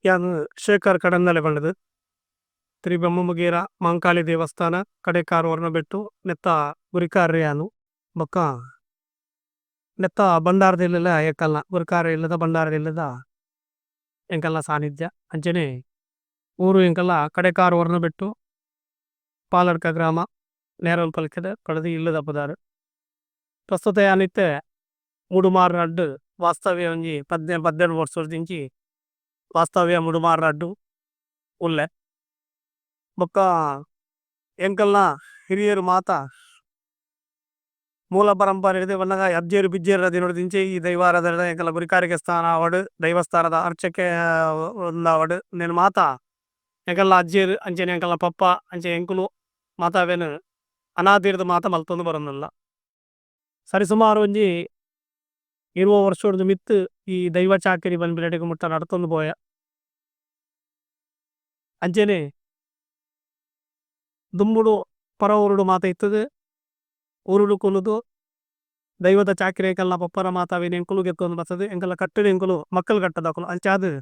ಯಾನ್ ಶೇಖರ್ ಕಡಂದಲೆ ಬಂಡದು ತ್ರಿ ಬ್ರಹ್ಮಮುಗೇರ ಮಾಂಕಾಳಿ ದೇವಸ್ಥಾನ ಕಡೆ ಕಾರವರ್ನ ಬೆಟ್ಟು ನೆತ್ತ ಗುರಿಕಾರ್ರೆ ಯಾನು ಬೊಕ್ಕ ನೆತ್ತ ಬಂಡಾರದ ಇಲ್ಲದ ಏಕಲ್ನ ಗುರಿಕಾರ್ರೆ ಇಲ್ಲದ ಬಂಡಾರದ ಇಲ್ಲದ ಎಂಕಲ್ನ ಸಾನ್ನಿಧ್ಯ ಅಂಚನೆ ಊರು ಎಂಕಲ್ಲ ಕಡೆ ಕಾರವರ್ನ ಬೆಟ್ಟು ಪಾಲಡ್ಕ ಗ್ರಾಮ ನೇರಲ್ ಪಲ್ಕೆದ ಕಡದಿ ಇಲ್ಲದ ಪದಾರು ಪ್ರಸ್ತುತ ಯಾನಿತ್ತೆ ಮುಡುಮಾರು ಅಡ್ಡು ವಾಸ್ತವ್ಯ ಒಂಜಿ 18 ವರ್ಷದಿಂಚಿ ವಾಸ್ತವ್ಯ ಮುಡುಮಾರು ಅಡ್ಡು ಉಲ್ಲೆ ಬೊಕ್ಕ ಎಂಕಲ್ನ ಹಿರಿಯರು ಮಾತ ಮೂಲ ಪರಂಪರೆ ಇದೆ ಬನ್ನಗ ಅಜ್ಜೇರು ಬಿಜ್ಜೇರ ದಿನೋಡಿದಿಂಚೆ ಈ ದೈವಾರಾಧನೆ ಎಂಕಲ್ಲ ಗುರಿಕಾರಿಗೆ ಸ್ಥಾನ ಅವಡು ದೈವಸ್ಥಾನದ ಅರ್ಚಕ್ಕೆ ಅವಡು నేను ಮಾತ ಎಂಕಲ್ಲ ಅಜ್ಜೇರು ಅಂಚೆನೆ ಎಂಕಲ್ಲ ಪಪ್ಪ ಅಂಚೆ ಎಂಕುಲು ಮಾತಾವೇನು ಅನಾದಿರ್ದ ಮಾತ ಮಲ್ತೊಂದು ಬರೋದಿಲ್ಲ ಸರಿಸುಮಾರು ಒಂಜಿ 20 ವರ್ಷದ ಮಿತ್ತು ಈ ದೈವ ಚಾಕರಿ ಬಂದ್ಬಿಡಕ್ಕೆ ಮುಟ್ಟ ನಡ್ತೊಂದು ಪೋಯ ಅಂಚೆನೆ ದುಂಬುಡು ಪರ ಊರುಡು ಮಾತ ಇತ್ತದು ಊರುಡು ಕುಲುದು ದೈವದ ಚಾಕರಿ ಎಂಕಲ್ನ ಪಪ್ಪರ ಮಾತಾವೇನು ಎಂಕುಲು ಗೆತ್ತೊಂದು ಬರ್ತದೆ ಎಂಕಲ್ಲ ಕಟ್ಟಡು ಎಂಕುಲು ಮಕ್ಕಳು ಕಟ್ಟದಾಕುಲು ಅಂಚಾದು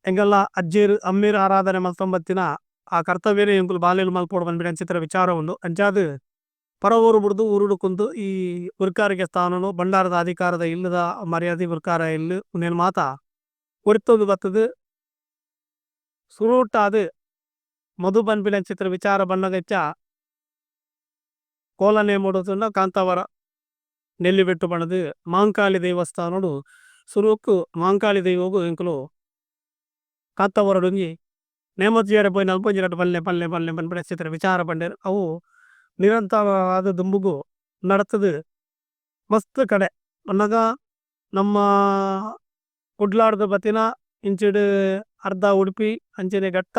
ಎಂಕಲ್ಲ ಅಜ್ಜೇರು ಅಮ್ಮೀರು ಆರಾಧನೆ ಮಲ್ತೊಂಬತ್ತಿನ ಆ ಕರ್ತವ್ಯನೇ ಎಂಕುಲು ಬಾಲ್ಯಲು ಮಲ್ಪೋಡು ಬಂದ್ಬಿಡ ಚಿತ್ರ ವಿಚಾರ ಉಂಡು ಅಂಚಾದು ಪರ ಊರು ಬಿಡ್ದು ಊರುಡು ಕುಂದು ಈ ಗುರಿಕಾರಿಗೆ ಸ್ಥಾನನು ಬಂಡಾರದ ಅಧಿಕಾರದ ಇಲ್ಲದ ಮರ್ಯಾದೆ ಗುರಿಕಾರ ಇಲ್ಲು నేను ಮಾತ ಒರಿತೊಂದು ಬತ್ತದು ಸುರೂಟಾದು ಮಧು ಬಂದ್ಬಿಡ ಚಿತ್ರ ವಿಚಾರ ಬಣ್ಣಗೆಚ್ಚ ಕೋಲನೆ ಮೂಡುತ್ತುಂಡ ಕಾಂತಾವರ ನೆಲ್ಲಿ ಬೆಟ್ಟು ಬಣ್ಣದು ಮಾಂಕಾಳಿ ದೇವಸ್ಥಾನಡು ಸುರುಕ್ಕು ಮಾಂಕಾಳಿ ದೈವಗು ಎಂಕುಲು ಕಾಂತಾವರಡುಂಜಿ ನೇಮಜ್ಜಿಯರೆ ಪೋಯಿ ನಲ್ಪೊಂಜಿರಟ್ಟು ಪಲ್ಲೆ ಪಲ್ಲೆ ಪಲ್ಲೆ ಬಂದ್ಬಿಡ ಚಿತ್ರ ವಿಚಾರ ಬಂಡೇರು ಅವು ನಿರಂತರವಾದ ದುಂಬುಗು ನಡತದು ಮಸ್ತ್ ಕಡೆ ಅನ್ನಗ ನಮ್ಮ ಕುಡ್ಲಾಡ್ದ ಬತ್ತಿನ ಇಂಚಿಡು ಅರ್ಧ ಉಡುಪಿ ಅಂಚನೆ ಘಟ್ಟ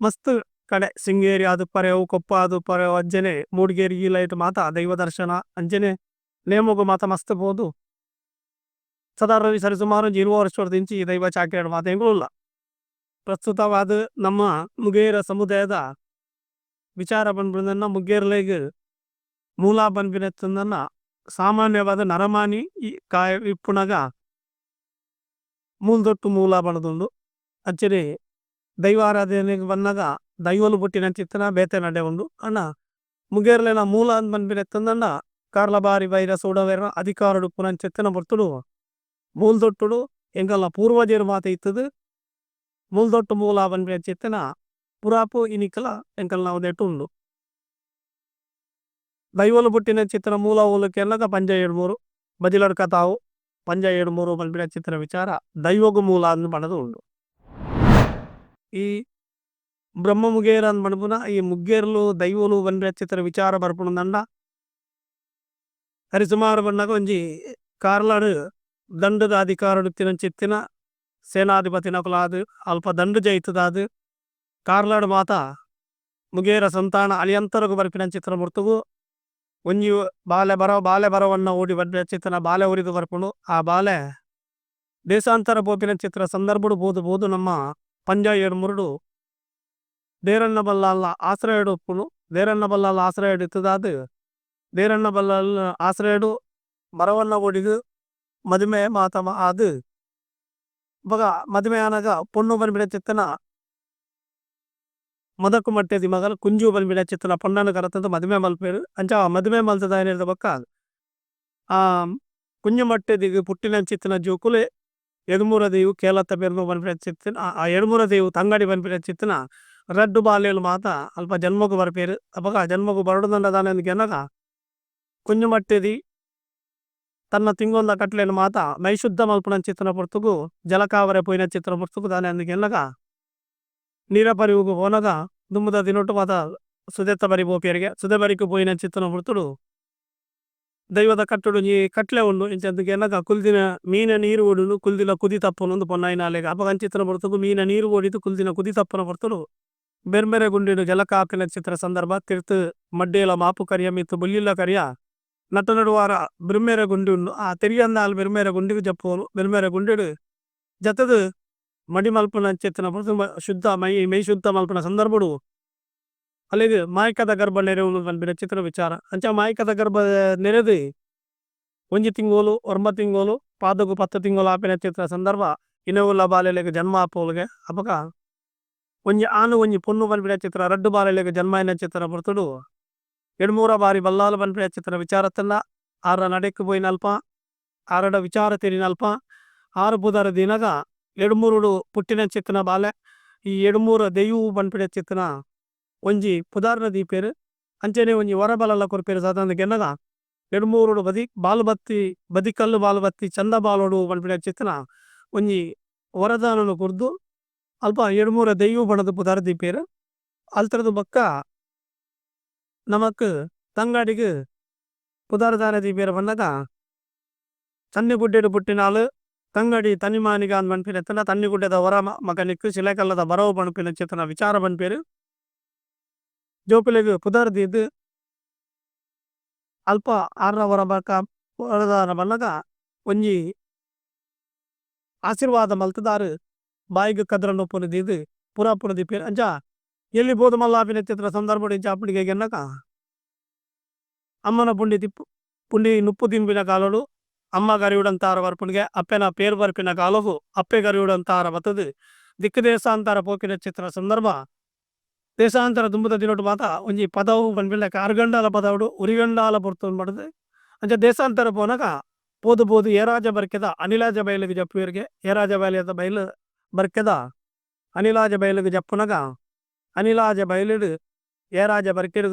ಮಸ್ತ್ ಕಡೆ ಸಿಂಗೇರಿ ಅದು ಪರೆವು ಕೊಪ್ಪ ಅದು ಪರೆವು ಅಂಜನೆ ಮೂಡಿಗೇರಿ ಈ ಲೈಟ್ ಮಾತ ದೈವ ದರ್ಶನ ಅಂಜನೆ ನೇಮಗು ಮಾತ ಮಸ್ತ್ ಬೋದು ಸದಾರವಿ ಸರಿಸುಮಾರು 20 ವರ್ಷದಿಂಚಿ ಈ ದೈವ ಚಾಕರಿ ಮಾತ ಎಂಗುಲ್ಲ ಪ್ರಸ್ತುತವಾದ ನಮ್ಮ ಮುಗೇರ ಸಮುದಾಯದ ವಿಚಾರ ಬಂದ್ಬಿಡನ್ನ ಮುಗ್ಗೇರ್ಲೆಗ್ ಮೂಲ ಬಂದ್ಬಿಡತ್ತಂದನ್ನ ಸಾಮಾನ್ಯವಾದ ನರಮಾನಿ ಈ ಕಾಯ ಇಪ್ಪುನಗ ಮೂಲ್ದೊಟ್ಟು ಮೂಲ ಬಣದುಂಡು ಅಂಚನೆ ದೈವಾರಾಧನೆಗೆ ಬಂದಾಗ ದೈವಲು ಬುಟ್ಟಿನ ಚಿತ್ತನ ಬೇತೆ ನಡೆ ಉಂಡು ಅಣ್ಣ ಮುಗೇರ್ಲೆನ ಮೂಲ ಅಂತ ಬಂದ್ಬಿಡತ್ತಂದನ್ನ ಕಾರ್ಲ ಬಾರಿ ಬೈರ ಸೂಡವೇರ ಅಧಿಕಾರಡು ಪುನಃ ಚಿತ್ತನ ಬರ್ತುಡು ಮೂಲ್ದೊಟ್ಟುಡು ಎಂಕಲ್ಲ ಪೂರ್ವಜರು ಮಾತ ಇತ್ತದು ಮೂಲ್ದೊಟ್ಟು ಮೂಲ ಬಂದ್ಬಿಡ ಚಿತ್ತನ ಪುರಾಪು ಇನಿಕಲ ಎಂಕಲ್ನ ಉದೆಟ್ಟು ಉಂಡು ದೈವಲು ಬುಟ್ಟಿನ ಚಿತ್ರ ಮೂಲ ಊಲಕ್ಕೆ ಎಲ್ಲಗ ಪಂಜ 7-3 ಬದಿಲಡ್ಕ ತಾವು ಪಂಜ 7-3 ಬಂದ್ಬಿಡ ಚಿತ್ರ ವಿಚಾರ ದೈವಗು ಮೂಲ ಅಂದ್ ಬಣದು ಉಂಡು ಈ ಬ್ರಹ್ಮ ಮುಗೇರ ಅಂದ್ ಬಣಪುನ ಈ ಮುಗ್ಗೇರ್ಲು ದೈವಲು ಬಂದ್ಬಿಡ ಚಿತ್ರ ವಿಚಾರ ಬರ್ಪುಣಂದಂಡ ಹರಿಸುಮಾರು ಬಣ್ಣಗ ಒಂಜಿ ಕಾರ್ಲಾಡು ದಂಡದ ಅಧಿಕಾರಡು ಚಿತ್ತಿನ ಸೇನಾಧಿಪತಿನ ಕುಲಾದು ಅಲ್ಪ ದಂಡು ಜಯಿತದಾದು ಕಾರ್ಲಾಡು ಮಾತ ಮುಗೇರ ಸಂತಾನ ಅಲಿಯಂತರಗು ಬರ್ಪಿನ ಚಿತ್ರ ಮುರ್ತುಗು ಒಂಜಿ ಬಾಲೆ ಬರವನ್ನ ಓಡಿ ಬಂದ್ಬಿಡ ಚಿತ್ರನ ಬಾಲೆ ಉರಿದು ಬರ್ಪುಂಡು ಆ ಬಾಲೆ ದೇಶಾಂತರ ಪೋಪಿನ ಚಿತ್ರ ಸಂದರ್ಭಡು ಬೋದು ನಮ್ಮ ಪಂಜ 7-3 ದೇರಣ್ಣ ಬಲ್ಲಾಲ ಆಶ್ರಯಡು ಉಪ್ಪುನು ದೇರಣ್ಣ ಬಲ್ಲಾಲ ಆಶ್ರಯಡು ಇತ್ತದಾದು ದೇರಣ್ಣ ಬಲ್ಲಾಲ ಆಶ್ರಯಡು ಬರವನ್ನ ಓಡಿದು ಮದುವೆ ಮಾತ ಅದು ಇವಾಗ ಮದುವೆ ಆನಾಗ ಪೊಣ್ಣು ಬಂದ್ಬಿಡ ಚಿತ್ತನ ಮದಕು ಮಟ್ಟೆದಿ ಮಗಲ್ ಕುಂಜು ಬಂದ್ಬಿಡ ಚಿತ್ತನ ಪೊಣ್ಣನ ಕರತಂದು ಮದುವೆ ಮಲ್ಪೇರು ಅಂಚ ಮದುವೆ ಮಲ್ತದ ಏನಿರ್ದ ಬೊಕ್ಕ ಆ ಕುಂಜು ಮಟ್ಟೆದಿಗೆ ಪುಟ್ಟಿನ ಚಿತ್ತನ ಜೋಕುಲೆ ಎಡ್ಮೂರ ದೇವು ಕೇಲತ್ತ ಬೆರ್ನು ಬಂದ್ಬಿಡ ಚಿತ್ತನ ಆ ಎಡ್ಮೂರ ದೇವು ತಂಗಡಿ ಬಂದ್ಬಿಡ ಚಿತ್ತನ ರಡ್ಡು ಬಾಲ್ಯಲು ಮಾತ ಅಲ್ಪ ಜನ್ಮಗು ಬರ್ಪೇರು ಅಪಗ ಜನ್ಮಗು ಬರಡುದಂಡ ದಾನೆಂದು ಗೆನಗ ಕುಂಜು ಮಟ್ಟೆದಿ ತನ್ನ ತಿಂಗೊಂದ ಕಟ್ಲೆನು ಮಾತ ಮೈಶುದ್ಧ ಮಲ್ಪುನ ಚಿತ್ತನ ಪೊರ್ತುಗು ಜಲಕಾವರೆ ಪೋಯಿನ ಚಿತ್ರ ಪೊರ್ತುಗು ದಾನೆ ಅಂದು ಗೆನಗ ನೀರ ಪರಿವುಗು ಹೋನಗ ದುಂಬುದ ದಿನೊಟ್ಟು ಮಾತ ಸುದೆತ್ತ ಬರಿ ಬೋಪಿಯರಿಗೆ ಸುದೆ ಬರಿಕು ಪೋಯಿನ ಚಿತ್ತನ ಪೊರ್ತುಡು ದೈವದ ಕಟ್ಟುಡು ಈ ಕಟ್ಲೆ ಉಂಡು ಇಂಚಂದು ಗೆನಗ ಕುಲ್ದಿನ ಮೀನ ನೀರು ಓಡುನು ಕುಲ್ದಿನ ಕುದಿ ತಪ್ಪನೊಂದು ಪೊನ್ನಾಯಿನಾಲೆಗ ಅಪಗನ್ ಚಿತ್ರ ಪೊರ್ತುಗು ಮೀನ ನೀರು ಓಡಿದು ಕುಲ್ದಿನ ಕುದಿ ತಪ್ಪನ ಪೊರ್ತುಡು ಬೆರ್ಮೆರೆ ಗುಂಡಿಡು ಜಲಕಾಪಿನ ಚಿತ್ರ ಸಂದರ್ಭ ತಿರ್ತು ಮಡ್ಡೇಲ ಮಾಪು ಕರಿಯ ಮಿತ್ತು ಬುಲ್ಲಿಲ್ಲ ಕರಿಯ ನಟ ನಡುವಾರ ಬಿರ್ಮೇರೆ ಗುಂಡಿ ಉಂಡು ಆ ತೆರಿಯಂದಾಲ್ ಬಿರ್ಮೇರೆ ಗುಂಡಿಗೆ ಜಪ್ಪೋನು ಬಿರ್ಮೇರೆ ಗುಂಡಿಡು ಜತದು ಮಡಿ ಮಲ್ಪನ ಚಿತ್ತನ ಪೊರ್ತು ಶುದ್ಧ ಮೈ ಶುದ್ಧ ಮಲ್ಪನ ಸಂದರ್ಭಡು ಅಲ್ಲಿಗೆ ಮಾಯಕದ ಗರ್ಭ ನೆರೆ ಬಂದ್ಬಿಡ ಚಿತ್ರ ವಿಚಾರ ಅಂಚ ಮಾಯಕದ ಗರ್ಭ ನೆರೆದು ಒಂಜಿ ತಿಂಗೋಲು ಒರ್ಮ ತಿಂಗೋಲು ಪಾದಗು 10 ತಿಂಗೋಲು ಆಪಿನ ಚಿತ್ರ ಸಂದರ್ಭ ಇನವುಲ್ಲ ಬಾಲೆಲೆಗ್ ಜನ್ಮ ಆಪೋಲ್ಗೆ ಅಪಗ ಒಂಜಿ ಆನು ಒಂಜಿ ಪೊನ್ನು ಪನ್ಪಿನ ಚಿತ್ರ ರಡ್ಡು ಬಾಲೆಲೆಗ್ ಜನ್ಮ అయిన ಚಿತ್ರ ಬರ್ತುಡು ಎಡ್ಮೂರ ಬಾರಿ ಬಲ್ಲಾಲು ಪನ್ಪಿನ ಚಿತ್ರ ವಿಚಾರತ್ತಲ್ಲ ಆರ ನಡೆಕ್ಕು ಪೋಯಿನಲ್ಪ ಆರಡ ವಿಚಾರ ತೆರಿನಲ್ಪ ಆರು ಬುಧರ ದಿನಗ ಎಡ್ಮೂರುಡು ಪುಟ್ಟಿನ ಚಿತ್ತನ ಬಾಲೆ ಈ ಎಡ್ಮೂರ ದೆಯ್ಯವು ಪನ್ಪಿನ ಚಿತ್ತನ ಒಂಜಿ ಪುದಾರ್ನ ದೀಪೇರು ಅಂಚನೆ ಒಂಜಿ ವರಬಲಲ್ಲ ಕೊರ್ಪೇರು ಸಾಧಾರಣ ಗೆನ್ನಗ ಎಡ್ಮೂರುಡು ಬಾಲು ಬತ್ತಿ ಬದಿಕಲ್ಲು ಬಾಲು ಬತ್ತಿ ಚಂದ ಬಾಲೋಡು ಪನ್ಪಿನ ಚಿತ್ತನ ಒಂಜಿ ವರದಾನನು ಕೊರ್ದು ಅಲ್ಪ ಎಡ್ಮೂರ ದೆಯ್ಯವು ಪಣದು ಪುದಾರ ದೀಪೇರು ಅಲ್ತರದು ಬಕ್ಕ ನಮಕ್ ತಂಗಾಡಿಗ್ ಪುದಾರದಾನ ದೀಪೇರು ಪನ್ನಗ ತನ್ನಿ ಗುಡ್ಡೆಡು ಪುಟ್ಟಿನಾಲು ತಂಗಡಿ ತನಿಮಾನಿಗ ಅಂದ್ ಪನ್ಪಿನ ಎತ್ತನ ತನ್ನಿ ಗುಡ್ಡೆದ ವರ ಮಗನಿಕ್ ಶಿಲೆಕಲ್ಲದ ಬರವು ಪನ್ಪಿನ ಚಿತ್ತನ ವಿಚಾರ ಪನ್ಪೇರು ಜೋಕುಲೆಗ್ ಪುದಾರ ದೀದ್ ಅಲ್ಪ ಆರ್ನ ವರ ಬಕ್ಕ ವರದಾನ ಪನ್ನಗ ಒಂಜಿ ಆಶೀರ್ವಾದ ಮಲ್ತದಾರು ಬಾಯಿಗ್ ಕದ್ರ ನೊಪ್ಪುನು ದೀದ್ ಪುರಾಪುನ ದೀಪೇರು ಅಂಚ ಎಲ್ಲಿ ಬೋದು ಮಲ್ಲ ಆಪಿನ ಚಿತ್ರ ಸಂದರ್ಭಡು ಇಂಚ ಅಪ್ಪಡಿಗೆ ಗೆನ್ನಕ ಅಮ್ಮನ ಪುಂಡಿ ನುಪ್ಪು ತಿಂಪಿನ ಕಾಲೋಡು ಅಮ್ಮ ಗರಿಯುಡಂತಾರ ಬರ್ಪುನಿಗೆ ಅಪ್ಪೆನ ಪೇರು ಬರ್ಪಿನ ಕಾಲಗು ಅಪ್ಪೆ ಗರಿಯುಡಂತಾರ ಬತ್ತದು ದಿಕ್ಕು ದೇಶಾಂತರ ಪೋಪಿನ ಚಿತ್ರ ಸಂದರ್ಭ ದೇಶಾಂತರ ದುಂಬುದ ದಿನೋಡು ಮಾತ ಒಂಜಿ ಪದವು ಪನ್ಪಿಲ್ಲಕ ಅರ್ಗಂಡಾಲ ಪದವುಡು ಉರಿಗಂಡಾಲ ಪೊರ್ತುನ್ ಪಡದು ಅಂಚ ದೇಶಾಂತರ ಪೋನಗ ಪೋದು ಪೋದು ಏರಾಜ ಬರ್ಕೆದ ಅನಿಲಾಜ ಬಯಲಿಗೆ ಜಪ್ಪುವೆರ್ಗೆ ಏರಾಜ ಬಯಲದ ಬಯಲು ಬರ್ಕೆದ ಅನಿಲಾಜ ಬಯಲಿಗೆ ಜಪ್ಪುನಗ ಅನಿಲಾಜ ಬಯಲಿಡು ಏರಾಜ ಬರ್ಕೆಡು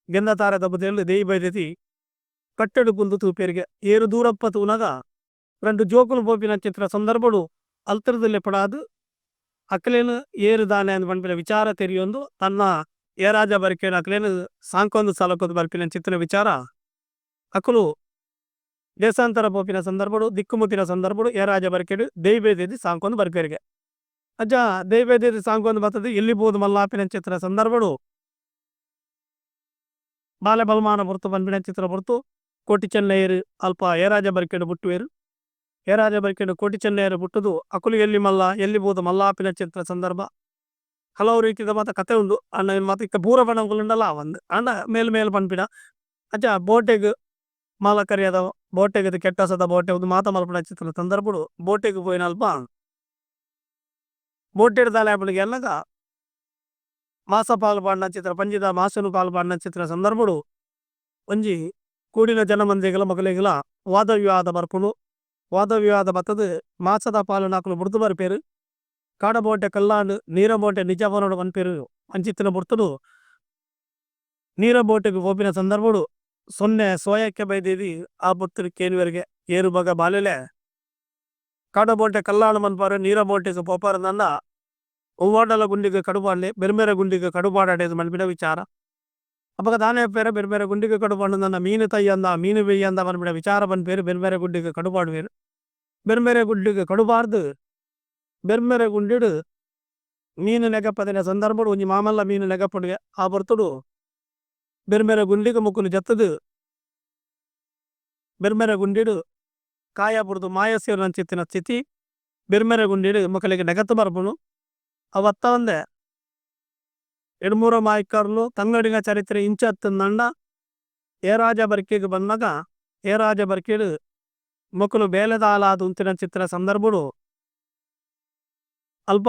ಗೆಂದತಾರ ದಬ್ಬುದೆಲ್ಲು ದೇಯಿ ಬೈದೆತಿ ಕಟ್ಟೆಡು ಕುಲ್ದು ತೂಪೇರಿಗೆ ಏರು ದೂರಪ್ಪ ತೂನಗ రెండు జోకులు పోపిన చిత్ర సందర్భడు ಅಲ್ತರದಲ್ಲಿ ಪಡಾದು ಅಕ್ಲೇನು ಏರು ದಾನೆ ಅಂದ್ ಪನ್ಪಿನ ವಿಚಾರ ತೆರಿಯೊಂದು ತನ್ನ ಏರಾಜ ಬರ್ಕೇನು ಅಕ್ಲೇನು ಸಾಂಕೊಂದು ಸಲಕೊದು ಬರ್ಪಿನ ಚಿತ್ರ ವಿಚಾರ ಅಕುಲು ದೇಶಾಂತರ ಪೋಪಿನ ಸಂದರ್ಭಡು ದಿಕ್ಕುಮುತ್ತಿನ ಸಂದರ್ಭಡು ಏರಾಜ ಬರ್ಕೇಡು ದೈವೇದೇದಿ ಸಾಂಕೊಂದು ಬರ್ಪೇರಿಗೆ ಅಜ್ಜ ದೈವೇದೇದಿ ಸಾಂಕೊಂದು ಬರ್ತದೆ ಎಲ್ಲಿ ಬೋದು ಮಲ್ಲಾಪಿನ ಚಿತ್ರ ಸಂದರ್ಭಡು ಬಾಲೆ ಬಲ್ಮಾನ ಬುರ್ತು ಪನ್ಪಿನ ಚಿತ್ರ ಬುರ್ತು ಕೋಟಿ ಚೆನ್ನೈರು ಅಲ್ಪ ಏರಾಜ ಬರ್ಕೇಡು ಬುಟ್ಟುವೇರು ಏರಾಜ ಬರ್ಕೇಡು ಕೋಟಿ ಚೆನ್ನೈರು ಬುಟ್ಟುದು ಅಕುಲು ಎಲ್ಲಿ ಮಲ್ಲ ಎಲ್ಲಿ ಬೋದು ಮಲ್ಲಾಪಿನ ಚಿತ್ರ ಸಂದರ್ಭ ಹಲವು ರೀತಿದ ಮಾತ ಕತೆ ಉಂಡು ಅಣ್ಣ ಮಾತ ಇಕ್ಕ ಬೂರ ಬಣ್ಣಗುಂಡಲ್ಲ ಒಂದು ಅಣ್ಣ ಮೇಲ್ ಪನ್ಪಿನ ಅಜ್ಜ ಬೋಟೆಗ್ ಮಾಲ ಕರಿಯದ ಬೋಟೆಗದು ಕೆಟ್ಟಸದ ಬೋಟೆ ಒಂದು ಮಾತ ಮಲ್ಪನ ಚಿತ್ರ ಸಂದರ್ಭಡು ಬೋಟೆಗ್ ಪೋಯಿನ ಅಲ್ಪ ಬೋಟೆಡ್ ದಾಲೆ ಆಪಳಿಗೆ ಎಲ್ಲಗ ಮಾಸ ಪಾಲು ಪಾಡಿನ ಚಿತ್ರ ಪಂಜಿದ ಮಾಸನು ಪಾಲು ಪಾಡಿನ ಚಿತ್ರ ಸಂದರ್ಭಡು ಒಂಜಿ ಕೂಡಿನ ಜನಮಂದಿಗಳ ಮಗಲಿಗಳ ವಾದ ವಿವಾದ ಬರ್ಪುನು ವಾದ ವಿವಾದ ಬತ್ತದು ಮಾಸದ ಪಾಲು ನಾಕುಲು ಬುಡ್ದು ಬರ್ಪೇರು ಕಾಡ ಬೋಟೆ ಕಲ್ಲಾಂಡು ನೀರ ಬೋಟೆ ನಿಜ ಬರೋಡು ಪನ್ಪೇರು ಅಂಚಿತ್ತಿನ ಬುಡ್ತುಡು ನೀರ ಬೋಟೆಗೆ ಹೋಪಿನ ಸಂದರ್ಭಡು ಸೊನ್ನೆ ಸೋಯಕ್ಕೆ ಬೈದೇದಿ ಆ ಬುತ್ತರು ಕೇನುವರೆಗೆ ಏರು ಬಗ ಬಾಲೆಲೆ ಕಾಡ ಬೋಟೆ ಕಲ್ಲಾಂಡು ಮನ್ಪಾರು ನೀರ ಬೋಟೆಗೆ ಪೋಪಾರ ನನ್ನ ಒವ್ವಾಡಲ ಗುಂಡಿಗೆ ಕಡುಬಾಡ್ಲೆ ಬೆರ್ಮೆರೆ ಗುಂಡಿಗೆ ಕಡುಬಾಡೇದು ಮನ್ಪಿನ ವಿಚಾರ ಅಪಗ ದಾನೆ ಪೇರ ಬೆರ್ಮೆರೆ ಗುಂಡಿಗೆ ಕಡುಬಾಡು ನನ್ನ ಮೀನು ತಯ್ಯಂದ ಮೀನು ಬೆಯ್ಯಂದ ಮನ್ಪಿನ ವಿಚಾರ ಪನ್ಪೇರು ಬೆರ್ಮೆರೆ ಗುಂಡಿಗೆ ಕಡುಬಾಡುವೇರು ಬೆರ್ಮೆರೆ ಗುಂಡಿಗೆ ಕಡುಬಾರ್ದು ಬೆರ್ಮೆರೆ ಗುಂಡಿಡು ಮೀನು ನೆಗಪ್ಪದಿನ ಸಂದರ್ಭಡು ಒಂಜಿ ಮಾಮಲ್ಲ ಮೀನು ನೆಗಪ್ಪುಡಿಗೆ ಆ ಬರ್ತುಡು ಬೆರ್ಮೆರೆ ಗುಂಡಿಗೆ ಮುಕ್ಕುಲು ಜತ್ತದು ಬೆರ್ಮೆರೆ ಗುಂಡಿಡು ಕಾಯ ಬುಡ್ದು ಮಾಯಸ್ಯರು ಅಂಚಿತ್ತಿನ ಸ್ಥಿತಿ ಬೆರ್ಮೆರೆ ಗುಂಡಿಡು ಮಕ್ಕಳಿಗೆ ನೆಗತ್ತು ಬರ್ಪುನು ಅವತ್ತ ಒಂದೆ ಎಡ್ಮೂರ ಮಾಯಕರ್ಲು ತಂಗಡಿನ ಚರಿತ್ರೆ ಇಂಚತ್ತಂದಂಡ ಏರಾಜ ಬರ್ಕೆಗೆ ಬಂದಾಗ ಏರಾಜ ಬರ್ಕೆಡು ಮಕ್ಕಳು ಬೇಲೆದಾಲಾದ ಉಂತಿನ ಚಿತ್ರ ಸಂದರ್ಭಡು ಅಲ್ಪ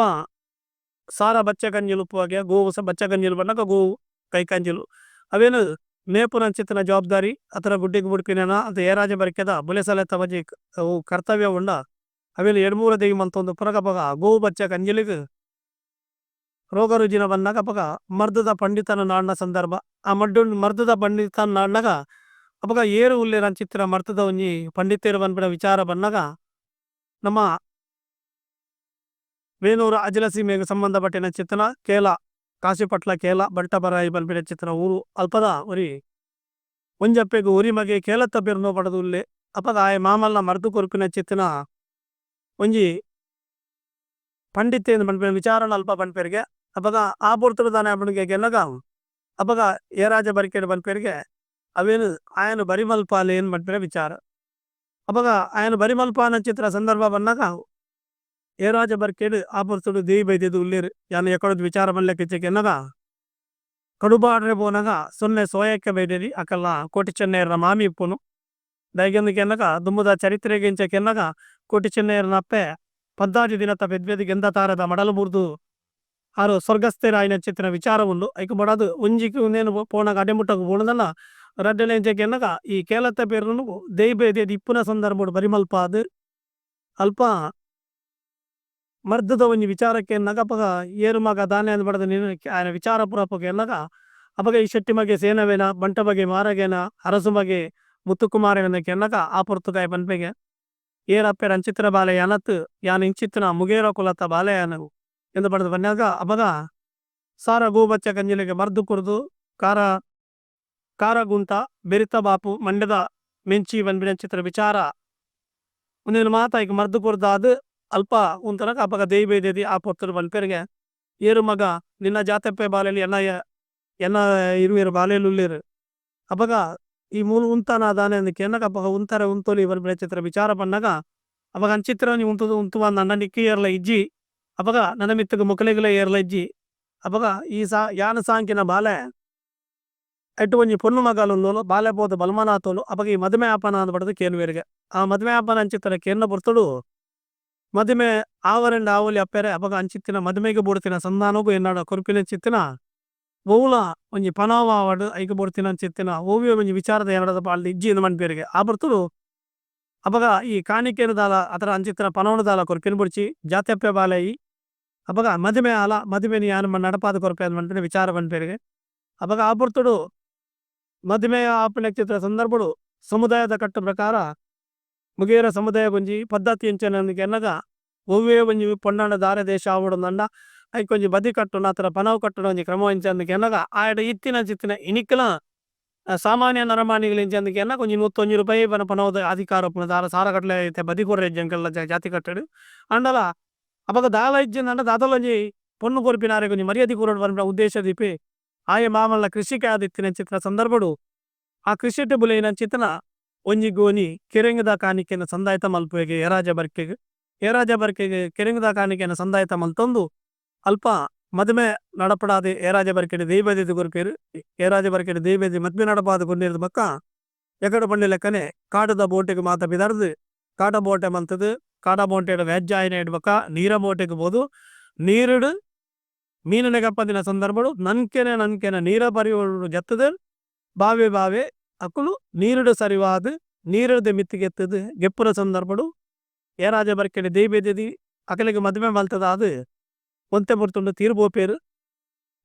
ಸಾರ ಬಚ್ಚ ಕಂಜಿಲು ಉಪ್ಪುವಾಗೆ ಗೋವು ಬಚ್ಚ ಕಂಜಿಲು ಬಂದಾಗ ಗೋವು ಕೈ ಕಂಜಿಲು ಅವೇನು ಮೇಪುನ ಚಿತ್ತಿನ ಜವಾಬ್ದಾರಿ ಅತರ ಗುಡ್ಡಿಗೆ ಬುಡ್ಪಿನ ಅದು ಏರಾಜ ಬರ್ಕೆದ ಬುಲೆಸಲೆ ತವಜಿ ಅವು ಕರ್ತವ್ಯ ಉಂಡ ಅವೇನು ಎಡ್ಮೂರ ದೇವಿ ಮಂತೊಂದು ಪುರಗ ಪಗ ಗೋವು ಬಚ್ಚ ಕಂಜಿಲಿಗೆ ರೋಗ ರುಜಿನ ಬಂದಾಗ ಅಪಗ ಮರ್ದದ ಪಂಡಿತನ ನಾಡಿನ ಸಂದರ್ಭ ಆ ಮರ್ದದ ಪಂಡಿತನ ನಾಡಿನಾಗ ಅಪಗ ಏರು ಉಲ್ಲೇರ ಚಿತ್ರ ಮರ್ತದ ಒಂಜಿ ಪಂಡಿತೇರು ಪನ್ಪಿನ ವಿಚಾರ ಬಂದಾಗ ನಮ್ಮ ವೇಣೂರು ಅಜಲಸೀಮೆಗೆ ಸಂಬಂಧಪಟ್ಟಿನ ಚಿತ್ರನ ಕೇಲ ಕಾಶಿಪಟ್ಲ ಕೇಲ ಬಂಟಬರಾಯಿ ಪನ್ಪಿನ ಚಿತ್ರ ಊರು ಅಲ್ಪದ ಒರಿ ಒಂಜಪ್ಪೆಗೆ ಉರಿ ಮಗೆ ಕೇಲತ್ತ ಬೆರ್ನೋ ಪಡದು ಉಲ್ಲೆ ಅಪಗ ಆಯ ಮಾಮಲ್ನ ಮರ್ದು ಕೊರ್ಪಿನ ಚಿತ್ರನ ಒಂಜಿ ಪಂಡಿತೇನು ಪನ್ಪಿನ ವಿಚಾರನ ಅಲ್ಪ ಪನ್ಪೇರಿಗೆ ಅಪಗ ಆ ಬುರ್ತುಡು ದಾನೆ ಅಪ್ಪನಿಗೆ ಗೆಲ್ಲಗ ಅಪಗ ಏರಾಜ ಬರ್ಕೇಡು ಪನ್ಪೇರಿಗೆ ಅವೇನು ಆಯನು ಬರಿಮಲ್ಪಾಲೆ ಏನು ಪನ್ಪಿನ ವಿಚಾರ ಅಪಗ ಆಯನು ಬರಿಮಲ್ಪಾನ ಚಿತ್ರ ಸಂದರ್ಭ ಬಂದಾಗ ಏರಾಜ ಬರ್ಕೇಡು ಆ ಬುರ್ತುಡು ದೇವಿ ಬೈದೇದು ಉಲ್ಲೇರು ಯಾನು ಎಕಡದು ವಿಚಾರ ಬನ್ಲೆಕ್ಕಿಚ್ಚಕ್ಕೆ ಎನ್ನಗ ಕಡುಬಾಡ್ರೆ ಬೋನಗ ಸೊನ್ನೆ ಸೋಯಕ್ಕೆ ಬೈದೇರಿ ಅಕಲ್ಲ ಕೋಟಿ ಚೆನ್ನೈರ ಮಾಮಿ ಇಪ್ಪುನು ದೈಗಂದಿಗೆ ಎನ್ನಗ ದುಮ್ಮದ ಚರಿತ್ರೆಗೆ ಇಂಚಕ್ಕೆ ಎನ್ನಗ ಕೋಟಿ ಚೆನ್ನೈರನಪ್ಪೆ 14 ದಿನತ ಬೆದ್ವೆದಿ ಗೆಂದ ತಾರದ ಮಡಲು ಮುರಿದು ಆರು ಸ್ವರ್ಗಸ್ಥರ ఆయన చెప్పిన విచారములు ఐక బడదు ఉంజికి నేను పోనక అడెముట్టకు పోనదన్న రడ్డలేంచకి ఎన్నక ఈ కేలత్త పేరును దైబేది ఇప్పున సందర్భుడు బరిమల్పాదు ಅಲ್ಪ ಮರ್ದದ ಒಂಜಿ ವಿಚಾರಕ್ಕೆ ಎನ್ನಗ ಅಪಗ ಏರು ಮಗ ದಾನೆ ಅಂದ್ ಬಡದ ನೀನು ఆయన ವಿಚಾರ ಪುರಪಗೆ ಎನ್ನಗ ಅಪಗ ಈ ಶೆಟ್ಟಿ ಮಗೆ ಸೇನವೇನ ಬಂಟ ಬಗೆ ಮಾರಗೇನ ಅರಸು ಮಗೆ ಮುತ್ತುಕುಮಾರನಕ್ಕೆ ಎನ್ನಗ ಆ ಪುರ್ತುಕಾಯ ಪನ್ಪೆಗೆ ಏರಪ್ಪೆ ರಂಚಿತ್ರ ಬಾಲೆ ಅನತ್ ಯಾನ್ ಇಂಚಿತ್ತಿನ ಮುಗೇರ ಕುಲತ ಬಾಲೆ ಅನಗು ಎಂದು ಬಡದ ಬನ್ಯಾಗ ಅಪಗ ಸಾರ ಗೋಬಚ್ಚ ಕಂಜಿಲಿಗೆ ಮರ್ದು ಕುರ್ದು ಕಾರ ಕಾರ ಗುಂತ ಬೆರಿತ ಬಾಪು ಮಂಡ್ಯದ ಮೆಂಚಿ ಬಂದ್ಬಿಡ ಚಿತ್ರ ವಿಚಾರ ಒಂದಿನ ಮಾತ ಈಗ ಮರ್ದು ಕುರ್ದಾದು ಅಲ್ಪ ಉಂತನಕ ಅಪಗ ದೈಬೇದಿ ಆ ಪೊತ್ತರು ಬನ್ಪೆರಿಗೆ ಏರು ಮಗ ನಿನ್ನ ಜಾತಪ್ಪೆ ಬಾಲೆಲಿ ಎನ್ನ ಇರುವೇರು ಬಾಲೆಲು ಉಳ್ಳೇರು ಅಪಗ ಈ ಮೂಲ ಉಂತಾನ ದಾನೆ ಅಂದಕ್ಕೆ ಎನ್ನಕ ಅಪಗ ಉಂತಾರೆ ಉಂತೋಲಿ ಬಂದ್ಬಿಡ ಚಿತ್ರ ವಿಚಾರ ಪನ್ನಗ ಅಪಗ ಅಂಚಿತ್ರನಿ ಉಂತುವ ನನ್ನ ನಿಕ್ಕಿ ಏರ್ಲ ಇಜ್ಜಿ ಅಪಗ ನನ್ನ ಮಿತ್ತಗ ಮುಕಲೆಗಲ ಏರ್ಲ ಇಜ್ಜಿ ಅಪಗ ಈ ಯಾನ ಸಾಂಕಿನ ಬಾಲೆ ಎಟ್ಟು ಒಂಜಿ ಪೊನ್ನು ಮಗಲು ಬಾಲೆ ಪೋದ ಬಲ್ಮನಾಥೋಲು ಅಪಗ ಈ ಮದುವೆ ಆಪನ ಅಂದ್ ಬಡದು ಕೇನುವೇರಿಗೆ ಆ ಮದುವೆ ಆಪನ ಅಂಚಿತ್ತರ ಕೇನ್ನ ಬರ್ತಡು ಮದುವೆ ಆವರೆಂಡ ಆವಲಿ ಅಪ್ಪೆರೆ ಅಪಗ ಅಂಚಿತ್ತಿನ ಮದುವೆಗೆ ಬುಡ್ತಿನ ಸಂಧಾನಗೂ ಎನ್ನಾಡ ಕೊರುಪಿನ ಚಿತ್ತಿನ ಓವುಲ ಒಂಜಿ ಪನಾವ ಆವಡು ಐಕ ಬುಡ್ತಿನ ಚಿತ್ತಿನ ಓವಿಯ ಒಂಜಿ ವಿಚಾರದ ಎರಡದ ಪಾಲ್ದು ಇಜ್ಜಿ ಇಂದ ಮನ್ಪೇರಿಗೆ ಆ ಬರ್ತಡು ಅಪಗ ಈ ಕಾಣಿಕೆನು ದಾಲ ಅದರ ಅಂಚಿತ್ತಿನ ಪನವನು ದಾಲ ಕೊರುಪಿನ ಬುಡ್ಚಿ ಜಾತೆಪ್ಪೆ ಬಾಲೈ ಅಪಗ ಮದುವೆ ಆಲ ಮದುವೆನಿ ಯಾನ ನಡಪಾದ ಕೊರಪೆ ಅಂದ್ ಮನ್ಪಿನ ವಿಚಾರ ಮನ್ಪೇರಿಗೆ ಅಪಗ ಆ ಬರ್ತಡು ಮದುವೆ ಆಪನ ಚಿತ್ರ ಸಂದರ್ಭಡು ಸಮುದಾಯದ ಕಟ್ಟು ಪ್ರಕಾರ ಮುಗೇರ ಸಮುದಾಯ ಒಂಜಿ ಪದ್ಧತಿ ಎಂಚನಂದಿಗೆ ಎನ್ನಗ ಒವ್ವೇ ಒಂಜಿ ಪೊಂಡಾಂಡ ದಾರ ದೇಶ ಆವಡಂದಂಡ ಐಕೊಂಜಿ ಬದಿ ಕಟ್ಟುನ ಆತರ ಪನವು ಕಟ್ಟುನ ಒಂಜಿ ಕ್ರಮ ಎಂಚಂದಿಗೆ ಎನ್ನಗ ಆಯಡ ಇತ್ತಿನ ಚಿತ್ತಿನ ಇನಿಕ್ಕಲ ಸಾಮಾನ್ಯ ನರಮಾನಿಗಳು ಎಂಚಂದಿಗೆ ಎನ್ನ ಕೊಂಜಿ 101 ರೂಪಾಯಿ ಪನ ಪನವದ ಅಧಿಕಾರ ಪುನ ದಾರ ಸಾರ ಕಟ್ಲೆ ಐತೆ ಬದಿ ಕೊರ್ರೆ ಜಂಕಲ್ಲ ಜಾತಿ ಕಟ್ಟಡು ಅಂಡಲ ಅಪಗ ದಾಲ ಇಜ್ಜಿಂದಂಡ ದಾದಲೊಂಜಿ ಪೊನ್ನು ಕೊರ್ಪಿನಾರೆ ಕೊಂಜಿ ಮರ್ಯಾದಿ ಕೂರಡು ಬನ್ಪ ಉದ್ದೇಶ ದೀಪಿ ಆಯ ಮಾಮಲ್ಲ ಕೃಷಿಕೆ ಆದಿತ್ತಿನ ಚಿತ್ರ ಸಂದರ್ಭಡು ಆ ಕೃಷಿ ಬುಲೆಯಿನ ಚಿತ್ತನ ಒಂಜಿ ಗೋನಿ ಕೆರೆಂಗದ ಕಾಣಿಕೆನ ಸಂದಾಯತ ಮಲ್ಪುವೆಗೆ ಏರಾಜ ಬರ್ಕೆಗೆ ಕೆರೆಂಗದ ಕಾಣಿಕೆನ ಸಂದಾಯತ ಮಲ್ತೊಂದು ಅಲ್ಪ ಮದುವೆ ನಡಪಡಾದೆ ಏರಾಜ ಬರ್ಕೆಡೆ ದೈವದಿ ಕೊರ್ಪೇರು ಏರಾಜ ಬರ್ಕೆಡೆ ದೈವದಿ ಮದ್ವೆ ನಡಪಾದ ಕೊಂಡಿರದ ಬಕ್ಕ ಎಕಡೆ ಪಂಡಿ ಲೆಕ್ಕನೆ ಕಾಡದ ಬೋಟೆಗೆ ಮಾತ ಬಿದಾರ್ದು ಕಾಡ ಬೋಟೆ ಮಂತದು ಕಾಡ ಬೋಟೆಡ ವ್ಯಾಜ್ಯಾಯನ ಇಡ್ಬೇಕ ನೀರ ಬೋಟೆಗೆ ಬೋದು ನೀರುಡು ಮೀನು ನೆಗಪ್ಪದಿನ ಸಂದರ್ಭಡು ನನ್ಕೆನೆ ನೀರ ಪರಿವಡು ಜತ್ತದ ಬಾವೆ ಅಕ್ಕುಲು ನೀರುಡು ಸರಿವಾದು ನೀರುಡೆ ಮಿತ್ತಿಗೆತ್ತದು ಗೆಪ್ಪುರ ಸಂದರ್ಭಡು ಏರಾಜ ಬರ್ಕೆಡೆ ದೈಬೇದಿ ಅಕಲಿಗೆ ಮದುವೆ ಮಲ್ತದ ಅದು ಒಂತೆ ಬರ್ತುಂಡು ತೀರು ಬೋಪೇರು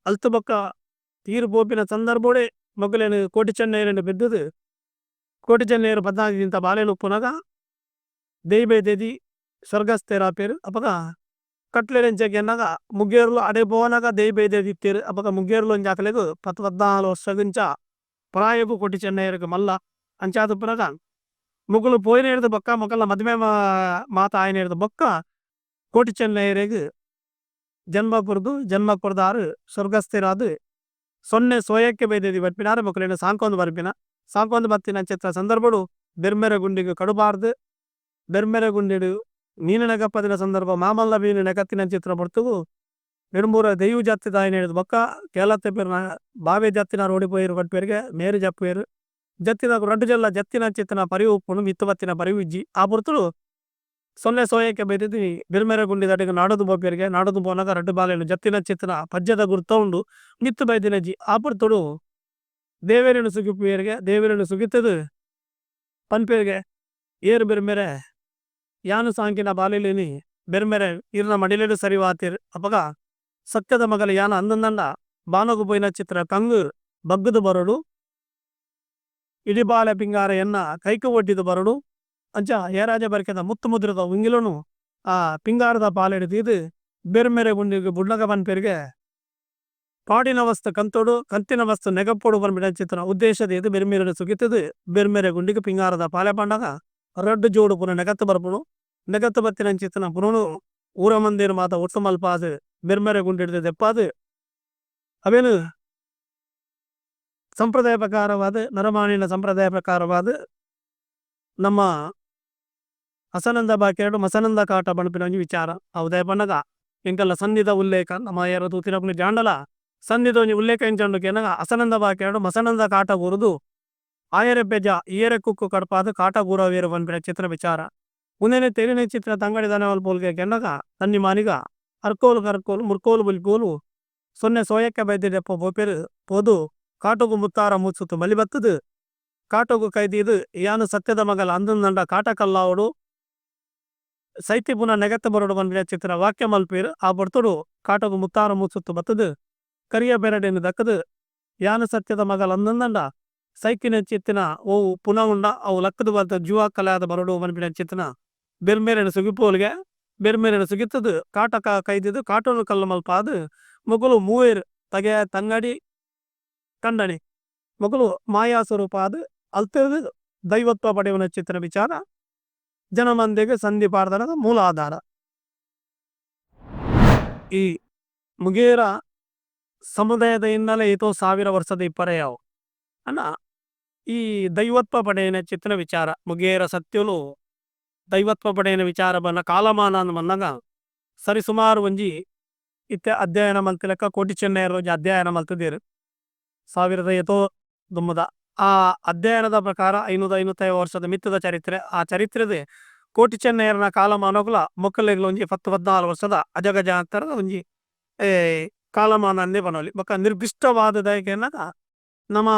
ಅಲ್ತು ಬೊಕ್ಕ ತೀರು ಬೋಪಿನ ಸಂದರ್ಭಡೆ ಮೊಗಲೇನು ಕೋಟಿ ಚೆನ್ನೈರನ್ನು ಬಿದ್ದದು ಕೋಟಿ ಚೆನ್ನೈರು 14 ಗಿಂತ ಬಾಲೆಲು ಉಪ್ಪುನಗ ದೈಬೇದಿ ಸ್ವರ್ಗಸ್ಥೇರ ಪೇರು ಅಪಗ ಕಟ್ಲೆರೆಂಚೆಗೆ ಎನ್ನಗ ಮುಗೇರ್ಲು ಅಡೆ ಬೋನಗ ದೈಬೇದಿ ಇತ್ತೇರು ಅಪಗ ಮುಗೇರ್ಲು ಒಂಜಾಕಲೆಗು 14 ವರ್ಷಗಿಂಚ ಪ್ರಾಯಗೂ ಕೋಟಿ ಚೆನ್ನೈರಿಗೆ ಮಲ್ಲ ಅಂಚಾದು ಪುನಗ ಮುಗುಲು ಪೋಯಿನ ಹಿಡಿದು ಬೊಕ್ಕ ಮೊಕಲ್ಲ ಮದುವೆ ಮಾತ ಆಯ್ನ ಹಿಡಿದು ಬೊಕ್ಕ ಕೋಟಿ ಚೆನ್ನೈರಿಗೆ ಜನ್ಮ ಕೊರ್ದಾರು ಸ್ವರ್ಗಸ್ಥಿರಾದು ಸೊನ್ನೆ ಸೋಯಕ್ಕೆ ಬೈದೇದಿ ಬರ್ಪಿನಾರು ಮೊಕಲೇನು ಸಾಂಕೊಂದು ಬರ್ಪಿನ ಸಾಂಕೊಂದು ಬತ್ತಿನ ಚಿತ್ರ ಸಂದರ್ಭಡು ಬೆರ್ಮೆರೆ ಗುಂಡಿಗೆ ಕಡುಬಾರ್ದು ಬೆರ್ಮೆರೆ ಗುಂಡಿಡು ಮೀನು ನೆಗಪ್ಪದಿನ ಸಂದರ್ಭ ಮಾಮಲ್ಲ ಮೀನು ನೆಗತ್ತಿನ ಚಿತ್ರ ಬರ್ತುಗು ಎಡ್ಮೂರ ದೈವ ಜಾತಿದ ಆಯ್ನ ಹಿಡಿದು ಬೊಕ್ಕ ಕೇಲತ್ತೆ ಪೇರು ಬಾವೆ ಜಾತಿನ ಓಡಿಪೋಯಿರು ಬಟ್ಪೇರಿಗೆ ಮೇರು ಜಪ್ಪೇರು ಜತ್ತಿನ ರಡ್ಡು ಜಲ್ಲ ಜತ್ತಿನ ಚಿತ್ತನ ಪರಿವು ಉಪ್ಪುನು ಮಿತ್ತು ಬತ್ತಿನ ಪರಿವು ಇಜ್ಜಿ ಆ ಬರ್ತುಡು ಸೊನ್ನೆ ಸೋಯಕ್ಕೆ ಬೈದಿದ್ದು ಬಿರ್ಮೆರೆ ಗುಂಡಿ ದಟಿಗೆ ನಾಡದು ಬೋಪೇರಿಗೆ ನಾಡದು ಬೋನಾಗ ರಡ್ಡು ಬಾಲೆನು ಜತ್ತಿನ ಚಿತ್ತನ ಪಜ್ಜದ ಗುರ್ತ ಉಂಡು ಮಿತ್ತು ಬೈದಿನಜ್ಜಿ ಆ ಬರ್ತುಡು ದೇವೇರನು ಸುಗಿಪೇರಿಗೆ ದೇವೇರನು ಸುಗಿತದು ಪನ್ಪೇರಿಗೆ ಏರು ಬೆರ್ಮೆರೆ ಯಾನು ಸಾಂಕಿನ ಬಾಲೆಲಿನಿ ಬೆರ್ಮೆರೆ ಇರ್ನ ಮಡಿಲೆಡು ಸರಿವಾತಿರ್ ಅಪಗ ಸತ್ಯದ ಮಗಲ ಯಾನ ಅಂದಂದಂಡ ಬಾನಗು ಪೋಯಿನ ಚಿತ್ರ ಕಂಗು ಬಗ್ಗದು ಬರಡು ಇಡಿಬಾಲೆ ಪಿಂಗಾರ ಎನ್ನ ಕೈಕು ಒಡ್ಡಿದು ಬರಡು ಅಂಚ ಏರಾಜ ಬರ್ಕೆದ ಮುತ್ತು ಮುದ್ರದ ಉಂಗಿಲನು ಆ ಪಿಂಗಾರದ ಪಾಲೆಡಿದು ಬೆರ್ಮೆರೆ ಗುಂಡಿಗೆ ಬುಡ್ಲಗ ಬನ್ಪೇರಿಗೆ ಪಾಡಿನ ವಸ್ತು ಕಂತೋಡು ಕಂತಿನ ವಸ್ತು ನೆಗಪ್ಪೋಡು ಬಂದ್ಬಿಡ ಚಿತ್ರ ಉದ್ದೇಶದ ಇದು ಬೆರ್ಮೆರೆ ಸುಗಿತದು ಬೆರ್ಮೆರೆ ಗುಂಡಿಗೆ ಪಿಂಗಾರದ ಪಾಲೆ ಪಂಡಗ ರಡ್ಡು ಜೋಡು ಪುನಃ ನೆಗತ್ತು ಬರ್ಪುಡು ನೆಗತ್ತು ಬತ್ತಿನ ಚಿತ್ತನ ಪುನನು ಊರ ಮಂದಿರ ಮಾತ ಒಟ್ಟು ಮಲ್ಪಾದು ಬೆರ್ಮೆರೆ ಗುಂಡಿಡ್ದು ದೆಪ್ಪಾದು ಅವೇನು ಸಂಪ್ರದಾಯ ಪ್ರಕಾರವಾದ ನರಮಾಣಿನ ಸಂಪ್ರದಾಯ ಪ್ರಕಾರವಾದ ನಮ್ಮ ಹಸನಂದ ಬಾಕೆರಡು ಮಸನಂದ ಕಾಟ ಬಣಪಿನ ಒಂಜಿ ವಿಚಾರ ಹೌದೇ ಪನ್ನಗ ಎಂಕಲ್ಲ ಸನ್ನಿಧ ಉಲ್ಲೇಖ ನಮ್ಮ ಯಾರದು ತಿರಪುನಿ ಜಾಂಡಲ ಸನ್ನಿಧ ಒಂಜಿ ಉಲ್ಲೇಖ ಎಂಚಂಡು ಕೆನಗ ಹಸನಂದ ಬಾಕೆರಡು ಮಸನಂದ ಕಾಟ ಬುರುದು ಆಯರೆ ಬೆಜ ಈಯರೆ ಕುಕ್ಕು ಕಡಪಾದ ಕಾಟಗೂರ ವೀರ ಬಂದ್ಬಿಡ ಚಿತ್ರ ವಿಚಾರ ಉನೇನೆ ತೆರಿನೆ ಚಿತ್ರ ತಂಗಡಿ ದನವಲ್ ಪೋಲ್ಗೆ ಕೆನ್ನಗ ತನ್ನಿ ಮಾನಿಗ ಅರ್ಕೋಲು ಕರ್ಕೋಲು ಮುರ್ಕೋಲು ಬುಲ್ಕೋಲು ಸೊನ್ನೆ ಸೋಯಕ್ಕೆ ಬೈದಿದ್ದೆಪ್ಪ ಬೋಪೆರು ಪೋದು ಕಾಟುಗು ಮುತ್ತಾರ ಮುಚ್ಚುತ್ತು ಮಲಿ ಬತ್ತದು ಕಾಟುಗು ಕೈದಿದು ಯಾನು ಸತ್ಯದ ಮಗಲ ಅಂದಂದಂಡ ಕಾಟಕಲ್ಲಾವಡು ಸೈತಿ ಪುನಃ ನೆಗತ್ತ ಬರೋಡು ಬಂದ್ಬಿಡ ಚಿತ್ರ ವಾಕ್ಯ ಮಲ್ಪೇರು ಆ ಬರ್ತುಡು ಕಾಟುಗು ಮುತ್ತಾರ ಮುಚ್ಚುತ್ತು ಬತ್ತದು ಕರಿಯ ಬೆರಡೇನು ದಕ್ಕದು ಯಾನು ಸತ್ಯದ ಮಗಲ ಅಂದಂದಂಡ ಸೈಕಿನ ಚಿತ್ತಿನ ಓವು ಪುನಃ ಉಂಡ ಅವು ಲಕ್ಕದು ಬಂತ ಜುವಾ ಕಲಾದ ಬರಡು ಬಂದ್ಬಿಡ ಚಿತ್ತನ ಬೆರ್ಮೇರೆನ ಸುಗಿಪೋಲ್ಗೆ ಬೆರ್ಮೇರೆನ ಸುಗಿತ್ತದು ಕಾಟಕ ಕೈದಿದು ಕಾಟೋನು ಕಲ್ಲು ಮಲ್ಪಾದು ಮೊಗಲು ಮೂವೇರು ತಗೆ ತಂಗಡಿ ಕಂಡಣಿ ಮೊಗಲು ಮಾಯಾ ಸ್ವರೂಪ ಅದು ಅಲ್ತಿರುದು ದೈವತ್ವ ಪಡೆಯುವ ಚಿತ್ರ ವಿಚಾರ ಜನಮಂದಿಗೆ ಸಂಧಿ ಪಾರ್ದನದ ಮೂಲ ಆಧಾರ ಈ ಮುಗೇರ ಸಮುದಾಯದ ಹಿನ್ನೆಲೆ ಈತೋ 1000 ವರ್ಷದ ಇಪ್ಪರೆಯಾವು ಅನ್ನ ಈ ದೈವತ್ವ ಪಡೆಯನ ಚಿತ್ರ ವಿಚಾರ ಮುಗೇರ ಸತ್ಯಲು ದೈವತ್ವ ಪಡೆಯನ ವಿಚಾರ ಬನ್ನ ಕಾಲಮಾನ ಅಂದ್ ಬಂದಾಗ ಸರಿಸುಮಾರು ಒಂಜಿ ಇತ್ತೆ ಅಧ್ಯಯನ ಮಲ್ತಿಲೆಕ್ಕ ಕೋಟಿ ಚೆನ್ನೈ ರೋಜು ಅಧ್ಯಯನ ಮಲ್ತಿದ್ದೀರು 1000 ಏತೋ ದುಮ್ಮದ ಆ ಅಧ್ಯಯನದ ಪ್ರಕಾರ 500-550 ವರ್ಷದ ಮಿತ್ತದ ಚರಿತ್ರೆ ಆ ಚರಿತ್ರೆದೆ ಕೋಟಿ ಚೆನ್ನೈಯರ್ನ ಕಾಲಮಾನಗುಲ ಮೊಕ್ಕಲೆಗ್ಲ ಒಂಜಿ 10-14 ವರ್ಷದ ಅಜಗಜಾಂತರದ ಒಂಜಿ ಕಾಲಮಾನ ಅಂದೇ ಬನೋಲಿ ಬೊಕ್ಕ ನಿರ್ದಿಷ್ಟವಾದ ಎನ್ನಗ ನಮ್ಮ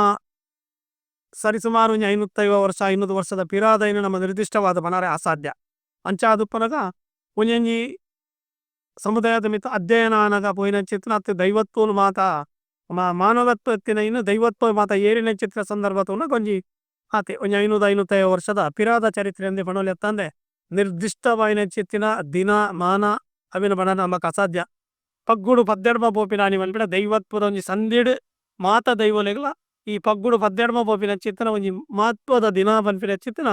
ಸರಿಸುಮಾರು ಒಂಜಿ 550 ವರ್ಷ 500 ವರ್ಷದ ಪಿರಾದೈನ ನಮ್ಮ ನಿರ್ದಿಷ್ಟವಾದ ಬನಾರೆ ಅಸಾಧ್ಯ ಅಂಚಾದುಪ್ಪನಗ ಒಂಜಿ ಸಮುದಾಯದ ಮಿತ್ತ ಅಧ್ಯಯನ ಅನಗ ಪೋಯಿನ ಚಿತ್ರ ಅತ್ತೆ ದೈವತ್ವಲು ಮಾತ ಮಾನವತ್ವ ಎತ್ತಿನ ಇನ್ನು ದೈವತ್ವ ಮಾತ ಏರಿನ ಚಿತ್ರ ಸಂದರ್ಭತನ ಕೊಂಜಿ ಆತೆ ಒಂಜಿ 500-550 ವರ್ಷದ ಪಿರಾದ ಚರಿತ್ರೆ ಅಂದೆ ಬಣೋಲಿ ಎತ್ತಂದೆ ನಿರ್ದಿಷ್ಟವಾಯಿನ ಚಿತ್ತಿನ ದಿನ ಮಾನ ಅವಿನ ಬಣ ನಮಕ್ ಅಸಾಧ್ಯ ಪಗ್ಗುಡು ಪದ್ದೆಡ್ಮ ಪೋಪಿನಾನಿ ಮಲ್ಪಿನ ದೈವತ್ವದ ಒಂಜಿ ಸಂದಿಡ್ ಮಾತ ದೈವಲೆಗ್ಲ ಈ ಪಗ್ಗುಡು ಪದ್ದೆಡ್ಮ ಪೋಪಿನ ಚಿತ್ತನ ಒಂಜಿ ಮಹತ್ವದ ದಿನ ಪನ್ಪಿನ ಚಿತ್ತನ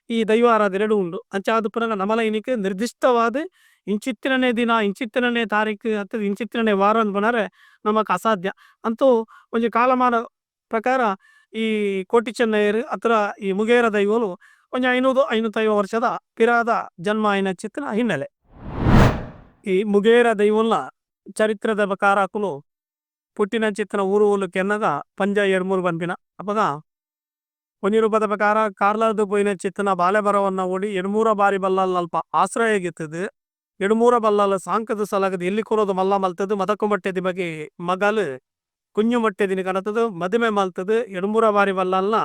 ಈ ದೈವ ಆರಾಧನೆಡು ಉಂಡು ಅಂಚಾದುಪ್ಪುನಗ ನಮಲ ಇನಿಕೆ ನಿರ್ದಿಷ್ಟವಾದ ಇಂಚಿತ್ತಿನನೇ ದಿನ ಇಂಚಿತ್ತಿನನೇ ತಾರೀಕು ಅಥವಾ ಇಂಚಿತ್ತಿನನೇ ವಾರ ಅಂದ್ ಬನಾರೆ ನಮಕ್ ಅಸಾಧ್ಯ ಅಂತೂ ಒಂಜಿ ಕಾಲಮಾನ ಪ್ರಕಾರ ಈ ಕೋಟಿ ಚೆನ್ನೈಯರು ಅಥವಾ ಈ ಮುಗೇರ ದೈವಲು ಒಂಜಿ 500-550 ವರ್ಷದ ಪಿರಾದ ಜನ್ಮ ಆಯ್ನ ಚಿತ್ತಿನ ಹಿನ್ನೆಲೆ ಈ ಮುಗೇರ ದೈವಲ್ನ ಚರಿತ್ರದ ಪ್ರಕಾರ ಹಾಕಲು ಪುಟ್ಟಿನ ಚಿತ್ತಿನ ಊರು ಊಲು ಕೆನ್ನಗ ಪಂಜ ಎಡ್ಮೂರು ಬನ್ಪಿನ ಅಪಗ ಒಂಜಿ ರೂಪದ ಪ್ರಕಾರ ಕಾರ್ಲಾರ್ದು ಪೋಯಿನ ಚಿತ್ತನ ಬಾಲೆ ಬರವನ್ನ ಓಡಿ ಎಡ್ಮೂರ ಬಾರಿ ಬಲ್ಲಾಲ್ ನಲ್ಪ ಆಶ್ರಯ ಗಿತ್ತದು ಎಡ್ಮೂರ ಬಲ್ಲಾಲ್ ಸಾಂಕದ ಸಲಗದ ಎಲ್ಲಿ ಕೊರೋದು ಮಲ್ಲ ಮಲ್ತದು ಮದಕು ಮಟ್ಟೆದಿ ಬಗ್ಗೆ ಮಗಲು ಕುಂಜು ಮಟ್ಟೆದಿನ ಕನತದು ಮದುವೆ ಮಲ್ತದು ಎಡ್ಮೂರ ಬಾರಿ ಬಲ್ಲಾಲ್ನ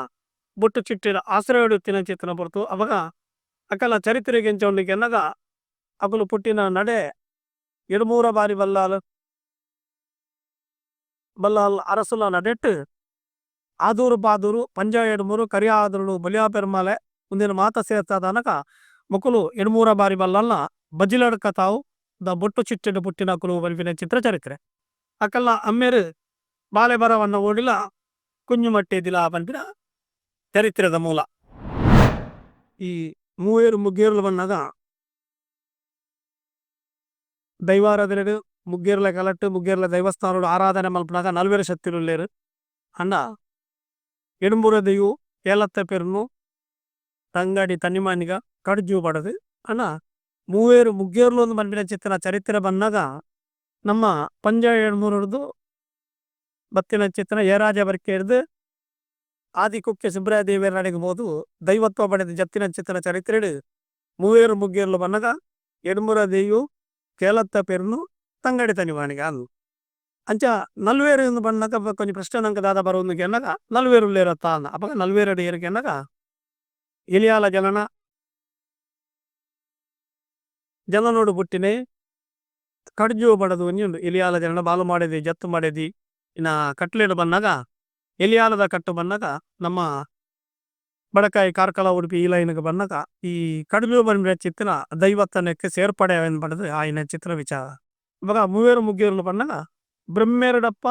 ಬುಟ್ಟು ಚಿಟ್ಟಿನ ಆಶ್ರಯ ಹೊಡುತ್ತಿನ ಚಿತ್ತನ ಬರ್ತು ಅವಾಗ ಅಕಲ ಚರಿತ್ರೆಗೆ ಎಂಚೊಂಡಿಗೆ ಎನ್ನಗ ಅಕಲು ಪುಟ್ಟಿನ ನಡೆ ಎಡ್ಮೂರ ಬಾರಿ ಬಲ್ಲಾಲ್ ಅರಸುಲ ನಡೆಟ್ಟು ಆದೂರು ಬಾದೂರು ಪಂಜ ಎಡ್ಮೂರು ಕರಿಯ ಆದೂರು ಬಲಿಯಾ ಪೆರ್ಮಾಲೆ ಮುಂದಿನ ಮಾತ ಸೇರ್ತದ ಅನಕ ಮಕ್ಕಳು ಎಡ್ಮೂರ ಬಾರಿ ಬಲ್ಲಲ್ನ ಬಜಿಲಡ್ಕ ತಾವು ದ ಬೊಟ್ಟು ಚಿಟ್ಟೆಡು ಪುಟ್ಟಿನ ಕುಲು ಬಲ್ಪಿನ ಚಿತ್ರ ಚರಿತ್ರೆ ಅಕಲ್ನ ಅಮ್ಮೇರು ಬಾಲೆ ಬರವನ್ನ ಓಡಿಲ ಕುಂಜು ಮಟ್ಟೆದಿಲ ಪನ್ಪಿನ ಚರಿತ್ರೆದ ಮೂಲ ಈ ಮೂವೇರು ಮುಗೇರ್ಲು ಬನ್ನಗ ದೈವಾರಾಧನೆಡು ಮುಗ್ಗೇರ್ಲ ಕಲಟ್ಟು ಮುಗ್ಗೇರ್ಲ ದೈವಸ್ಥಾನೋಡು ಆರಾಧನೆ ಮಲ್ಪನಾಗ 40 ಶಕ್ತಿರುಲ್ಲೇರು ಅಂಡ ಎಡುಂಬುರ ದೈವು ಕೇಲತ್ತ ಪೆರ್ನು ತಂಗಡಿ ತನ್ನಿಮಾನಿಗ ಕಡ್ಜು ಬಡದು ಅಣ್ಣ ಮೂವೇರು ಮುಗ್ಗೇರ್ಲು ಒಂದು ಬಂದಿನ ಚಿತ್ರ ಚರಿತ್ರೆ ಬನ್ನಾಗ ನಮ್ಮ ಪಂಜ ಎಡ್ಮೂರದು ಬತ್ತಿನ ಚಿತ್ರ ಏರಾಜ ಬರ್ಕೆ ಹಿಡ್ದು ಆದಿ ಕುಕ್ಕೆ ಸುಬ್ರಾಯ ದೇವಿಯರ ನಡೆಗಬಹುದು ದೈವತ್ವ ಪಡೆದ ಜತ್ತಿನ ಚಿತ್ರ ಚರಿತ್ರೆಡು ಮೂವೇರು ಮುಗ್ಗೇರ್ಲು ಬನ್ನಗ ಎಡ್ಮೂರ ದೈವು ಕೇಲತ್ತ ಪೆರ್ನು ತಂಗಡಿ ತನಿಮಾನಿಗ ಅದು ಅಂಚ ನಲ್ವೇರು ಬನ್ನಗ ಕೊಂಚ ಪ್ರಶ್ನೆ ನಂಗೆ ದಾದ ಬರೋದು ಎನ್ನಗ ನಲ್ವೇರು ಲೇರತ್ತ ಅನ್ನ ಅಪಗ ನಲ್ವೇರಡು ಏರಿಕೆ ಎನ್ನಗ ಇಲಿಯಾಲ ಜನನೋಡು ಬುಟ್ಟಿನೇ ಕಡ್ಜು ಬಡದು ಒಂಜುಂಡು ಇಲಿಯಾಲ ಜನನ ಬಾಲು ಮಾಡೇದಿ ಜತ್ತು ಮಾಡೇದಿ ಇನ್ನ ಕಟ್ಲೇಡು ಬನ್ನಾಗ ಎಲಿಯಾಲದ ಕಟ್ಟು ಬನ್ನಾಗ ನಮ್ಮ ಬಡಕಾಯಿ ಕಾರ್ಕಳ ಉಡುಪಿ ಈ ಲೈನ್ಗೆ ಬನ್ನಾಗ ಈ ಕಡಿಮೆ ಬಂದ ಚಿತ್ರ ದೈವತ್ತನಕ್ಕೆ ಸೇರ್ಪಡೆ ಬಡದು ಆಯ್ನ ಚಿತ್ರ ವಿಚಾರ ಇವಾಗ ಮೂವೇರು ಮುಗ್ಗೇರು ಬನ್ನಾಗ ಬ್ರಹ್ಮೇರಡಪ್ಪ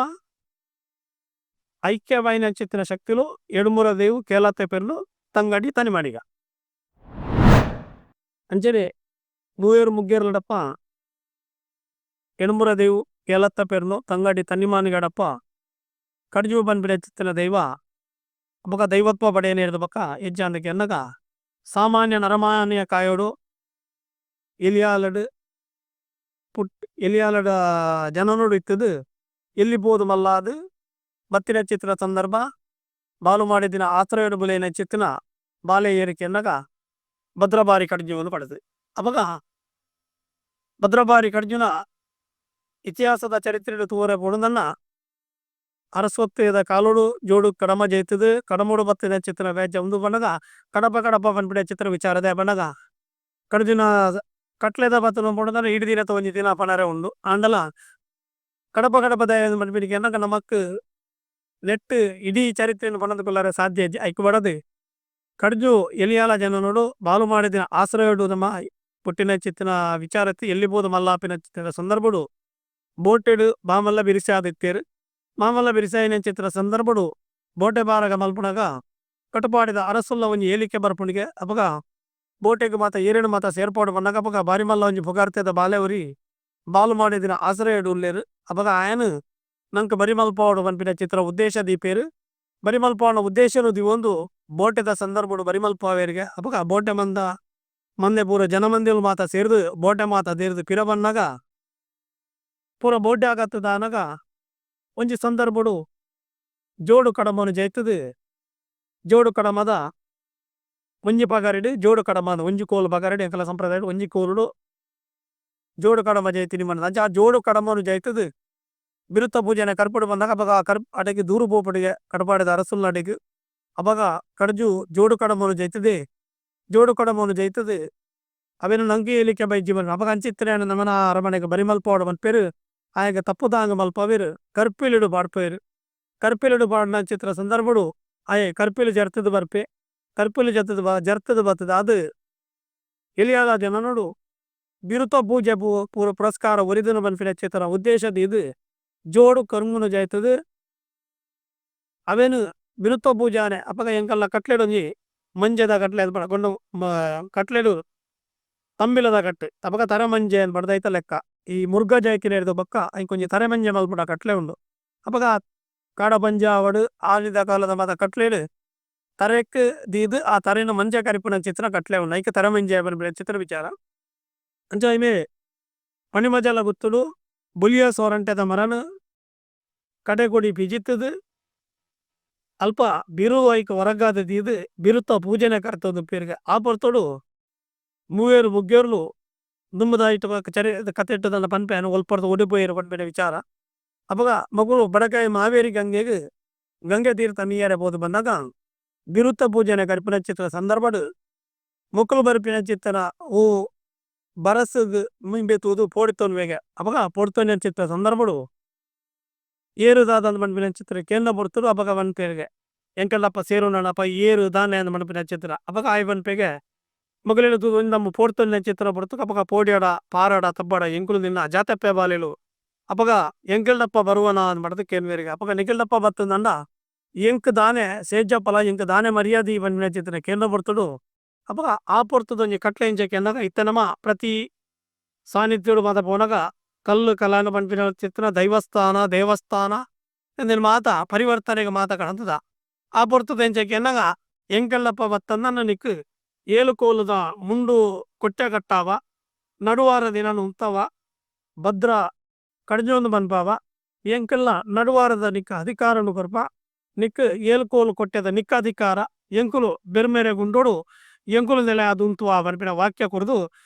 ಐಕ್ಯವಾಯಿನ ಚಿತ್ರ ಶಕ್ತಿಲು ಎಡುಮೂರ ದೇವು ಕೇಲತ್ತೆ ಪೆರ್ಲು ತಂಗಡಿ ತನಿಮಾಡಿಗ ಅಂಚನೆ ಮೂವೇರು ಮುಗ್ಗೇರ್ಲಡಪ್ಪ ಎಡುಮೂರ ದೇವು ಕೇಲತ್ತ ಪೆರ್ಲು ತಂಗಡಿ ತನ್ನಿಮಾನಿಗಡಪ್ಪ ಕಡ್ಜು ಬಂದ್ಬಿಡ ಚಿತ್ತಿನ ದೈವ ಅಬ್ಬಕ ದೈವತ್ವ ಪಡೆಯನೇ ಇರೋದು ಬಕ್ಕ ಹೆಜ್ಜಾಂದಕ್ಕೆ ಎನ್ನಗ ಸಾಮಾನ್ಯ ನರಮಾನ್ಯ ಕಾಯೋಡು ಎಲಿಯಾಲಡು ಎಲಿಯಾಲಡ ಜನನೋಡು ಇತ್ತದು ಎಲ್ಲಿ ಬೋದು ಮಲ್ಲಾದು ಬತ್ತಿನ ಚಿತ್ರ ಸಂದರ್ಭ ಬಾಲು ಮಾಡಿದಿನ ಆಶ್ರಯಡು ಬುಲೇನ ಚಿತ್ತಿನ ಬಾಲೆ ಏರಿಕೆ ಎನ್ನಗ ಭದ್ರಬಾರಿ ಕಡ್ಜುವನ್ನು ಪಡೆದು ಅವಾಗ ಭದ್ರಬಾರಿ ಕಡ್ಜುನ ಇತಿಹಾಸದ ಚರಿತ್ರೆಡು ತೂವರೆ ಪೊಡುದನ್ನ ಅರಸ್ವತ್ತೆದ ಕಾಲೋಡು ಜೋಡು ಕಡಮ ಜೈತದು ಕಡಮೋಡು ಬತ್ತಿನ ಚಿತ್ರ ವ್ಯಾಜ್ಯ ಒಂದು ಬಣ್ಣಗ ಕಡಪ ಕಡಪ ಪನ್ಪಿಡೆ ಚಿತ್ರ ವಿಚಾರದೆ ಬಣ್ಣಗ ಕಡ್ಜುನ ಕಟ್ಲೆದ ಬತ್ತನ ಪೊಡುದನ್ನ ಇಡಿ ದಿನ ಒಂಜಿ ದಿನ ಪನರೆ ಉಂಡು ಆಂಡಲ ಕಡಪ ಕಡಪ ದಯ ಪನ್ಪಿಡಿಕೆ ಎನ್ನಗ ನಮಕ್ ನೆಟ್ ಇಡೀ ಚರಿತ್ರೆಯನ್ನು ಪಣದುಕೊಳ್ಳರೆ ಸಾಧ್ಯ ಐಕ್ ಬಡದು ಕಡ್ಜು ಎಲಿಯಾಲ ಜನನೋಡು ಬಾಲು ಮಾಡಿದಿನ ಆಶ್ರಯಡು ನಮ್ಮ ಪುಟ್ಟಿನ ಚಿತ್ತಿನ ವಿಚಾರತಿ ಎಲ್ಲಿಬೋದು ಮಲ್ಲಾಪಿನ ಚಿತ್ರ ಸಂದರ್ಭಡು ಬೋಟೆಡು ಬಾಮಲ್ಲ ಬಿರಿಸಾದಿತ್ತೇರು ಮಾಮಲ್ಲ ಬಿರಿಸಾಯಿನ ಚಿತ್ರ ಸಂದರ್ಭಡು ಬೋಟೆ ಬಾರಗ ಮಲ್ಪುಣಗ ಕಟುಪಾಡಿದ ಅರಸುಲ್ಲ ಒಂಜಿ ಏಲಿಕೆ ಬರ್ಪುಣಿಗೆ ಅಪಗ ಬೋಟೆಗೆ ಮಾತ ಏರೇನು ಮಾತ ಸೇರ್ಪಾಡು ಬಂದಾಗ ಅಪಗ ಬಾರಿಮಲ್ಲ ಒಂಜಿ ಪುಗಾರ್ತೆದ ಬಾಲೆ ಉರಿ ಬಾಲು ಮಾಡಿದಿನ ಆಶ್ರಯಡು ಉಲ್ಲೇರು ಅಪಗ ಆಯನು ನಂಗೆ ಬರಿಮಲ್ಪಾವಡು ಪನ್ಪಿನ ಚಿತ್ರ ಉದ್ದೇಶ ದೀಪೇರು ಬರಿಮಲ್ಪಾವನ ಉದ್ದೇಶನು ದಿವೊಂದು ಬೋಟೆದ ಸಂದರ್ಭಡು ಬರಿಮಲ್ಪಾವೇರಿಗೆ ಅಪಗ ಬೋಟೆ ಮಂದ ಮಂದೆ ಪೂರ ಜನಮಂದಿಲು ಮಾತ ಸೇರಿದು ಬೋಟೆ ಮಾತ ದೇರಿದು ಪಿರ ಬನ್ನಗ ಪೂರ ಬೋಟೆ ಆಗತ್ತದ ಅನಗ ಒಂಜಿ ಸಂದರ್ಭಡು ಜೋಡು ಕಡಮನು ಜೈತದು ಜೋಡು ಕಡಮದ ಒಂಜಿ ಪಗರಿಡು ಜೋಡು ಕಡಮದ ಒಂಜಿ ಕೋಲು ಪಗರಿಡು ಎಂಕಲ ಸಂಪ್ರದಾಯ ಒಂಜಿ ಕೋಲುಡು ಜೋಡು ಕಡಮ ಜೈತಿನಿ ಮನ ಆ ಜೋಡು ಕಡಮನು ಜೈತದು ಬಿರುತ್ತ ಪೂಜೆನ ಕರ್ಪಡು ಬಂದಾಗ ಅಪಗ ಅಡೆಗೆ ದೂರು ಪೋಪಡಿಗೆ ಕಡಪಾಡಿದ ಅರಸುಲ್ಲ ಅಡೆಗೆ ಅಪಗ ಕಡ್ಜು ಜೋಡು ಕಡಮನು ಜೈತದೆ ಜೋಡು ಕಡಮನು ಜೈತದೆ ಅವೇನು ನಂಗೆ ಏಲಿಕೆ ಬೈ ಜೀವನ ಅಪಗ ಅಂಚಿತ್ತರೇನು ನಮನ ಅರಮನೆಗೆ ಬರಿಮಲ್ಪಾವಡು ಮನ್ಪೇರು ಆಯಗ ತಪ್ಪುದಾಂಗ ಮಲ್ಪವೇರು ಕರ್ಪಿಲಿಡು ಬಾಡ್ಪೇರು ಕರ್ಪಿಲಿಡು ಬಾಡಿನ ಚಿತ್ರ ಸಂದರ್ಭಡು ಆಯೆ ಕರ್ಪಿಲು ಜರ್ತದ ಬರ್ಪೆ ಕರ್ಪಿಲು ಜರ್ತದ ಬರ್ತದ ಅದು ಎಲಿಯಾದ ಜನನೋಡು ಬಿರುತ ಪೂಜೆ ಪೂರ ಪುರಸ್ಕಾರ ಒರಿದನು ಬನ್ಪಿನ ಚಿತ್ರ ಉದ್ದೇಶದ ಇದು ಜೋಡು ಕರ್ಮುನು ಜಾಯ್ತದು ಅವೇನು ಬಿರುತ್ತ ಪೂಜಾನೆ ಅಪಗ ಎಂಕಲ್ಲ ಕಟ್ಲೆಡು ಒಂಜಿ ಮಂಜದ ಕಟ್ಲೆ ಅದು ಪಡ್ಕೊಂಡು ಕಟ್ಲೆಡು ತಂಬಿಲದ ಕಟ್ಟು ಅಪಗ ತರೆ ಮಂಜೆ ಅಂತ ಪಡ್ದೈತ ಲೆಕ್ಕ ಈ ಮುರ್ಗ ಜಾಯ್ಕಿನ ಹಿಡಿದು ಬಕ್ಕ ಕೊಂಚ ತರೆ ಮಂಜೆ ಮಲ್ಪುಡ ಕಟ್ಲೆ ಉಂಡು ಅಪಗ ಕಾಡ ಪಂಜ ಅವಡು ಆಳಿದ ಕಾಲದ ಮಾತ ಕಟ್ಲೇಡು ತರೆಕ್ ದೀದು ಆ ತರೆನ ಮಂಜ ಕರಿಪುನ ಚಿತ್ರ ಕಟ್ಲೆ ಉಂಡು ಐಕೆ ತರೆ ಮಂಜೆ ಬನ್ಪಿನ ಚಿತ್ರ ವಿಚಾರ ಅಂಚ ಇಮೆ ಪಣಿಮಜಲ ಗುತ್ತುಡು ಬುಲಿಯ ಸೋರಂಟೆದ ಮರನು ಕಡೆಗುಡಿ ಪಿಜಿತ್ತದು ಅಲ್ಪ ಬಿರು ಐಕ ಹೊರಗಾದ ದೀದು ಬಿರುತ್ತ ಪೂಜೆನೆ ಕರ್ತದ ಪೇರಿಗೆ ಆ ಪೊರ್ತೋಡು ಮೂವೇರು ಮುಗ್ಗೆರ್ಲು ದುಂಬದಾಯಿಟ್ಟು ಚರಿ ಕತೆ ಇಟ್ಟದನ್ನ ಪನ್ಪೆನು ಒಲ್ಪರ್ದು ಒಡಿಪೋಯಿರು ಪನ್ಪೆನ ವಿಚಾರ ಅಪಗ ಮಗುಳು ಬಡಕಾಯಿ ಮಾವೇರಿ ಗಂಗೆಗೆ ಗಂಗೆ ತೀರ್ಥ ನೀಯರೆ ಬೋದು ಬಂದಾಗ ಬಿರುತ್ತ ಪೂಜೆನೆ ಕರಿಪಿನ ಚಿತ್ರ ಸಂದರ್ಭಡು ಮುಕ್ಕಲು ಬರಿಪಿನ ಚಿತ್ರ ಓ ಬರಸಗ್ ಮುಂಬೆತುವುದು ಪೋಡಿತೋನ್ ವೇಗೆ ಅಪಗ ಪೋಡ್ತೋನ ಚಿತ್ರ ಸಂದರ್ಭಡು ಏರುದಾದ ಮನ್ಪಿನ ಚಿತ್ರ ಕೇಂದ್ರ ಪೊರ್ತರು ಅಪಗ ಮನ್ಪೇರಿಗೆ ಎಂಕಲ್ಲಪ್ಪ ಸೇರು ನನ್ನಪ್ಪ ಏರು ದಾನೆ ಅಂದ ಮನ್ಪಿನ ಚಿತ್ರ ಅಪಗ ಆಯ್ ಮನ್ಪೆಗೆ ಮಗಲೇಳು ತೂದು ನಮ್ಮ ಪೋಡ್ತೋನ ಚಿತ್ರ ಪೊರ್ತು ಅಪಗ ಪೋಡಿಯಾಡ ಪಾರಾಡ ತಬ್ಬಾಡ ಎಂಕುಲು ದಿನ ಜಾತೆಪ್ಪೆ ಬಾಲೆಲು ಅಪಗ ಎಂಕಲ್ಡಪ್ಪ ಬರುವನ ಅಂದ್ ಮಾಡದು ಕೇನ್ವೇರಿಗೆ ಅಪಗ ನಿಖಿಲ್ಡಪ್ಪ ಬತ್ತಂದ ಎಂಕ್ ದಾನೆ ಸೇಜ್ಜಪ್ಪಲ ಎಂಕ್ ದಾನೆ ಮರ್ಯಾದಿ ಪನ್ಪಿನ ಚಿತ್ರ ಕೇಂದ್ರ ಪೊರ್ತುಡು ಅಪಗ ಆ ಪೊರ್ತದ ಒಂಜಿ ಕಟ್ಲೆ ಇಂಚಕ್ಕೆ ಅನ್ನಗ ಇತ್ತನಮ ಪ್ರತಿ ಸಾನ್ನಿಧ್ಯಡು ಮಾತ ಪೋನಗ ಕಲ್ಲು ಕಲಾನ ಪನ್ಪಿನ ಚಿತ್ರ ದೈವಸ್ಥಾನ ದೇವಸ್ಥಾನ ಎಂದಿನ ಮಾತ ಪರಿವರ್ತನೆಗೆ ಮಾತ ಕಾಣ್ತದ ಆ ಪೊರ್ತದ ಎಂಚಕ್ಕೆ ಅನ್ನಗ ಎಂಕಲ್ಲಪ್ಪ ಬತ್ತಂದ ನಿಕ್ ಏಳು ಕೋಲುದ ಮುಂಡು ಕೊಟ್ಟೆ ಕಟ್ಟಾವ ನಡುವಾರ ದಿನ ಉಂತವ ಭದ್ರ ಕಡ್ಜೊಂದು ಬನ್ಪಾವ ಎಂಕಲ್ಲ ನಡುವಾರದ ನಿಕ್ಕ ಅಧಿಕಾರನು ಕೊರ್ಪ ನಿಕ್ ಏಳ್ಕೋಲು ಕೊಟ್ಟೆದ ನಿಕ್ಕ ಅಧಿಕಾರ ಎಂಕುಲು ಬೆರ್ಮೆರೆ ಗುಂಡೋಡು ಎಂಕುಲು ನೆಲೆ ಅದು ಉಂತುವ ಬನ್ಪಿನ ವಾಕ್ಯ ಕೊರದು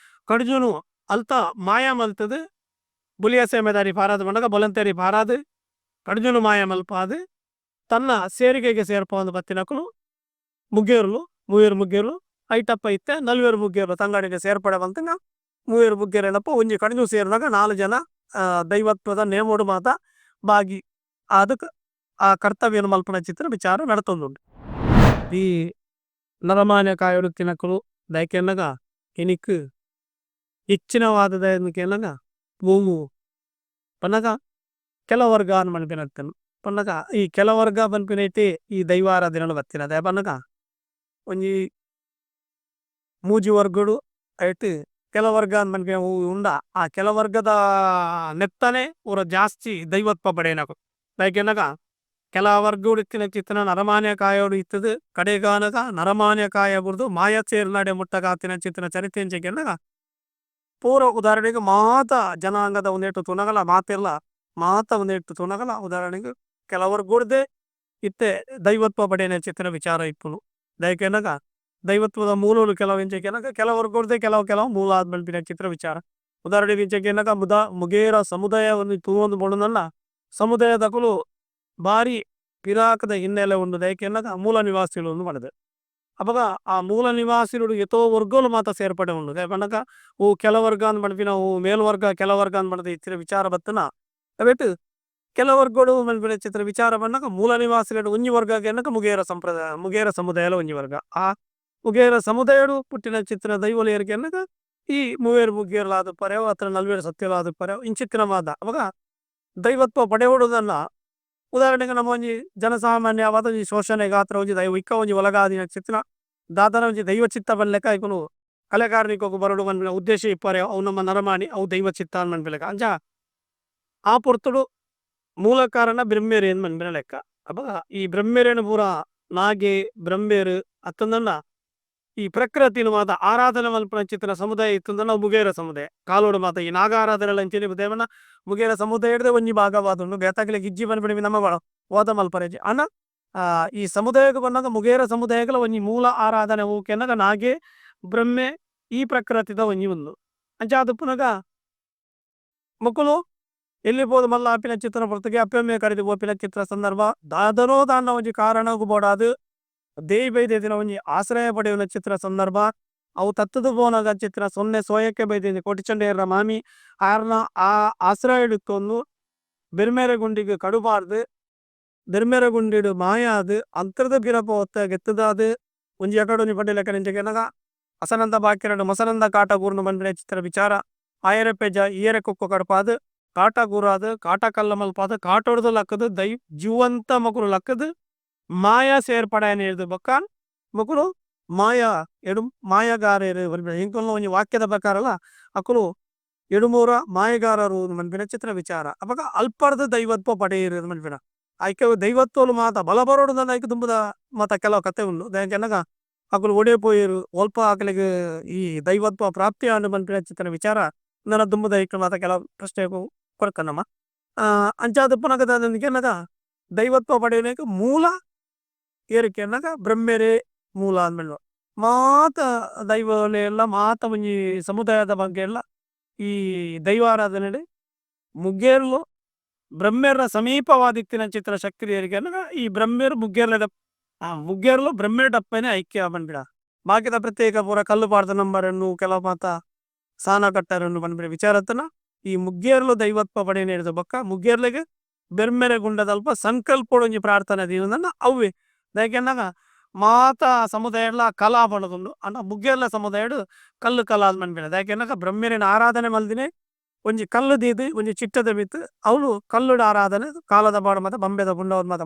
ಕಡ್ಜುನು ಅಲ್ತ ಮಾಯ ಮಲ್ತದು ಬುಲಿಯ ಸೇಮೆದಾರಿ ಪಾರಾದು ಬಂಡಗ ಬೊಲಂತೇರಿ ಪಾರಾದು ಕಡ್ಜುನು ಮಾಯ ಮಲ್ಪಾದು ತನ್ನ ಸೇರಿಗೆಗೆ ಸೇರ್ಪ ಒಂದು ಬತ್ತಿನಕಲು ಮುಗ್ಗೇರ್ಲು ಮೂವೇರು ಮುಗ್ಗೇರ್ಲು ಐಟಪ್ಪ ಇತ್ತೆ ನಲ್ವೇರು ಮುಗ್ಗೇರ್ಲು ತಂಗಾಡಿಗೆ ಸೇರ್ಪಡೆ ಬಂತಂಗ ಮೂವೇರು ಮುಗ್ಗೇರೇನಪ್ಪ ಒಂಜಿ ಕಡ್ಜು ಸೇರಿದಾಗ 4 ಜನ ದೈವತ್ವದ ನೇಮೋಡು ಮಾತ ಬಾಗಿ ಅದಕ್ಕೆ ಆ ಕರ್ತವ್ಯನ ಮಲ್ಪನ ಚಿತ್ರ ವಿಚಾರ ನಡತೊಂದುಂಡು ಈ ನರಮಾನ್ಯ ಕಾಯೋಡು ತಿನಕಲು ದಯಕೆನ್ನಗ ಎನಿಕ್ ಹೆಚ್ಚಿನವಾದದ ಎನ್ನಗ ಭೂಮು ಪನ್ನಗ ಕೆಲವರ್ಗ ಅನ್ ಮನ್ಪಿನತ್ತನು ಪನ್ನಗ ಈ ಕೆಲವರ್ಗ ಬನ್ಪಿನೈತಿ ಈ ದೈವಾರಾಧನೆಗಳು ಬತ್ತಿನದ ಪನ್ನಗ ಒಂಜಿ ಮೂಜಿ ವರ್ಗಡು ಐಟ್ ಕೆಲವರ್ಗ ಅನ್ ಮನ್ಪಿನ ಉಂಡ ಆ ಕೆಲವರ್ಗದ ನೆತ್ತನೆ ಊರ ಜಾಸ್ತಿ ದೈವತ್ವ ಪಡೆಯನಕು ದಯಕೆನ್ನಗ ಕೆಲ ವರ್ಗಡು ಇತ್ತಿನ ಚಿತ್ತನ ನರಮಾನ್ಯ ಕಾಯೋಡು ಇತ್ತದು ಕಡೆಗಾನಗ ನರಮಾನ್ಯ ಕಾಯ ಬುರ್ದು ಮಾಯ ಸೇರ್ನಾಡೆ ಮುಟ್ಟಗಾತಿನ ಚಿತ್ತನ ಚರಿತ್ರೆಂಚೆಗೆನ್ನಗ ಪೂರ ಉದಾಹರಣೆಗೆ ಮಾತ ಜನಾಂಗದ ಒಂದೇಟು ತುನಗಲ ಮಾತೆಲ್ಲ ಮಾತ ಒಂದೇಟು ತುನಗಲ ಉದಾಹರಣೆಗೆ ಕೆಲವರ್ಗುಡ್ದೆ ಇತ್ತೆ ದೈವತ್ವ ಪಡೆಯನ ಚಿತ್ರ ವಿಚಾರ ಇಪ್ಪುನು ದಯಕೆನಗ ದೈವತ್ವದ ಮೂಲಗಳು ಕೆಲವು ಇಂಚೆಕೆನಗ ಕೆಲವರ್ಗೊರ್ದೆ ಕೆಲವು ಮೂಲ ಆದ್ಮಲ್ಪಿನ ಚಿತ್ರ ವಿಚಾರ ಉದಾಹರಣೆಗೆ ಇಂಚೆಕೆನಗ ಮುಗೇರ ಸಮುದಾಯವನ್ನು ತೂವೊಂದು ಬೋಣನಲ್ಲ ಸಮುದಾಯದಕುಲು ಭಾರಿ ಪಿರಾಕದ ಹಿನ್ನೆಲೆ ಒಂದು ದಯಕೆನಗ ಮೂಲ ನಿವಾಸಿಗಳು ಒಂದು ಮಾಡಿದೆ ಅಪಗ ಆ ಮೂಲ ನಿವಾಸಿಗಳು ಎತೋ ವರ್ಗಗಳು ಮಾತ್ರ ಸೇರ್ಪಡೆ ಉಂಡು ದಯಪಂಡಗ ಓ ಕೆಲವರ್ಗ ಅಂದ್ ಮಲ್ಪಿನ ಓ ಮೇಲ್ವರ್ಗ ಕೆಲವರ್ಗ ಅಂದ್ ಮಾಡಿದ ಇತ್ತಿನ ವಿಚಾರ ಬತ್ತನ ಅವೆಟ್ ಕೆಲವರ್ಗಗಳು ಮಲ್ಪಿನ ಚಿತ್ರ ವಿಚಾರ ಬಂದಾಗ ಮೂಲ ನಿವಾಸಿಗಳು ಒಂಜಿ ವರ್ಗ ಎನ್ನಕ ಮುಗೇರ ಸಂಪ್ರದಾಯ ಮುಗೇರ ಸಮುದಾಯಲ ಒಂಜಿ ವರ್ಗ ಆ ಮುಗೇರ ಸಮುದಾಯಡು ಪುಟ್ಟಿನ ಚಿತ್ರ ದೈವಲೇರಿಗೆ ಎನ್ನಕ ಈ ಮೂವೇರು ಮುಗೇರ್ಲಾದ ಪರ್ಯಾವ ಹತ್ರ ನಲ್ವೇರು ಸತ್ಯಲಾದ ಪರ್ಯಾವ ಇಂಚಿತ್ತಿನ ಮಾದ ಅವಾಗ ದೈವತ್ವ ಪಡೆಯುವುದನ್ನ ಉದಾಹರಣೆಗೆ ನಮ್ಮ ಒಂಜಿ ಜನಸಾಮಾನ್ಯವಾದ ಒಂಜಿ ಶೋಷಣೆ ಗಾತ್ರ ಒಂಜಿ ದೈವ ಇಕ್ಕ ಒಂಜಿ ಒಲಗಾದಿನ ಚಿತ್ರ ದಾದನ ಒಂಜಿ ದೈವ ಚಿತ್ತ ಬನ್ಲೆಕ ಐಕುಲು ಕಲೆಗಾರನಿಕೊಗು ಬರಡು ಮನ್ಪಿನ ಉದ್ದೇಶ ಇಪ್ಪರೆ ಅವು ನಮ್ಮ ನರಮಾಣಿ ಅವು ದೈವ ಚಿತ್ತ ಅನ್ ಮನ್ಪಿಲೆಕ ಅಂಚ ಆ ಪೊರ್ತುಡು ಮೂಲ ಕಾರಣ ಬ್ರಹ್ಮೇರೇನ್ ಮನ್ಪಿನ ಲೆಕ್ಕ ಅಪಗ ಈ ಬ್ರಹ್ಮೇರೇನು ಪೂರ ನಾಗೆ ಬ್ರಹ್ಮೇರು ಅತ್ತಂದನ್ನ ಈ ಪ್ರಕೃತಿನ ಮಾತ ಆರಾಧನೆ ಮಲ್ಪನ ಚಿತ್ರ ಸಮುದಾಯ ಇತ್ತಂದನ್ನ ಅವು ಮುಗೇರ ಸಮುದಾಯ ಕಾಲೋಡು ಮಾತ ಈ ನಾಗ ಆರಾಧನೆ ಅಂಚೇಳಿ ದೇವನ ಮುಗೇರ ಸಮುದಾಯ ಹಿಡ್ದೆ ಒಂಜಿ ಭಾಗವಾದುಂಡು ಬೇತಾಗಲೆ ಗಿಜ್ಜಿ ಬನ್ಬಿಡಿ ನಮ್ಮ ಓದ ಮಲ್ಪರೇಜಿ ಅನ್ನ ಈ ಸಮುದಾಯಕ್ಕೆ ಬಂದಾಗ ಮುಗೇರ ಸಮುದಾಯಗಳ ಒಂಜಿ ಮೂಲ ಆರಾಧನೆ ಹೋಕೆನ್ನಗ ನಾಗೆ ಬ್ರಹ್ಮೆ ಈ ಪ್ರಕೃತಿದ ಒಂಜಿ ಒಂದು ಅಂಚ ಅದುಪ್ಪುನಗ ಮುಕ್ಕುಲು ಎಲ್ಲಿ ಬೋದು ಮಲ್ಲ ಆಪಿನ ಚಿತ್ರ ಪೊರ್ತಗೆ ಅಪ್ಪೆಮ್ಮೆ ಕರೆದು ಓಪಿನ ಚಿತ್ರ ಸಂದರ್ಭ ದಾದನೋ ದಾನ್ನ ಒಂಜಿ ಕಾರಣಗು ಬೋಡಾದು ದೇವಿ ಬೈದೆ ದಿನ ಒಂಜಿ ಆಶ್ರಯ ಪಡೆಯುವ ಚಿತ್ರ ಸಂದರ್ಭ ಅವು ತತ್ತದು ಬೋನಗ ಚಿತ್ರ ಸೊನ್ನೆ ಸೋಯಕ್ಕೆ ಬೈದಿನಿ ಕೋಟಿಚಂಡೇರ ಮಾಮಿ ಆರ್ನ ಆ ಆಶ್ರಯ ಇಡುತ್ತೊಂದು ಬೆರ್ಮೇರೆ ಗುಂಡಿಗೆ ಕಡುಬಾರ್ದು ಬೆರ್ಮೇರೆ ಗುಂಡಿಡು ಮಾಯಾದು ಅಂತರದ ಬಿರಪ ಹೊತ್ತ ಗೆತ್ತದಾದು ಒಂಜಿ ಎಕಡು ಒಂಜಿ ಪಡ್ಡೆ ಲೆಕ್ಕ ನಿಂಚೆಗೆನಗ ಅಸನಂದ ಬಾಕಿರಡು ಮಸನಂದ ಕಾಟ ಗೂರ್ನು ಬಂದಿನ ಚಿತ್ರ ವಿಚಾರ ಆಯರೆ ಪೆಜ ಈಯರೆ ಕುಕ್ಕು ಕಡಪಾದು ಕಾಟ ಗೂರಾದು ಕಾಟ ಕಲ್ಲ ಮಲ್ಪಾದು ಕಾಟೊಡ್ದು ಲಕ್ಕದು ಜೀವಂತ ಮಕುಲು ಲಕ್ಕದು ಮಾಯಾ ಸೇರ್ಪಡೆಯನ್ನು ಹೇಳಿದ ಬೊಕ್ಕ ಮಕುಲು ಮಾಯಾ ಎಡು ಮಾಯಗಾರರು ಇಂಕೊಲ್ಲ ಒಂಜಿ ವಾಕ್ಯದ ಪ್ರಕಾರಲ್ಲ ಅಕುಲು ಎಡುಮೂರ ಮಾಯಗಾರರು ಮನ್ಪಿನ ಚಿತ್ರ ವಿಚಾರ ಅಪಗ ಅಲ್ಪರ್ದ ದೈವತ್ವ ಪಡೆಯಿರು ಮನ್ಪಿನ ಆಯ್ಕೆ ದೈವತ್ವಲು ಮಾತ ಬಲ ಬರೋಡು ಆಯ್ಕೆ ತುಂಬದ ಮಾತ ಕೆಲವು ಕತೆ ಉಂಡು ದಯಕೆನಗ ಅಕುಲು ಒಡೆ ಪೋಯಿರು ಒಲ್ಪ ಆಕಲಿಗೆ ಈ ದೈವತ್ವ ಪ್ರಾಪ್ತಿ ಅನ್ನು ಮನ್ಪಿನ ಚಿತ್ರ ವಿಚಾರ ನನ್ನ ದುಂಬದ ಐಕ್ಳು ಮಾತ ಕೆಲವು ಪ್ರಶ್ನೆ ಕೊಡ್ಕನಮ್ಮ ಅಂಚಾದ ಪುನಗದ ದೈವತ್ವ ಪಡೆಯೋಕೆ ಮೂಲ ಏರಿಕೆ ಅನ್ನಗ ಬ್ರಹ್ಮೆರೇ ಮೂಲ ಅಂದ್ಮೇಲೆ ಮಾತ ದೈವಲೆ ಎಲ್ಲ ಮಾತ ಒಂಜಿ ಸಮುದಾಯದ ಬಗ್ಗೆ ಎಲ್ಲ ಈ ದೈವಾರಾಧನೆ ಮುಗ್ಗೇರ್ಲು ಬ್ರಹ್ಮೇರ ಸಮೀಪವಾದಿತ್ತಿನ ಚಿತ್ರ ಶಕ್ತಿ ಏರಿಕೆ ಅನ್ನಗ ಈ ಬ್ರಹ್ಮೇರು ಮುಗ್ಗೇರ್ಲ ಮುಗ್ಗೇರ್ಲು ಬ್ರಹ್ಮೇರ ಡಪ್ಪನೆ ಐಕ್ಯ ಬಂದ್ಬಿಡ ಬಾಕಿದ ಪ್ರತ್ಯೇಕ ಪೂರ ಕಲ್ಲು ಪಾಡ್ದ ನಂಬರನ್ನು ಕೆಲವು ಮಾತ ಸಾನ ಕಟ್ಟರನ್ನು ಬಂದ್ಬಿಡ ವಿಚಾರತನ ಈ ಮುಗ್ಗೇರ್ಲು ದೈವತ್ವ ಪಡೆಯ ಹೇಳಿದ ಬೊಕ್ಕ ಮುಗ್ಗೇರ್ಲೆಗೆ ಬೆರ್ಮೆರೆ ಗುಂಡದಲ್ಪ ಸಂಕಲ್ಪೊಡೊಂಜಿ ಪ್ರಾರ್ಥನೆ ದೀನನ್ನ ಅವ್ವೆ ದಯಕೆಂದಾಗ ಮಾತ ಸಮುದಾಯ ಕಲಾ ಬಣದುಂಡು ಅನ್ನ ಮುಗ್ಗೇರ್ಲ ಸಮುದಾಯಡು ಕಲ್ಲು ಕಲಾ ಮನ್ಬಿಡ ದಯಕೆಂದಾಗ ಬ್ರಹ್ಮೇರಿನ ಆರಾಧನೆ ಮಲ್ದಿನೆ ಒಂಜಿ ಕಲ್ಲು ದೀದು ಒಂಜಿ ಚಿಟ್ಟದ ಬಿತ್ತು ಅವಳು ಕಲ್ಲುಡ ಆರಾಧನೆ ಕಾಲದ ಬಾಡ ಮತ ಬಂಬೆದ ಗುಂಡವದ ಮತ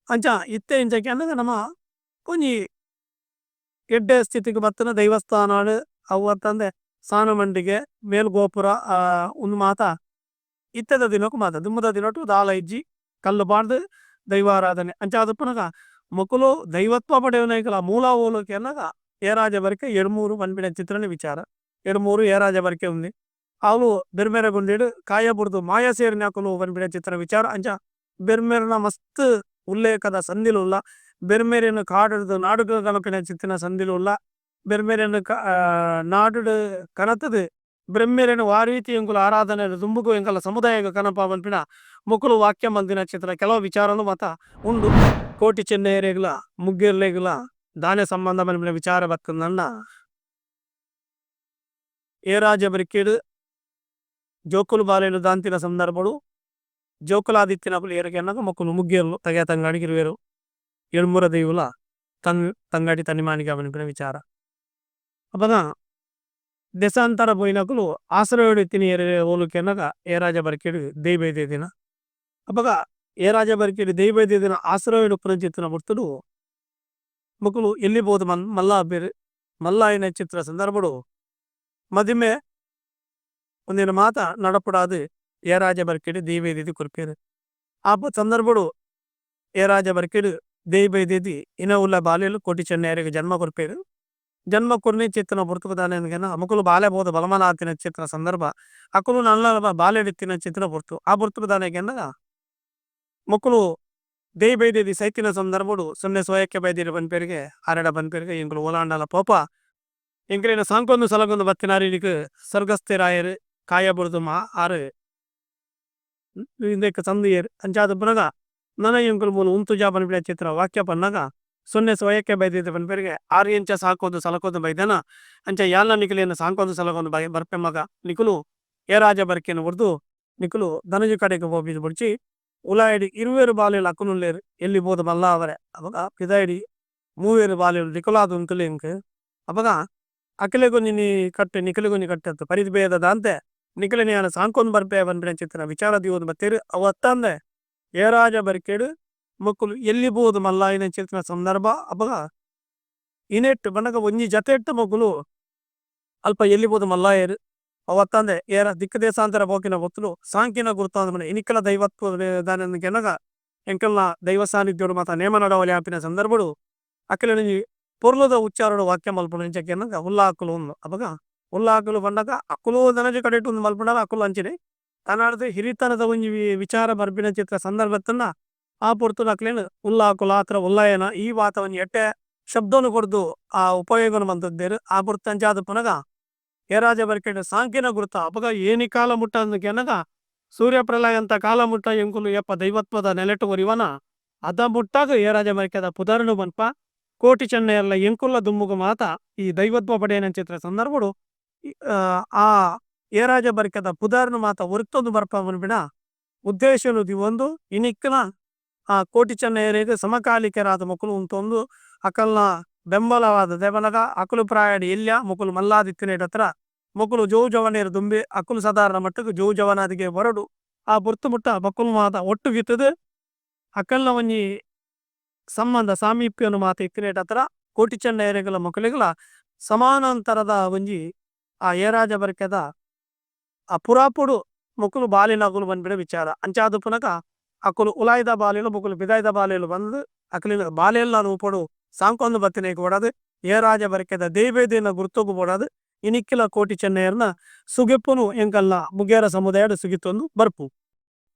ಅಂಚ ಇತ್ತೆ ಇಂಚಕ್ಕೆ ಅನ್ನಗ ನಮ್ಮ ಒಂಜಿ ಎಡ್ಡೆ ಸ್ಥಿತಿಗೆ ಬತ್ತನ ದೈವಸ್ಥಾನ ಅವು ಅಂತಂದೆ ಸಾನ ಮಂಡಿಗೆ ಮೇಲ್ ಗೋಪುರ ಒಂದು ಮಾತ ಇತ್ತದ ದಿನಕ್ಕೂ ಮಾತ ದುಮ್ಮದ ದಿನಟ್ಟು ದಾಲ ಇಜ್ಜಿ ಕಲ್ಲು ಬಾಡ್ದು ದೈವಾರಾಧನೆ ಅಂಚ ಅದಪ್ಪನಗ ಮಕ್ಕಳು ದೈವತ್ವ ಪಡೆಯುವ ಮೂಲ ಓಲೋಕೆ ಅನ್ನಗ ಏರಾಜ ಬರಿಕೆ ಎಡ್ಮೂರು ಮನ್ಪಿನ ಚಿತ್ರಣ ವಿಚಾರ ಎಡ್ಮೂರು ಏರಾಜ ಬರಿಕೆ ఉంది ಅವಳು ಬೆರ್ಮೇರ ಗುಂಡೇಡು ಕಾಯ ಬುಡ್ದು ಮಾಯ ಸೇರಿನ ಹಾಕಲು ಮನ್ಪಿನ ಚಿತ್ರ ವಿಚಾರ ಅಂಚ ಬೆರ್ಮೇರನ ಮಸ್ತ್ ಉಲ್ಲೇಖದ ಸಂದಿಲುಲ್ಲ ಬೆರ್ಮೇರಿಯನ್ನು ಕಾಡಿಡ್ದು ನಾಡುಗ ಕನಪಿನ ಚಿತ್ತಿನ ಸಂದಿಲುಲ್ಲ ಬೆರ್ಮೇರಿಯನ್ನು ನಾಡು ಕನತದು ಬ್ರಹ್ಮೇರೇನು ಆ ರೀತಿ ಎಂಕುಲು ಆರಾಧನೆ ದುಂಬುಗು ಎಂಕಲ ಸಮುದಾಯ ಕನಪ ಮನ್ಪಿನ ಮುಕುಲು ವಾಕ್ಯ ಮಲ್ದಿನ ಚಿತ್ರ ಕೆಲವು ವಿಚಾರನು ಮತ ಉಂಡು ಕೋಟಿ ಚೆನ್ನೈರೇಗ್ಲ ಮುಗ್ಗಿರ್ಲೇಗ್ಲ ದಾನೆ ಸಂಬಂಧ ಮನ್ಪಿನ ವಿಚಾರ ಬತ್ತಂದನ್ನ ಏರಾಜ ಬರಿಕೇಡು ಜೋಕುಲು ಬಾಲೆನು ದಾಂತಿನ ಸಂದರ್ಭಗಳು ಜೋಕುಲಾದಿತ್ತಿನಪುಲು ಏರಗೆ ಅನ್ನಗ ಮಕ್ಕಳು ಮುಗ್ಗಿರ್ಲು ತಗೆ ತಂಗಾಡಿಗಿರುವೇರು ಎಡ್ಮೂರ ದೈವುಲ ತಂಗಾಡಿ ತನಿಮಾನಿಗ ಮನ್ಪಿನ ವಿಚಾರ ಅಪಗ ದೆಸಾಂತರ ಪೋಯಿನಕುಲು ಆಶ್ರಯೋಡು ಎತ್ತಿನ ಓಲುಕೆ ಅನ್ನಗ ಏರಾಜ ಬರಿಕೇಡು ದೈವೈದೆ ದಿನ ಅಪಗ ಏರಾಜ ಬರಿಕೇಡು ದೈವೈದೆ ದಿನ ಆಶ್ರಯೋಡು ಪುನಚಿತ್ತಿನ ಬುಡ್ತುಡು ಮಕ್ಕಳು ಎಲ್ಲಿ ಬೋದು ಮಲ್ಲ ಬೇರು ಮಲ್ಲ ಐನ ಚಿತ್ರ ಸಂದರ್ಭಡು ಮದಿಮೆ ಒಂದಿನ ಮಾತ ನಡಪುಡಾದು ಏರಾಜ ಬರಿಕೇಡು ದೈವೈದೇದಿ ಕೊರ್ಪೇರು ಆ ಸಂದರ್ಭಡು ಏರಾಜ ಬರಿಕೇಡು ದೈವೈದೇದಿ ಇನ ಉಲ್ಲ ಬಾಲೆಲು ಕೋಟಿ ಚೆನ್ನೈರಿಗೆ ಜನ್ಮ ಕೊರ್ಪೇರು ಜನ್ಮ ಕೊರ್ನಿ ಚಿತ್ತನ ಪುರ್ತುಕದಾನೆ ಅಮಕುಲು ಬಾಲೆ ಬೋದು ಬಲಮನ ಆತಿನ ಚಿತ್ರ ಸಂದರ್ಭ ಅಕುಲು ನಲ್ಲ ಬಾಲೆಡಿತ್ತಿನ ಚಿತ್ರ ಪುರ್ತು ಆ ಪುರ್ತುಕದಾನೆಗೆನ್ನ ಮಕ್ಕಳು ದೇಬೈದೇದಿ ಸೈತಿನ ಸಂದರ್ಭಡು ಸೊನ್ನೆ ಸೋಯಕ್ಕೆ ಬೈದಿರ ಬಂದ್ಪೇರಿಗೆ ಆರಡ ಬಂದ್ಪೇರಿಗೆ ಎಂಕುಲು ಓಲಾಂಡಲ ಪೋಪ ಎಂಕಲಿನ ಸಾಂಕೊಂದು ಸಲಗೊಂದು ಬತ್ತಿನಾರಿಗೆ ಸ್ವರ್ಗಸ್ಥಿರಾಯರು ಕಾಯ ಬುಡ್ದು ಮಾ ಆರು ಇಂದಕ್ಕೆ ಸಂದಿಯರು ಅಂಚಾದ ಪುನಗ ನನ ಎಂಕುಲು ಮೂಲು ಉಂತು ಜಾ ಬಂದ್ಬಿಡ ಚಿತ್ರ ವಾಕ್ಯ ಪನ್ನಗ ಸೊನ್ನೆ ಸೋಯಕ್ಕೆ ಬೈದಿದ್ದ ಬಂದ್ಪೇರಿಗೆ 6 ಇಂಚ ಸಾಕೋದು ಸಲಕೋದು ಬೈದನ ಅಂಚ ಯಾಲ್ನ ನಿಕಲಿನ ಸಾಂಕೊಂದು ಸಲಗೊಂದು ಬೈ ಬರ್ಪೆ ಮಗ ನಿಕುಲು ఏ రాజ బరికెను ఉర్దు నికులు ధనుజు కడెకు పోబిది బుడిచి ఉలాయిడి 20 బాలీలు అక్కును లేరు ఎల్లిపోదు మళ్ళా అవరే అపగా పిదాయిడి 30 బాలీలు నికులాదు ఉంకులు ఇంక అపగా అక్కలే కొన్ని కట్టె నికులు కొన్ని కట్టెత్తు పరిధి భేద దాంతే నికులని ఆయన సాంకొన్ బర్పే వన్పిన చిత్ర విచార దియోదు బత్తేరు అవత్తందే ఏ రాజ బరికెడు మొక్కులు ఎల్లిపోదు మళ్ళా ఆయన చిత్ర సందర్భ అపగా ఇనెట్టు బనక ಒಂಜಿ ಜತೆಟ್ಟು ಮೊಗ್ಗುಲು ಅಲ್ಪ ಎಲ್ಲಿಬೋದು ಮಲ್ಲಾಯರು ಅವತ್ತಂದೆ ಏರ ದಿಕ್ಕ ದೇಶಾಂತರ పోకిన ఒత్తులు సాంఖ్యన గుర్తాందమని ఎనికల దైవత్వ దాని కెనగా ఎంకల్న దైవ సాన్నిధ్యుడు మాత నేమ నడవలి ఆపిన సందర్భుడు అక్కల నుంచి పొర్లుద ఉచ్చారుడు వాక్యం మల్పున నుంచి కెనగా ఉల్లాకులు ఉంది అపగా ఉల్లాకులు పండగ అక్కులు దనజు కడెట్టు ఉంది మల్పున అక్కులు అంచిని తనాడితే ಹಿರಿತನದ ಒಂಜಿ ವಿಚಾರ ಬರ್ಪಿನ ಚಿತ್ರ ಸಂದರ್ಭತ್ತನ್ನ ಆ ಪೊರ್ತುನ ಅಕ್ಲೇನು ಉಲ್ಲಾಕುಲ ಆತ್ರ ಉಲ್ಲಾಯನ ಈ ವಾತವನ್ನ ಎಟ್ಟೆ ಶಬ್ದವನ್ನು ಕೊಡ್ದು ಆ ಉಪಯೋಗನ ಮಂತದ್ದೇರು ಆ ಪೊರ್ತಂಚಾದ ಪುನಗ ఏ రాజ బరికెడు సాంఖ్యన గుర్త అపగా ఏని కాల ముట్ట అందుకెనగా సూర్యప్రలయంత కాల ముట్ట ఎంకులు ఎప్ప దైవత్ವದ ನೆಲೆಟ್ಟು ಒರಿವನ ಅದ ಮುಟ್ಟಾಗ ఏ రాజ ಬರಿಕೆದ ಪುದರನು ಬನ್ಪ ಕೋಟಿ ಚೆನ್ನೆಯಲ್ಲ ಎಂಕುಲ್ಲ ದುಮ್ಮುಗ ಮಾತ ಈ ದೈವತ್ವ ಪಡೆಯನ ಚಿತ್ರ ಸಂದರ್ಭಡು ಆ ఏ రాజ ಬರಿಕೆದ ಪುದರನು ಮಾತ ಒರಿತೊಂದು ಬರ್ಪ ಬಿಡ ಉದ್ದೇಶನು ಒಂದು ಇನಿಕ್ಕನ ಆ ಕೋಟಿ ಚೆನ್ನೆಯರಿಗೆ ಸಮಕಾಲಿಕರಾದ ಮಕ್ಕಳು ಉಂಟೊಂದು ಅಕಲ್ನ ಬೆಂಬಲವಾದ ದೇವನಗ ಅಕುಲು ಪ್ರಾಯಡಿ ಇಲ್ಯ ಮುಕುಲು ಮಲ್ಲಾದಿತ್ತಿನೇಟ ಹತ್ರ ಮುಕುಲು ಜೋ ಜವನೇರು ದುಂಬಿ ಅಕುಲು ಸಾಧಾರಣ ಮಟ್ಟಕ್ಕೆ ಜೋ ಜವನಾದಿಗೆ ಹೊರಡು ಆ ಬುರ್ತು ಮುಟ್ಟ ಬಕುಲು ಮಾತ ಒಟ್ಟು ಗಿತ್ತದು ಅಕಲ್ನ ಒಂಜಿ ಸಂಬಂಧ ಸಾಮೀಪ್ಯನು ಮಾತ ಇತ್ತಿನೇಟ ಹತ್ರ ಕೋಟಿ ಚೆನ್ನೆಯರಿಗಳ ಮಕ್ಕಳಿಗಳ ಸಮಾನಾಂತರದ ಒಂಜಿ ಆ ಏರಾಜ ಬರಿಕೆದ ಆ ಪುರಾಪುಡು ಮುಕುಲು ಬಾಲಿನಗುಲು ಬಂದ್ಬಿಡ ವಿಚಾರ ಅಂಚಾದು ಪುನಕ ಅಕುಲು ಉಲಾಯ್ದ ಬಾಲಿಲು ಮುಕುಲು ಬಿದಾಯ್ದ ಬಾಲಿಲು ಬಂದು ಅಕಲಿನ ಬಾಲೆಲ್ಲ ನೂಪಡು ಸಾಂಕೊಂದು ಬತ್ತಿನೇಗೆ ಓಡದು ఏ రాజ ಬರಿಕೆದ ದೇವೇದಿನ ಗುರ್ತೋಗು ಓಡದು ಇನಿಕ್ಕಿಲ ಕೋಟಿ ಚೆನ್ನೆಯರ್ನ ಸುಗೆಪ್ಪುನು ಎಂಕಲ್ನ ಮುಗೇರ ಸಮುದಾಯದ ಸುಗಿತ್ತೊಂದು ಬರ್ಪು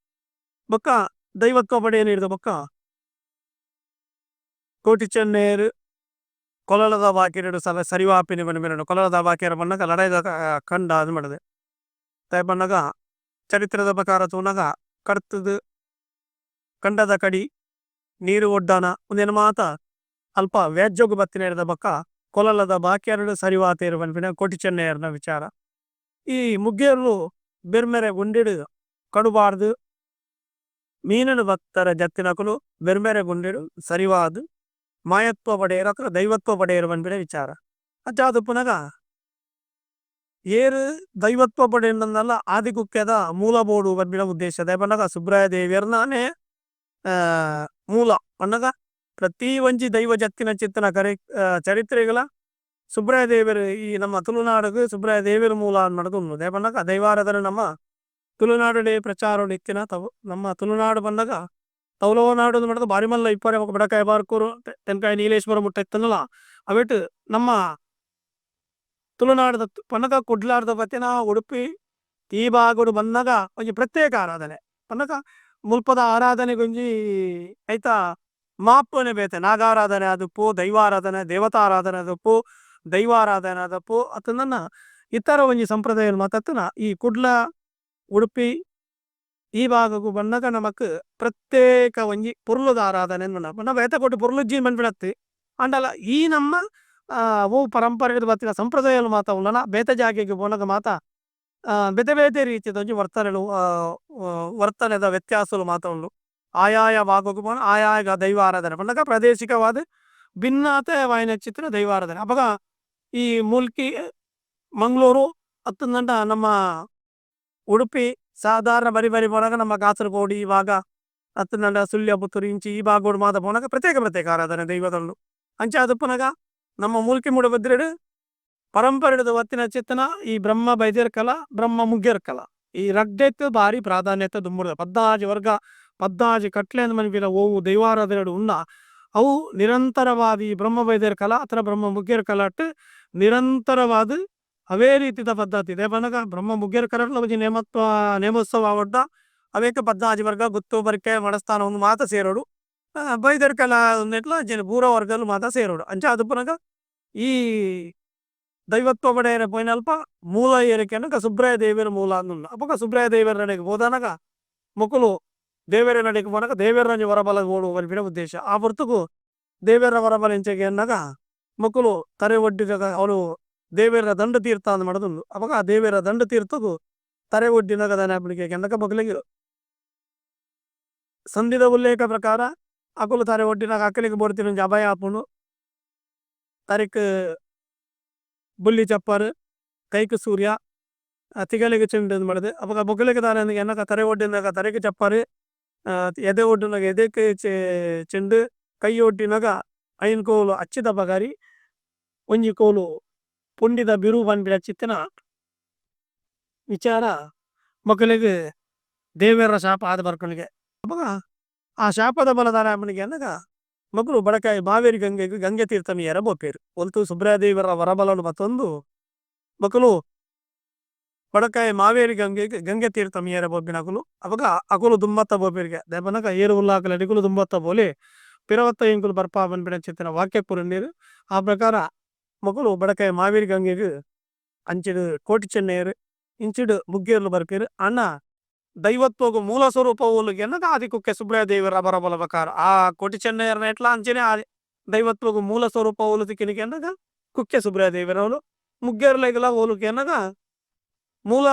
ಬೊಕ್ಕ ದೈವತ್ವ ಪಡೆಯನ್ನು ಹಿಡಿದ ಬೊಕ್ಕ ಕೋಟಿ ಚೆನ್ನೆಯರು ಕೊಲಲದ ಬಾಕಿರೆಡು ಸಲ ಸರಿವಾಪಿನಿ ಬನ್ನಿರಡು ಕೊಲಲದ ಬಾಕಿರ ಬಣ್ಣಗ ಲಡೈದ ಕಂಡ ಅದು ಮಾಡಿದೆ ತೈ ಬಣ್ಣಗ ಚರಿತ್ರದ ಪ್ರಕಾರ ತೂನಗ ಕಡ್ತದು ಕಂಡದ ಕಡಿ ನೀರು ಒಡ್ಡಾನ ಒಂದೇನು ಮಾತ ಅಲ್ಪ ವ್ಯಾಜ್ಯೋಗು ಬತ್ತಿನ ಹಿಡಿದ ಬಕ್ಕ ಕೊಲಲದ ಬಾಕಿಯರಡು ಸರಿವಾತೇರು ಬನ್ಪಿನ ಕೋಟಿ ಚೆನ್ನೆಯರ್ನ ವಿಚಾರ ಈ ಮುಗ್ಗೇರ್ಲು ಬೆರ್ಮೆರೆ ಗುಂಡಿಡು ಕಡುಬಾರ್ದು ಮೀನನು ಭಕ್ತರ ಜತ್ತಿನಕುಲು ಬೆರ್ಮೆರೆ ಗುಂಡಿಡು ಸರಿವಾದು ಮಾಯತ್ವ ಪಡೆಯರು ಅಥವಾ ದೈವತ್ವ ಪಡೆಯರು ಬನ್ಪಿನ ವಿಚಾರ ಅಚಾದು ಪುನಗ ಏರು ದೈವತ್ವ ಪಡೆಯಲ್ಲ ಆದಿಕುಕ್ಯದ ಮೂಲ ಬೋಡು ಬನ್ಪಿನ ಉದ್ದೇಶ ಬನ್ನಗ ಸುಬ್ರಾಯ ದೇವಿಯರ್ನಾನೇ ಮೂಲ ಬನ್ನಗ ಪ್ರತಿ ಒಂಜಿ ದೈವ ಜತ್ತಿನ ಚಿತ್ತನ ಕರೆ ಚರಿತ್ರೆಗಳ ಸುಬ್ರಾಯ ದೇವರು ಈ ನಮ್ಮ ತುಳುನಾಡಿಗೆ ಸುಬ್ರಾಯ ದೇವರು ಮೂಲ ಅನ್ನೋದು ದೇವಣ್ಣಗ ದೈವಾರಾಧನೆ ನಮ್ಮ ತುಳುನಾಡು ಪ್ರಚಾರ ಇತ್ತಿನ ತವು ನಮ್ಮ ತುಳುನಾಡು ಬಂದಾಗ ತೌಲವ ನಾಡು ಮಾಡಿದ ಬಾರಿಮಲ್ಲ ಇಪ್ಪರೆ ఒక ಬಿಡಕಾಯ ಬಾರ್ಕೂರು ತೆನ್ಕಾಯಿ ನೀಲೇಶ್ವರ ಮುಟ್ಟ ಇತ್ತನಲ್ಲ ಅವಿಟ್ಟು ನಮ್ಮ ತುಳುನಾಡದ ಪನ್ನಗ ಕುಡ್ಲಾರ್ದ ಬತ್ತಿನ ಉಡುಪಿ ಈ ಭಾಗಡು ಬಂದಾಗ ಒಂಜಿ ಪ್ರತ್ಯೇಕ ಆರಾಧನೆ ಪನ್ನಗ ಮುಲ್ಪದ ಆರಾಧನೆ ಗೊಂಜಿ ಐತಾ ಮಾಪನೆ ಬೇತೆ ನಾಗಾರಾಧನೆ ಅದಪ್ಪು ದೈವಾರಾಧನೆ ದೇವತಾರಾಧನೆ ಅದಪ್ಪು ದೈವಾರಾಧನೆ ಅದಪ್ಪು ಅತನ ಇತರ ಒಂಜಿ ಸಂಪ್ರದಾಯ ಮಾತತ್ತನ ಈ ಕುಡ್ಲ ಉಡುಪಿ ಈ ಭಾಗಕ್ಕೂ ಬಂದಾಗ ನಮಕ್ ಪ್ರತ್ಯೇಕ ಒಂಜಿ ಪುರ್ಲುದ ಆರಾಧನೆ ನಾವು ಬೇತ ಕೊಟ್ಟು ಪುರ್ಲುಜ್ಜಿ ಬಂದ್ಬಿಡತ್ತಿ ಅಂಡಲ್ಲ ಈ ನಮ್ಮ ಓ ಪರಂಪರೆ ಬತ್ತಿನ ಸಂಪ್ರದಾಯ ಮಾತ ಉಳ್ಳನ ಬೇತ ಜಾಗೆಗೆ ಬೋನಗ ಮಾತ ಬೇತೆ ಬೇತೆ ರೀತಿಯ ಒಂಜಿ ವರ್ತನೆದ ವ್ಯತ್ಯಾಸಗಳು ಮಾತ ಉಂಡು ಆಯಾಯ ಭಾಗಕ್ಕೂ ಬೋನ ಆಯಾಯ ದೈವ ಆರಾಧನೆ ಬಂದಾಗ ಪ್ರಾದೇಶಿಕವಾದ ಭಿನ್ನತೆವಾಯಿನ ಚಿತ್ರ ದೈವಾರಾಧನೆ ಅವಾಗ ಈ ಮುಲ್ಕಿ ಮಂಗಳೂರು ಹತ್ತಂದಂಡ ನಮ್ಮ ಉಡುಪಿ ಸಾಧಾರಣ ಬರಿ ಬರಿ ಬೋನಾಗ ನಮ್ಮ ಕಾಸರಗೋಡು ಈ ಭಾಗ ಹತ್ತಂದಂಡ ಸುಳ್ಯ ಪುತ್ತೂರು ಇಂಚಿ ಈ ಭಾಗೋಡು ಮಾತ ಬೋನಾಗ ಪ್ರತ್ಯೇಕ ಆರಾಧನೆ ದೈವದಳು ಅಂಚೆ ಅದು ಪುನಗ ನಮ್ಮ ಮೂಲ್ಕಿ ಮೂಡಬದ್ರೆಡು ಪರಂಪರೆಡು ಒತ್ತಿನ ಚಿತ್ತನ ಈ ಬ್ರಹ್ಮ ಬೈದ್ಯರ ಕಲ ಬ್ರಹ್ಮ ಮುಗ್ಗರ ಕಲ ಈ ರಗ್ಡೆತ್ತು ಭಾರಿ ಪ್ರಾಧಾನ್ಯತೆ ದುಂಬುಡ 14 ವರ್ಗ 14 ಕಟ್ಲೆ ಮನಿಪಿನ ಓವು ದೈವಾರಾಧನೆಡು ಉಂಡ ಅವು ನಿರಂತರವಾದ ಈ ಬ್ರಹ್ಮ ಬೈದ್ಯರ ಕಲ ಅಥವಾ ಬ್ರಹ್ಮ ಮುಗ್ಗರ ಕಲಾಟ್ ನಿರಂತರವಾದ ಅವೇ ರೀತಿದ ಪದ್ಧತಿ ಇದೆ ಬನಗ ಬ್ರಹ್ಮ ಮುಗ್ಗರ ಕಲಾಟ್ಲ ಒಂಜಿ ನೇಮೋತ್ಸವ ಆವಡ್ಡ ಅವೇಕ 14 ವರ್ಗ ಗುತ್ತು ಬರಿಕೆ ಮಡಸ್ಥಾನ ಒಂದು ಮಾತ ಸೇರೋಡು ಬೈದರ್ಕಲ ನೆಟ್ಲ ಅಂಚನೆ ಪೂರ ವರ್ಗಲು ಮಾತ ಸೇರೋಡು ಅಂಚ ಅದು ಪುನಗ ಈ ದೈವತ್ವ ಬಡೆಯರ ಪೋಯಿನಲ್ಪ ಮೂಲ ಏರಿಕೆನಗ ಸುಬ್ರಾಯ ದೇವಿಯರ ಮೂಲ ಅನ್ನುಂಡು ಅಪಗ ಸುಬ್ರಾಯ ದೇವಿಯರ ನಡೆಗೆ ಹೋದಾನಗ ಮೊಕುಲು ದೇವೇರ ನಡೆಗೆ పోనక ದೇವೇರನಿ ವರಬಲ ಓಡು ವರಿಪಿನ ಉದ್ದೇಶ ಆ ಹೊರ್ತುಕು ದೇವೇರ ವರಬಲ ಎಂಚೆಗೆ ಅನ್ನಗ ಮೊಕುಲು ತರೆ ಒಡ್ಡಿದಾಗ ಅವಳು ದೇವೇರ ದಂಡ ತೀರ್ಥ ಅಂದ್ ಮಾಡೋದುಂಡು ಅಪಗ ಆ ದೇವೇರ ದಂಡ ತೀರ್ಥಕು ತರೆ ಒಡ್ಡಿನಗ ದಾನ ಅಪ್ಲಿಕೆ ಅನ್ನಕ ಮೊಕಲಿಗೆ ಸಂಧಿದ ಉಲ್ಲೇಖ ಪ್ರಕಾರ ಅಕುಲು ತರೆ ಒಡ್ಡಿನಾಗ ಅಕ್ಕಲಿಗೆ ಬೋಡ್ತಿನ ಅಭಯ ಆಪುಂಡು ತರಿಕ್ ಬುಲ್ಲಿ ಚಪ್ಪರ್ ಕೈಕ್ ಸೂರ್ಯ ತಿಗಲಿಗೆ ಚೆಂಡು ಮಾಡಿದೆ ಅವಾಗ ಬೊಗಲಿಗೆ ದಾನ ಎನ್ನಕ ತರೆ ಒಡ್ಡಿನಾಗ ತರೆಗೆ ಚಪ್ಪರು ಎದೆ ಒಡ್ಡಿನಾಗ ಎದೆಕ್ಕೆ ಚೆಂಡು ಕೈ ಒಡ್ಡಿನಾಗ ಐನ್ ಕೋಲು ಅಚ್ಚಿದ ಬಗಾರಿ ಒಂಜಿ ಕೋಲು ಪುಂಡಿದ ಬಿರು ಬಂದ್ಬಿಡ ಚಿತ್ತಿನ ವಿಚಾರ ಮೊಕಲಿಗೆ ದೇವೇರ ಶಾಪ ಆದ ಬರ್ಕೊಳಿಗೆ ಅವಾಗ ಆ ಶಾಪದ ಬಲದಾನ ಅಮ್ಮನಿಗೆ ಅನ್ನಗ ಮಕ್ಕಳು ಬಡಕಾಯಿ ಮಾವೇರಿ ಗಂಗೆಗೆ ಗಂಗೆ ತೀರ್ಥಮಿಯರ ಬೋಪೇರು ಒಲ್ತು ಸುಬ್ರಾದೇವರ ವರಬಲನು ಮತ್ತೊಂದು ಮಕ್ಕಳು ಬಡಕಾಯಿ ಮಾವೇರಿ ಗಂಗೆಗೆ ಗಂಗೆ ತೀರ್ಥಮಿಯರ ಬೋಪಿನ ಅಕುಲು ಅವಾಗ ಅಕುಲು ದುಮ್ಮತ್ತ ಬೋಪೇರಿಗೆ ದೇವನಗ ಏರು ಉಲ್ಲಾಕಲ ಅಡಿಗುಲು ದುಮ್ಮತ್ತ ಬೋಲಿ ಪಿರವತ್ತ ಇಂಕುಲು ಬರ್ಪಾ ಬಂದ್ಬಿಡ ಚಿತ್ತಿನ ವಾಕ್ಯ ನೀರು ಆ ಪ್ರಕಾರ ಮಕ್ಕಳು ಬಡಕಾಯಿ ಮಾವೇರಿ ಗಂಗೆಗೆ ಅಂಚಿಡು ಕೋಟಿ ಚೆನ್ನೈಯರು ಇಂಚಿಡು ಮುಗ್ಗೇರ್ಲು ಬರ್ಪೇರು ಅಣ್ಣ ದೈವತ್ವಗು ಮೂಲ ಸ್ವರೂಪ ಹೋಲಿಗೆ ಅನ್ನದ ಆದಿ ಕುಕ್ಕೆ ಸುಬ್ರಾಯ ದೇವರ ಬರಬಲ ಪ್ರಕಾರ ಆ ಕೋಟಿ ಚೆನ್ನೈಯರ್ನ ಎಟ್ಲ ಅಂಚನೆ ಆ ದೈವತ್ವಗು ಮೂಲ ಸ್ವರೂಪ ಹೋಲಿಕೆ ಅನ್ನಗ ಕುಕ್ಕೆ ಸುಬ್ರಾಯ ದೇವರವನು ಮುಗ್ಗೇರ್ಲೆಗಲ ಹೋಲಿಕೆ ಅನ್ನಗ ಮೂಲ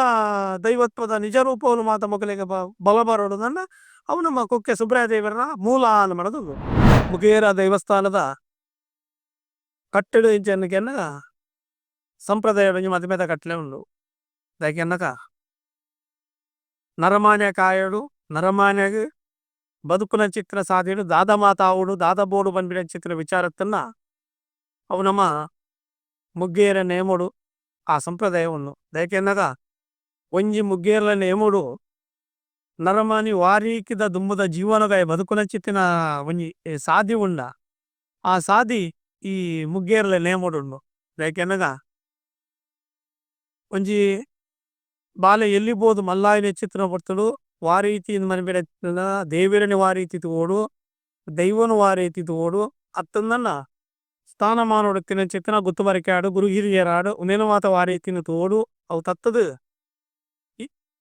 ದೈವತ್ವದ ನಿಜ ರೂಪವನ್ನು ಮಾತ ಮೊಗಲಿಗೆ ಬಲ ಬರೋದನ್ನ ಅವು ನಮ್ಮ ಕುಕ್ಕೆ ಸುಬ್ರಾಯ ದೇವರ ಮೂಲ ಅನ್ನ ಮಾಡೋದು ಮುಗೇರ ದೇವಸ್ಥಾನದ ಕಟ್ಟಡ ಇಂಚನಕ್ಕೆ ಅನ್ನಗ ಸಂಪ್ರದಾಯ ಮದುವೆದ ಕಟ್ಟಲೆ ಉಂಡು ಯಾಕೆ ಅನ್ನಕ ನರಮಾನ್ಯ ಕಾಯಡು ನರಮಾನ್ಯಗೆ ಬದುಕುನ ಚಿತ್ರ ಸಾಧಿಡು ದಾದ ಮಾತ ಆవుಡು ದಾದ ಬೋಡು ಬಂದ್ಬಿಡ ಚಿತ್ರ ವಿಚಾರತ್ತನ್ನ ಅವು ನಮ್ಮ ಮುಗ್ಗೇರ ನೇಮುಡು ಆ ಸಂಪ್ರದಾಯ ಉಂಡು ಯಾಕೆನ್ನಗ ಒಂಜಿ ಮುಗ್ಗೇರ್ಲ ನೇಮುಡು ನರಮಾನಿ ವಾರೀಕಿದ ದುಂಬುದ ಜೀವನಗಾಯ ಬದುಕುನ ಚಿತ್ತಿನ ಒಂಜಿ ಸಾಧಿ ಉಂಡ ಆ ಸಾಧಿ ಈ ಮುಗ್ಗೇರ್ಲ ನೇಮುಡು ಉಂಡು ಯಾಕೆನ್ನಗ ಒಂಜಿ ಬಾಲೆ ಎಲ್ಲಿಬೋದು ಮಲ್ಲಾಯಿನ ಚಿತ್ರ ಬರ್ತಡು ವಾರೀತಿ ಮನ್ಬಿಡ ದೇವಿರನಿ ವಾರೀತಿ ಓಡು ದೈವನು ವಾರೀತಿ ಓಡು ಅತ್ತಂದನ್ನ ಸ್ಥಾನಮಾನೋಡು ತಿನ್ನ ಚಿತ್ತನ ಗುತ್ತುಬರಿಕೆ ಆಡು ಗುರು ಹಿರಿಯರಾಡು ಉನೇನು ಮಾತ ವಾರೀತಿನ ತೋಡು ಅವು ತತ್ತದು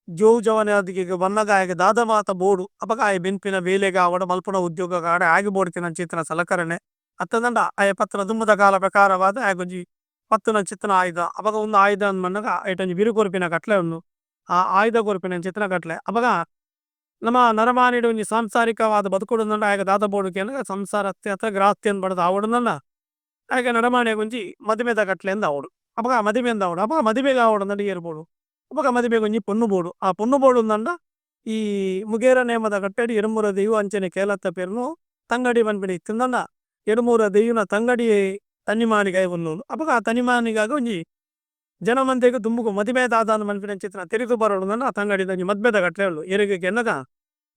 ಜೋ ಜವನ ಅದಕ್ಕೆ ಬನ್ನಗಾಯಗೆ ದಾದ ಮಾತ ಬೋಡು ಅಪಗಾಯ ಬೆನ್ಪಿನ ಬೇಲೆಗೆ ಆವಡ ಮಲ್ಪುನ ಉದ್ಯೋಗ ಆಡ ಆಗಿ ಬೋಡ್ತಿನ ಚಿತ್ತನ ಸಲಕರಣೆ ಅತ್ತಂದಂಡ ಆಯ ಪತ್ರ ದುಂಬದ ಕಾಲ ಪ್ರಕಾರವಾದ ಆಗೊಂಜಿ ಪತ್ತುನ ಚಿತ್ತನ ಆಯುಧ ಅಪಗ ಒಂದು ಆಯುಧ ಅನ್ಮನ್ನಗ ಐಟೊಂಜಿ ಬಿರು ಕೊರ್ಪಿನ ಕಟ್ಲೆ ಉಂಡು ಆ ಆಯುಧ ಕೊರ್ಪಿನ ಚಿತ್ತನ ಕಟ್ಲೆ ಅಪಗ ನಮ್ಮ ನರಮಾನಿಡು ಒಂಜಿ ಸಾಂಸಾರಿಕವಾದ ಬದುಕುಡುಂದಂಡ ಆಗ ದಾದ ಬೋಡುಗೆ ಅನ್ನಗ ಸಂಸಾರ ಅತ್ಯತ ಗ್ರಾಸ್ತಿ ಅನ್ ಬಡದ ಆವಡುಂದಂಡ ಆಗ ನರಮಾನಿಯ ಗುಂಜಿ ಮದುವೆದ ಕಟ್ಲೆ ಅಂದ ಆವಡು ಅಪಗ ಮದುವೆ ಅಂದ ಆವಡು ಅಪಗ ಮದುವೆಗೆ ಆವಡು ನಡಿ ಏರ್ಬೋಡು ಅಪಗ ಮದುವೆ ಒಂಜಿ ಪೊನ್ನು ಬೋಡು ಆ ಪೊನ್ನು ಬೋಡು ಅಂದಂಡ ಈ ಮುಗೇರ ನೇಮದ ಕಟ್ಟಡಿ ಎಡಮೂರ ದೆಯ್ಯು ಅಂಚನೆ ಕೇಲತ್ತ ಪೇರ್ನು ತಂಗಡಿ ಬಂದ್ಬಿಡಿ ತಿಂದಂಡ ಎಡಮೂರ ದೆಯ್ಯುನ ತಂಗಡಿ ತನ್ನಿಮಾನಿಗಾಯ ಒಂದು ಅಪಗ ಆ ತನ್ನಿಮಾನಿಗಾಗ ಒಂಜಿ ಜನಮಂತೆಗೆ ದುಂಬುಗು ಮದುವೆ ದಾದಾನ ಮನ್ಪಿನ ಚಿತ್ರ ತೆರೆದು ಬರೋಡು ಆ ತಂಗಡಿದ ಮದ್ವೆದ ಕಟ್ಲೆ ಉಳ್ಳು ಎರಿಗೆ ಎನ್ನಗ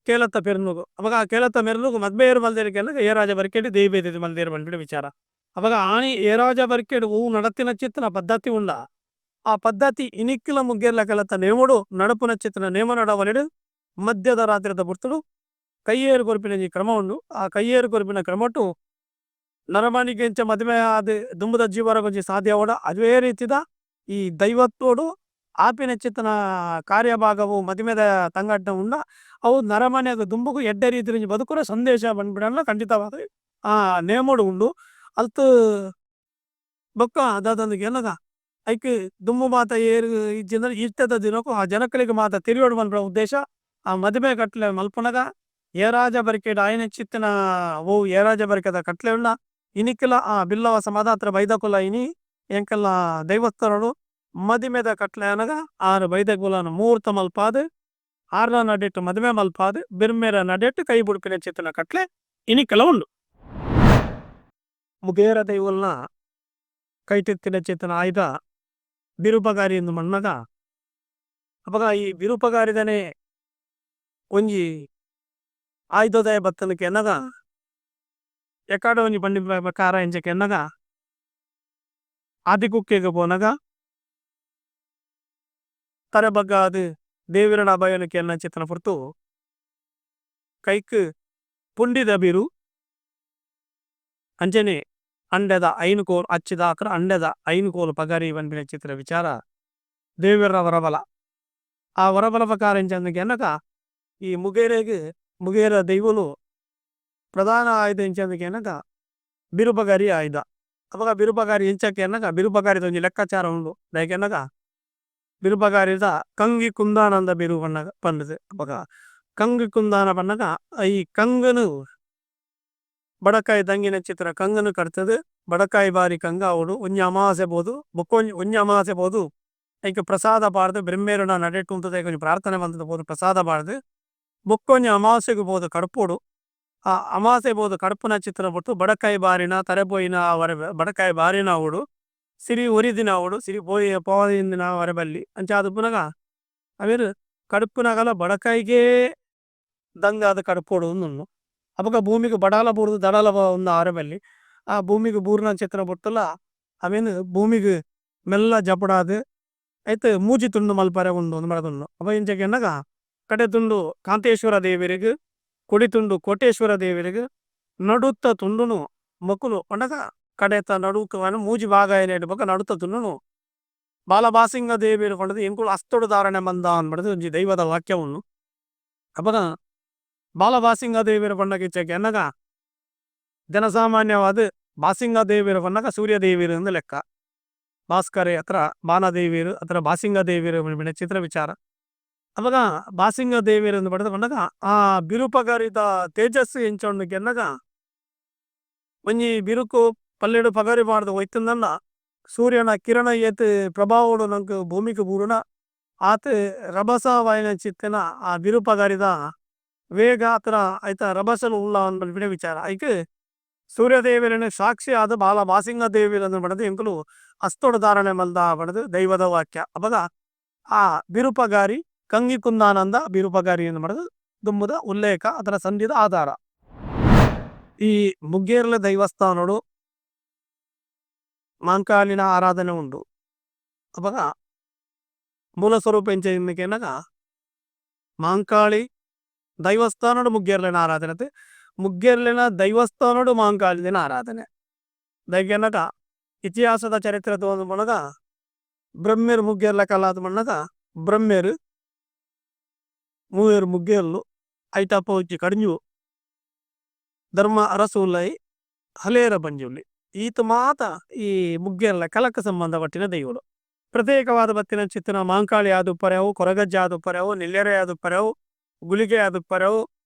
ಕೇಲತ್ತ ಪೆರ್ನುಗು ಅಪಗ ಆ ಕೇಲತ್ತ ಮೆರ್ನುಗು ಮದ್ವೆ ಏರು ಮಲ್ದೇರಿಗೆ ಎನ್ನಗ ಏ ರಾಜ ಬರ್ಕೆಡಿ ದೇವಿ ಮಲ್ದೇರು ಬಂದ್ಬಿಡ ವಿಚಾರ ಅಪಗ ಆಣಿ ಏ ರಾಜ ಬರ್ಕೆಡು ಹೂ ನಡತಿನ ಚಿತ್ತನ ಪದ್ಧತಿ ಉಂಡ ಆ ಪದ್ಧತಿ ಇನಿಕ್ಕಿಲ ಮುಗ್ಗೇರ್ಲ ಕೆಲತ್ತ ನೇಮುಡು ನಡಪುನ ಚಿತ್ತನ ನೇಮ ನಡವಲಿಡು ಮಧ್ಯದ ರಾತ್ರಿದ ಬುರ್ತಡು ಕೈಯೇರು ಕೊರ್ಪಿನ ಕ್ರಮ ಉಂಡು ಆ ಕೈಯೇರು ಕೊರ್ಪಿನ ಕ್ರಮಟ್ಟು ನರಮಾನಿಗೆ ಎಂಚ ಮದುವೆ ಆದ ದುಂಬುದ ಜೀವರ ಗೊಂಜಿ ಸಾಧ್ಯ ಅವಡ ಅದೇ ರೀತಿದ ಈ ದೈವತ್ತೋಡು ಆಪಿನ ಚಿತ್ತನ ಕಾರ್ಯಭಾಗವು ಮದುವೆದ ತಂಗಡ್ಡ ಉಂಡ ಅವು ನರಮನೆಯಾಗ ದುಂಬುಗು ಎಡ್ಡೆ ರೀತಿ ಬದುಕುರ ಸಂದೇಶ ಬಂದ್ಬಿಡಲ್ಲ ಖಂಡಿತವಾದ ಆ ನೇಮೋಡು ಉಂಡು ಅಲ್ತು ಬೊಕ್ಕ ಅದಾದಂದಿಗೆ ಏನದ ಐಕ್ ದುಮ್ಮು ಮಾತ ಏರು ಇಜ್ಜಿಂದ ಇಷ್ಟದ ದಿನಕ್ಕೂ ಆ ಜನಕಲಿಗೆ ಮಾತ ತಿರುವಡು ಬಂದ್ಬಿಡ ಉದ್ದೇಶ ಆ ಮದುವೆ ಕಟ್ಲೆ ಮಲ್ಪನಗ ಏರಾಜ ಬರಿಕೆಡ್ ಆಯ್ನ ಚಿತ್ತಿನ ಓ ಏರಾಜ ಬರಿಕೆದ ಕಟ್ಲೆ ಉಂಡ ಇನಿಕ್ಕಿಲ ಆ ಬಿಲ್ಲವ ಸಮಾಧಾತ್ರ ಬೈದಕುಲ ಇನಿ ಎಂಕಲ್ಲ ದೈವಸ್ಥರಡು ಮದಿಮೆದ ಕಟ್ಲೆ ಅನಗ ಆರು ಬೈದಕುಲನ ಮುಹೂರ್ತ ಮಲ್ಪಾದು ಆರ್ನ ನಡೆಟ್ಟು ಮದುವೆ ಮಲ್ಪಾದು ಬಿರ್ಮೇರ ನಡೆಟ್ಟು ಕೈ ಬುಡುಪಿನ ಚಿತ್ತಿನ ಕಟ್ಲೆ ಇನಿಕ್ಕೆಲ ಉಂಡು ಮುಗೇರ ದೈವಲ್ನ ಕೈಟಿತ್ತಿನ ಚಿತ್ತಿನ ಆಯ್ದ ಬಿರುಪಗಾರಿ ಎಂದು ಮನ್ನಗ ಅಪಗ ಈ ಬಿರುಪಗಾರಿದನೆ ಒಂಜಿ ಆಯುಧೋದಯ ಬತ್ತನಕ್ಕೆ ಎನ್ನಗ ಎಕಾಡ ಒಂಜಿ ಬಂಡಿ ಪ್ರಕಾರ ಎಂಚಕ್ಕೆ ಎನ್ನಗ ಆದಿ ಕುಕ್ಕೆಗೆ ಪೋನಗ ತರೆ ಬಗ್ಗ ಅದು ದೇವಿರನ ಅಭಯನಕ್ಕೆ ಎನ್ನ ಚಿತ್ತನ ಪುರ್ತು ಕೈಕ್ ಪುಂಡಿದ ಬಿರು ಅಂಚನೆ ಅಂಡೆದ ಐನುಕೋಲು ಹಚ್ಚಿದ ಆಕರ ಅಂಡೆದ ಐನುಕೋಲು ಪಗಾರಿ ಪನ್ಪಿನ ಚಿತ್ರ ವಿಚಾರ ದೇವರ ವರಬಲ ಆ ವರಬಲ ಪ್ರಕಾರ ಎಂಚಂದಕ್ಕೆ ಎನ್ನಕ ಈ ಮುಗೇರ ದೈವಲು ಪ್ರಧಾನ ಆಯುಧ ಎಂಚಂದಕ್ಕೆ ಎನ್ನಕ ಬಿರುಪಗಾರಿ ಆಯುಧ ಅವಾಗ ಬಿರುಪಗಾರಿ ಎಂಚಕ್ಕೆ ಎನ್ನಕ ಬಿರುಪಗಾರಿದ ಒಂಜಿ ಲೆಕ್ಕಾಚಾರ ಉಂಡು ದಯಕೆ ಎನ್ನಕ ಬಿರುಪಗಾರಿದ ಕಂಗಿ ಕುಂದಾನಂದ ಬಿರು ಪನ್ನಗ ಪಂಡದು ಅವಾಗ ಕಂಗಿ ಕುಂದಾನ ಪನ್ನಗ ಈ ಕಂಗನು ಬಡಕಾಯಿ ದಂಗಿನ ಚಿತ್ರ ಕಂಗನು ಕಟ್ತದು ಬಡಕಾಯಿ ಬಾರಿ ಕಂಗ ಅವಡು ಒಂಜಿ ಅಮಾಸೆ ಬೋದು ಒಂಜಿ ಅಮಾಸೆ ಬೋದು ಐಕೆ ಪ್ರಸಾದ ಪಾಡ್ದು ಬ್ರಹ್ಮೇರುನ ನಡೆಟ್ಟು ಉಂಟದ ಕೊಂಚ ಪ್ರಾರ್ಥನೆ ಬಂದದ ಬೋದು ಪ್ರಸಾದ ಪಾಡ್ದು ಬೊಕ್ಕೊಂಜಿ ಅಮಾಸೆಗೆ ಬೋದು ಕಡಪೋಡು ಆ ಅಮಾಸೆ ಬೋದು ಕಡಪುನ ಚಿತ್ರ ಬಿಟ್ಟು ಬಡಕಾಯಿ ಬಾರಿನ ತರೆಪೋಯಿನ ವರ ಬಡಕಾಯಿ ಬಾರಿನ ಅವಡು ಸಿರಿ ಒರಿದಿನ ಅವಡು ಸಿರಿ ಪೋಯಿಂದಿನ ವರಬಲ್ಲಿ ಅಂಚ ಅದು ಪುನಗ ಅವೇರು ಕಡುಪುನಗಲ ಬಡಕಾಯಿಗೆ ದಂಗ ಅದು ಕಡಪೋಡು ಉಂದು ಅವಾಗ ಭೂಮಿಗೆ ಬಡಾಲ ಬೂರ್ದು ದಡಾಲ ಒಂದು ಆರಬಲ್ಲಿ ಆ ಭೂಮಿಗೆ ಬೂರ್ನ ಚಿತ್ರ ಬಿಟ್ಟಲ್ಲ ಅವೇನು ಭೂಮಿಗೆ ಮೆಲ್ಲ ಜಪಡಾದು ಐತೆ ಮೂಜಿ ತುಂಡು ಮಲ್ಪರೆ ಉಂಡು ಒಂದು ಮರದುಂಡು ಅವ ಇಂಚಕ್ಕೆ ಎನ್ನಗ ಕಡೆ ತುಂಡು ಕಾಂತೇಶ್ವರ ದೇವರಿಗೆ ಕೊಡಿ ತುಂಡು ಕೋಟೇಶ್ವರ ದೇವರಿಗೆ ನಡುತ್ತ ತುಂಡುನು ಮಕ್ಕಳು ಒಣಗ ಕಡೆತ ನಡುಕವನು ಮೂಜಿ ಭಾಗ ಏನೇಡು ಬಕ್ಕ ನಡುತ್ತ ತುಂಡುನು ಬಾಲಭಾಸಿಂಗ ದೇವಿಯರು ಕೊಂಡದು ಎಂಕುಳು ಅಸ್ತೊಡು ಧಾರಣೆ ಬಂದ ಅನ್ಬಡದು ಒಂಜಿ ದೈವದ ವಾಕ್ಯವನ್ನು ಅಪಗ ಬಾಲಭಾಸಿಂಗ ದೇವಿಯರು ಕೊಂಡಕ್ಕೆ ಇಚ್ಚಕ್ಕೆ ಎನ್ನಗ ಜನಸಾಮಾನ್ಯವಾದ ಬಾಸಿಂಗ ದೇವಿಯರು ಕೊಂಡಾಗ ಸೂರ್ಯ ದೇವಿಯರು ಎಂದು ಲೆಕ್ಕ ಭಾಸ್ಕರೆ ಹತ್ರ ಬಾನದೇವಿಯರು ಹತ್ರ ಬಾಸಿಂಗ ದೇವಿಯರು ಚಿತ್ರ ವಿಚಾರ ಅವಾಗ ಬಾಸಿಂಗ ದೇವಿಯರು ಎಂದು ಪಡೆದುಕೊಂಡಾಗ ಆ ಬಿರುಪಗಾರಿದ ತೇಜಸ್ಸು ಎಂಚೊಂಡಕ್ಕೆ ಎನ್ನಗ ಒಂಜಿ ಬಿರುಕು ಪಲ್ಲೆಡು ಪಗಾರಿ ಮಾಡ್ದು ಹೋಯ್ತಂದನ್ನ ಸೂರ್ಯನ ಕಿರಣ ಏತ್ ಪ್ರಭಾವಡು ನಂಗೆ ಭೂಮಿಗೆ ಬೂರುನ ಆತ ರಭಸ ವಾಯನ ಚಿತ್ತನ ಆ ಬಿರುಪಗಾರಿದ ವೇಗ ಹತ್ರ ಆಯ್ತ ರಭಸಲು ಉಳ್ಳ ಅಂದ್ಬಿಡ ವಿಚಾರ ಐಕೆ ಸೂರ್ಯದೇವಿಯರನ್ನು ಸಾಕ್ಷಿ ಆದ ಬಾಲ ಬಾಸಿಂಗ ದೇವಿಯರನ್ನು ಪಡೆದು ಎಂಕುಲು ಅಸ್ತೋಡು ಧಾರಣೆ ಮಲ್ದ ಪಡೆದು ದೈವದ ವಾಕ್ಯ ಅವಾಗ ಆ ಬಿರುಪಗಾರಿ ಕಂಗಿ ಕುಂದಾನಂದ ಬಿರುಪಗಾರಿಯನ್ನು ಪಡೆದು ದುಂಬುದ ಉಲ್ಲೇಖ ಅದರ ಸಂಧಿದ ಆಧಾರ ಈ ಮುಗ್ಗೇರ್ಲ ದೈವಸ್ಥಾನಡು ಮಾಂಕಾಲಿನ ಆರಾಧನೆ ಉಂಡು ಅವಾಗ ಮೂಲ ಸ್ವರೂಪ ಎಂಚೆನ್ನಕ ಮಾಂಕಾಳಿ ದೈವಸ್ಥಾನಡು ಮುಗ್ಗೇರ್ಲಿನ ಆರಾಧನೆ ಮುಗ್ಗೇರ್ಲಿನ ದೈವಸ್ಥಾನಡು ಮಾಂಕಾಳಿನ ಆರಾಧನೆ ದೈವನಕ ಇತಿಹಾಸದ ಚರಿತ್ರೆ ತಗೊಂಡು ಮನಗ ಬ್ರಹ್ಮೇರು ಮುಗ್ಗೇರ್ಲ ಕಲಾದ ಮಣ್ಣಗ ಬ್ರಹ್ಮೇರು ಮೂವೇರು ಮುಗ್ಗೇರ್ಲು ಐಟಪ್ಪ ಉಚ್ಚಿ ಕಡಿഞ്ഞു ಧರ್ಮ ಅರಸುಲ್ಲೈ ಹಲೇರ ಬಂಜುಲ್ಲಿ ಈತ ಮಾತ ಈ ಮುಗ್ಗೇರ್ಲ ಕಲಕ ಸಂಬಂಧಪಟ್ಟಿನ ದೈವಗಳು ಪ್ರತ್ಯೇಕವಾದ ಬತ್ತಿನ ಚಿತ್ತನ ಮಾಂಕಾಳಿ ಆದುಪ್ಪರೆವು ಕೊರಗಜ್ಜ ಆದುಪ್ಪರೆವು ನಿಲ್ಲೆರೆ ಆದುಪ್ಪರೆವು ಗುಳಿಗೆ ಆದುಪ್ಪರೆವು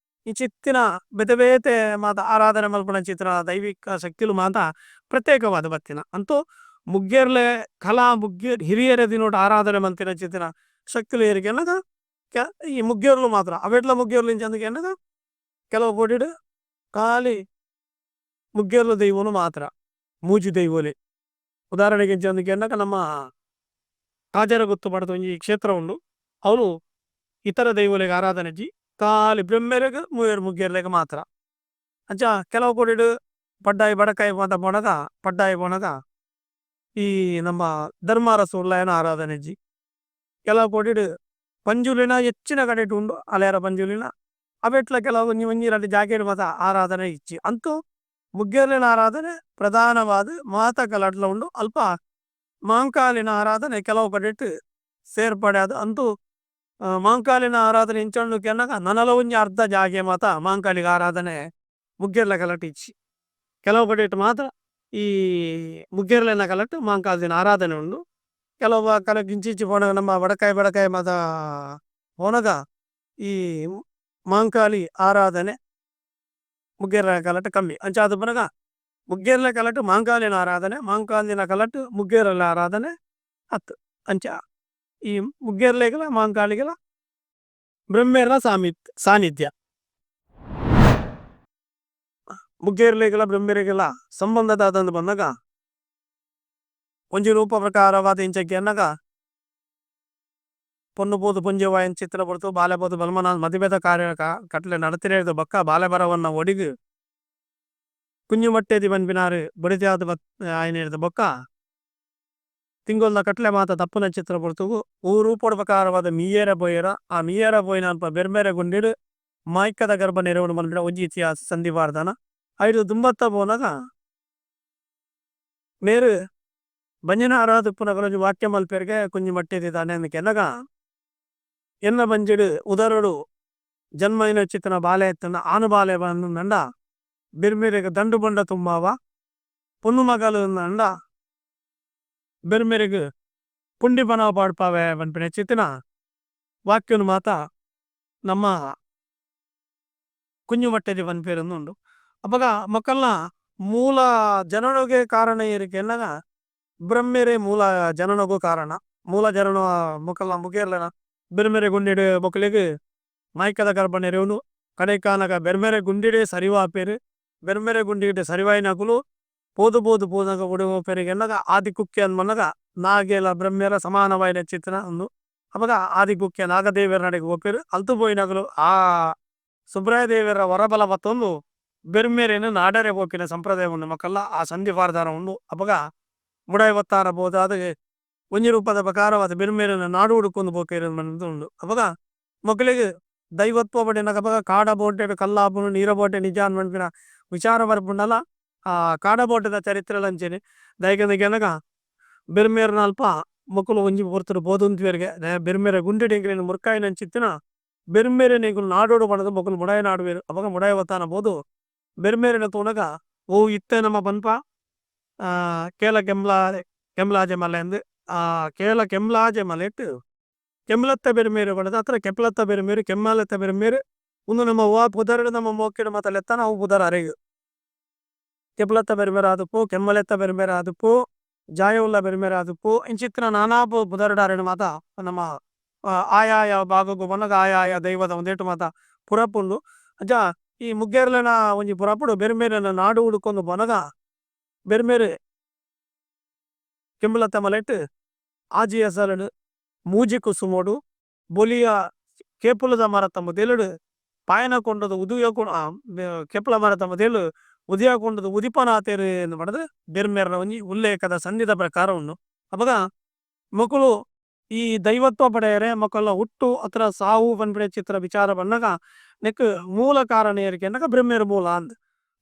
ಈ ಚಿತ್ತಿನ ಬೇತೆ ಬೇತೆ ಮಾತ ಆರಾಧನೆ ಮಲ್ಪನ ಚಿತ್ರ ದೈವಿಕ ಶಕ್ತಿಲು ಮಾತ ಪ್ರತ್ಯೇಕವಾದ ಬತ್ತಿನ ಅಂತೂ ಮುಗ್ಗೇರ್ಲೆ ಕಲಾ ಮುಗ್ಗೇರ್ ಹಿರಿಯರ ದಿನೋಟ ಆರಾಧನೆ ಮಂತಿನ ಚಿತ್ತಿನ ಶಕ್ತಿಲು ಏರಿಗೆ ಅನ್ನಗ ಈ ಮುಗ್ಗೇರ್ಲು ಮಾತ್ರ ಅವೆಟ್ಲ ಮುಗ್ಗೇರ್ಲು ಇಂಚಂದಕ್ಕೆ ಅನ್ನಗ ಕೆಲವು ಕೋಟಿಡು ಖಾಲಿ ಮುಗ್ಗೇರ್ಲು ದೈವನು ಮಾತ್ರ ಮೂಜಿ ದೈವೋಲೆ ಉದಾಹರಣೆಗೆ ಇಂಚಂದಕ್ಕೆ ಅನ್ನಕ ನಮ್ಮ ಕಾಜರ ಗೊತ್ತು ಪಡೆದ ಒಂಜಿ ಕ್ಷೇತ್ರ ಉಂಡು ಅವನು ಇತರ ದೈವಲೆಗೆ ಆರಾಧನೆ ಜಿ ಖಾಲಿ ಬ್ರಹ್ಮೆರೆಗೆ ಮೂವೇರು ಮುಗ್ಗೇರ್ಲೆಗೆ ಮಾತ್ರ ಅಂಚ ಕೆಲವು ಕೋಟಿಡು ಪಡ್ಡಾಯಿ ಬಡಕಾಯಿ ಮಾತ ಪೋಣಗ ಪಡ್ಡಾಯಿ ಪೋಣಗ ಈ ನಮ್ಮ ಧರ್ಮಾರಸ ಉಳ್ಳಯನ ಆರಾಧನೆ ಜಿ ಕೆಲವು ಕೋಟಿಡು ಪಂಜುಲಿನ ಹೆಚ್ಚಿನ ಕಡೆಟು ಉಂಡು ಅಲೆಯರ ಪಂಜುಲಿನ ಅವೆಟ್ಲ ಕೆಲವು ಒಂಜಿ ಜಾಕೆಟ್ ಮಾತ ಆರಾಧನೆ ಇಚ್ಚಿ ಅಂತೂ ಮುಗ್ಗೇರ್ಲಿನ ಆರಾಧನೆ ಪ್ರಧಾನವಾದ ಮಾತ ಕಲಟ್ಲ ಉಂಡು ಅಲ್ಪ ಮಾಂಕಾಲಿನ ಆರಾಧನೆ ಕೆಲವು ಕಡೆಟ್ಟು ಸೇರ್ಪಡೆ ಅದು ಅಂತೂ ಮಾಂಕಾಲಿನ ಆರಾಧನೆ ಇಂಚೊಂಡು ಕೆನ್ನಗ ನನಲ ಒಂಜಿ ಅರ್ಧ ಜಾಗೆ ಮಾತ ಮಾಂಕಾಲಿಗೆ ಆರಾಧನೆ ಮುಗ್ಗೇರ್ಲ ಕಲಟ್ ಇಚ್ಚಿ ಕೆಲವು ಕಡೆಟ್ಟು ಮಾತ್ರ ಈ ಮುಗ್ಗೇರ್ಲಿನ ಕಲಟ್ಟು ಮಾಂಕಾಲಿನ ಆರಾಧನೆ ಉಂಡು ಕೆಲವು ಕಲಕ್ ಇಂಚಿಂಚಿ ಪೋಣಗ ನಮ್ಮ ಬಡಕಾಯಿ ಮಾತ ಪೋಣಗ ಈ ಮಾಂಕಾಲಿ ಆರಾಧನೆ ಮುಗ್ಗೇರ್ಲ ಕಲಟ್ಟು ಕಮ್ಮಿ ಅಂಚಾದ ಪನಗ ಮುಗ್ಗೇರ್ಲ ಕಲಟ್ಟು ಮಾಂಕಾಲಿನ ಆರಾಧನೆ ಮಾಂಕಾಲಿನ ಕಲಟ್ಟು ಮುಗ್ಗೇರಲ ಆರಾಧನೆ ಹತ್ತು ಅಂಚ ಈ ಮುಗ್ಗೇರ್ಲೆಗಲ ಮಾಂಕಾಲಿಗಲ ಬ್ರಹ್ಮೇರ್ಲ ಸಾನ್ನಿಧ್ಯ ಮುಗ್ಗೇರ್ಲೆಗಲ ಬ್ರಹ್ಮೇರಿಗೆಲ್ಲ ಸಂಬಂಧದಾದಂದು ಬಂದಾಗ ಒಂಜಿ ರೂಪ ಪ್ರಕಾರವಾದ ಇಂಚಕ್ಕೆ ಅನ್ನಗ ಪೊನ್ನುಬೋದು ಪುಂಜವಾಯನ್ ಚಿತ್ರ ಬರ್ತು ಬಾಲೆಬೋದು ಬಲ್ಮನ ಮದುವೆದ ಕಾರ್ಯ ಕಟ್ಲೆ ನಡತಿರೇದು ಬಕ್ಕ ಬಾಲೆಬರವನ್ನ ಒಡಿಗು ಕುಂಜು ಮಟ್ಟೆದಿ ಬಂದ್ಬಿನಾರು ಬಡಿದಾದ ಆಯ್ನ ಬೊಕ್ಕ ತಿಂಗೊಲ್ದ ಕಟ್ಲೆ ಮಾತ ತಪ್ಪುನ ಚಿತ್ರ ಬರ್ತು ಊರು ಪ್ರಕಾರವಾದ ಮೀಯರ ಬೋಯರ ಆ ಮೀಯರ ಬೋಯಿನ ಅಲ್ಪ ಬೆರ್ಬೇರೆ ಗುಂಡಿಡು ಮಾಯ್ಕದ ಗರ್ಭ ನೆರವನು ಮಲ್ಬಿಡ ಒಂಜಿ ಇತಿಹಾಸ ಸಂಧಿವಾರ್ದನ ಐದು ದುಂಬತ್ತ ಬೋನಾಗ ಮೇರು ಬಂಜನ ಆರಾಧ ಪುನಗಲಜು ವಾಕ್ಯ ಮಲ್ಪೆರ್ಗೆ ಕುಂಜಿ ಮಟ್ಟಿದ್ದಾನೆ ಕೆನಗ ಎನ್ನ ಬಂಜಿಡು ಉದರಡು ಜನ್ಮೈನ ಚಿತ್ತನ ಬಾಲೆ ಎತ್ತನ ಆನು ಬಾಲೆ ಬಂದು ನಂಡ ಬಿರ್ಮಿರಿಗೆ ದಂಡು ಬಂಡ ತುಂಬಾವ ಪುನ್ನು ಮಗಲು ನಂಡ ಬಿರ್ಮಿರಿಗೆ ಪುಂಡಿ ಬನ ಪಾಡ್ಪಾವೆ ಬನ್ಪಿನ ಚಿತ್ತಿನ ವಾಕ್ಯನು ಮಾತ ನಮ್ಮ ಕುಂಜು ಮಟ್ಟೆದಿ ಬನ್ಪೇರೊಂದುಂಡು ಅಪಗ ಮಕ್ಕಳನ್ನ ಮೂಲ ಜನನಗೆ ಕಾರಣ ಏರಿಕೆ ಎನ್ನಗ ಬ್ರಹ್ಮೆರೆ ಮೂಲ ಜನನಗೂ ಕಾರಣ ಮೂಲ ಜನನ ಮೊಕಲ್ನ ಮುಗೇರ್ಲನ ಬೆರ್ಮೆರೆ ಗುಂಡಿಡು ಮೊಕಲಿಗೆ ಮಾಯ್ಕದ ಗರ್ಭನೆ ರೇವನು ಕಡೆಕಾನಗ ಬೆರ್ಮೆರೆ ಗುಂಡಿಡೆ ಸರಿವಾಪೇರು ಬೆರ್ಮೆರೆ ಗುಂಡಿಡೆ ಸರಿವಾಯಿನಗುಲು ಪೋದು ಪೋದು ಪೋದಾಗ ಉಡುಪೇರಿಗೆ ಎನ್ನಗ ಆದಿ ಕುಕ್ಕೆ ಅನ್ಮನ್ನಗ ನಾಗೇಲ ಬ್ರಹ್ಮೆರ ಸಮಾನವಾಯಿನ ಚಿತ್ರನ ಒಂದು ಅಪಗ ಆದಿ ಕುಕ್ಕೆ ನಾಗದೇವರ ನಡೆಗೆ ಹೋಪೇರು ಅಲ್ತು ಪೋಯಿನಗಲು ಆ ಸುಬ್ರಾಯ ದೇವರ ವರಬಲ ಮತ್ತೊಂದು ಬೆರ್ಮೇರೇನು ನಾಡರೆ ಹೋಪಿನ ಸಂಪ್ರದಾಯ ಉಂಡು ಮಕ್ಕಳ ಆ ಸಂಧಿ ವಾರದಾರ ಉಂಡು ಅಪಗ ಮುಡಾಯಿ ಒತ್ತಾರ ಬೋದು ಅದಕ್ಕೆ ಒಂಜಿ ರೂಪದ ಪ್ರಕಾರವಾದ ಬೆರ್ಮೇರನ ನಾಡು ಹುಡುಕೊಂಡು ಹೋಪೇರು ಉಂಡು ಅಪಗ ಮಕ್ಕಳಿಗೆ ದೈವತ್ವ ಪಡಿನ ಅಪಗ ಕಾಡ ಬೋಟೆ ಕಲ್ಲಾಪುನು ನೀರ ಬೋಟೆ ನಿಜ ಅನ್ಮನ್ಪಿನ ವಿಚಾರ ಬರ್ಪುಂಡಲ್ಲ ಆ ಕಾಡ ಬೋಟದ ಚರಿತ್ರೆ ಲಂಚೇನೆ ದೈಗನಗ ಬೆರ್ಮೇರನ ಅಲ್ಪ ಮಕ್ಕಳು ಒಂಜಿ ಪೊರ್ತರು ಬೋಧುಂತಿವರಿಗೆ ಬೆರ್ಮೇರ ಗುಂಡಿ ಡೆಂಗಿನ ಮುರ್ಕಾಯಿನ ಚಿತ್ತಿನ ಬೆರ್ಮೇರೆ ನೀಗುಲು ನಾಡೋಡು ಪಣದು ಮಕ್ಕಳು ಮುಡಾಯಿ ನಾಡುವೇರು ಅಪಗ ಮುಡಾಯಿ ಒತ್ತಾನ ಬೋದು ಬೆರ್ಮೇರಿನ ತೋನಗ ಓ ಇತ್ತೆ ನಮ್ಮ ಪನ್ಪ ಕೇಲ ಕೆಮ್ಲಾಜೆ ಮಲೆ ಅಂದು ಕೇಲ ಕೆಮ್ಲಾಜೆ ಮಲೆ ಇಟ್ಟು ಕೆಮ್ಲತ್ತ ಬೆರ್ಮೇರು ಪಣದ ಹತ್ರ ಕೆಪ್ಲತ್ತ ಬೆರ್ಮೇರು ಕೆಮ್ಮಾಲತ್ತ ಬೆರ್ಮೇರು ಒಂದು ನಮ್ಮ ವಾ ಪುದರ್ ನಮ್ಮ ಮೋಕಿನ ಮತಲೆತ್ತ ನಾವು ಪುದರ್ ಅರೆಗು ಕೆಪ್ಲತ್ತ ಬೆರ್ಮೇರ ಆದುಪ್ಪು ಕೆಮ್ಮಲೆತ್ತ ಬೆರ್ಮೇರ ಆದುಪ್ಪು ಜಾಯವುಲ್ಲ ಬೆರ್ಮೇರ ಆದುಪ್ಪು ಇಂಚಿತ್ತಿನ ನಾನಾಪು ಪುದರ್ಡಾರಿನ ಮಾತ ನಮ್ಮ ಆಯಾಯ ಭಾಗಗು ಬನ್ನಗ ಆಯಾಯ ದೈವದ ಒಂದೇಟು ಮಾತ ಪುರಪುಂಡು ಅಂಚ ಈ ಮುಗ್ಗೇರ್ಲನ ಒಂಜಿ ಪುರಪುಡು ಬೆರ್ಮೇರನ ನಾಡು ಹುಡುಕೊಂಡು ಬನಗ ಬೆರ್ಮೇರು ಕೆಂಬಲತ್ತ ಮಲೆಟ್ಟು ಆಜಿ ಹೆಸರಡು ಮೂಜಿ ಕುಸುಮೋಡು ಬೊಲಿಯ ಕೇಪುಲದ ಮರ ತಮ್ಮ ದೇಲುಡು ಪಾಯನ ಕೊಂಡದು ಉದಿಯ ಕೆಪ್ಪಲ ಮರ ತಮ್ಮ ದೇಲು ಉದಿಯ ಕೊಂಡದು ಉದಿಪನಾತೇರು ಎಂದು ಮಾಡಿದ್ರೆ ಬೆರ್ಮೇರನ ಒಂಜಿ ಉಲ್ಲೇಖದ ಸಂಧಿದ ಪ್ರಕಾರ ಉಂಡು ಅಪಗ ಮಕ್ಕಳು ಈ ದೈವತ್ವ ಪಡೆಯರೆ ಮಕ್ಕಳ ಹುಟ್ಟು ಹತ್ರ ಸಾವು ಪನ್ಪಡೆ ಚಿತ್ರ ವಿಚಾರ ಬನ್ನಗ ನೆಕ್ ಮೂಲ ಕಾರಣ ಏರಿಕೆ ಅನ್ನಗ ಬ್ರಹ್ಮೇರ ಮೂಲ ಅಂದ್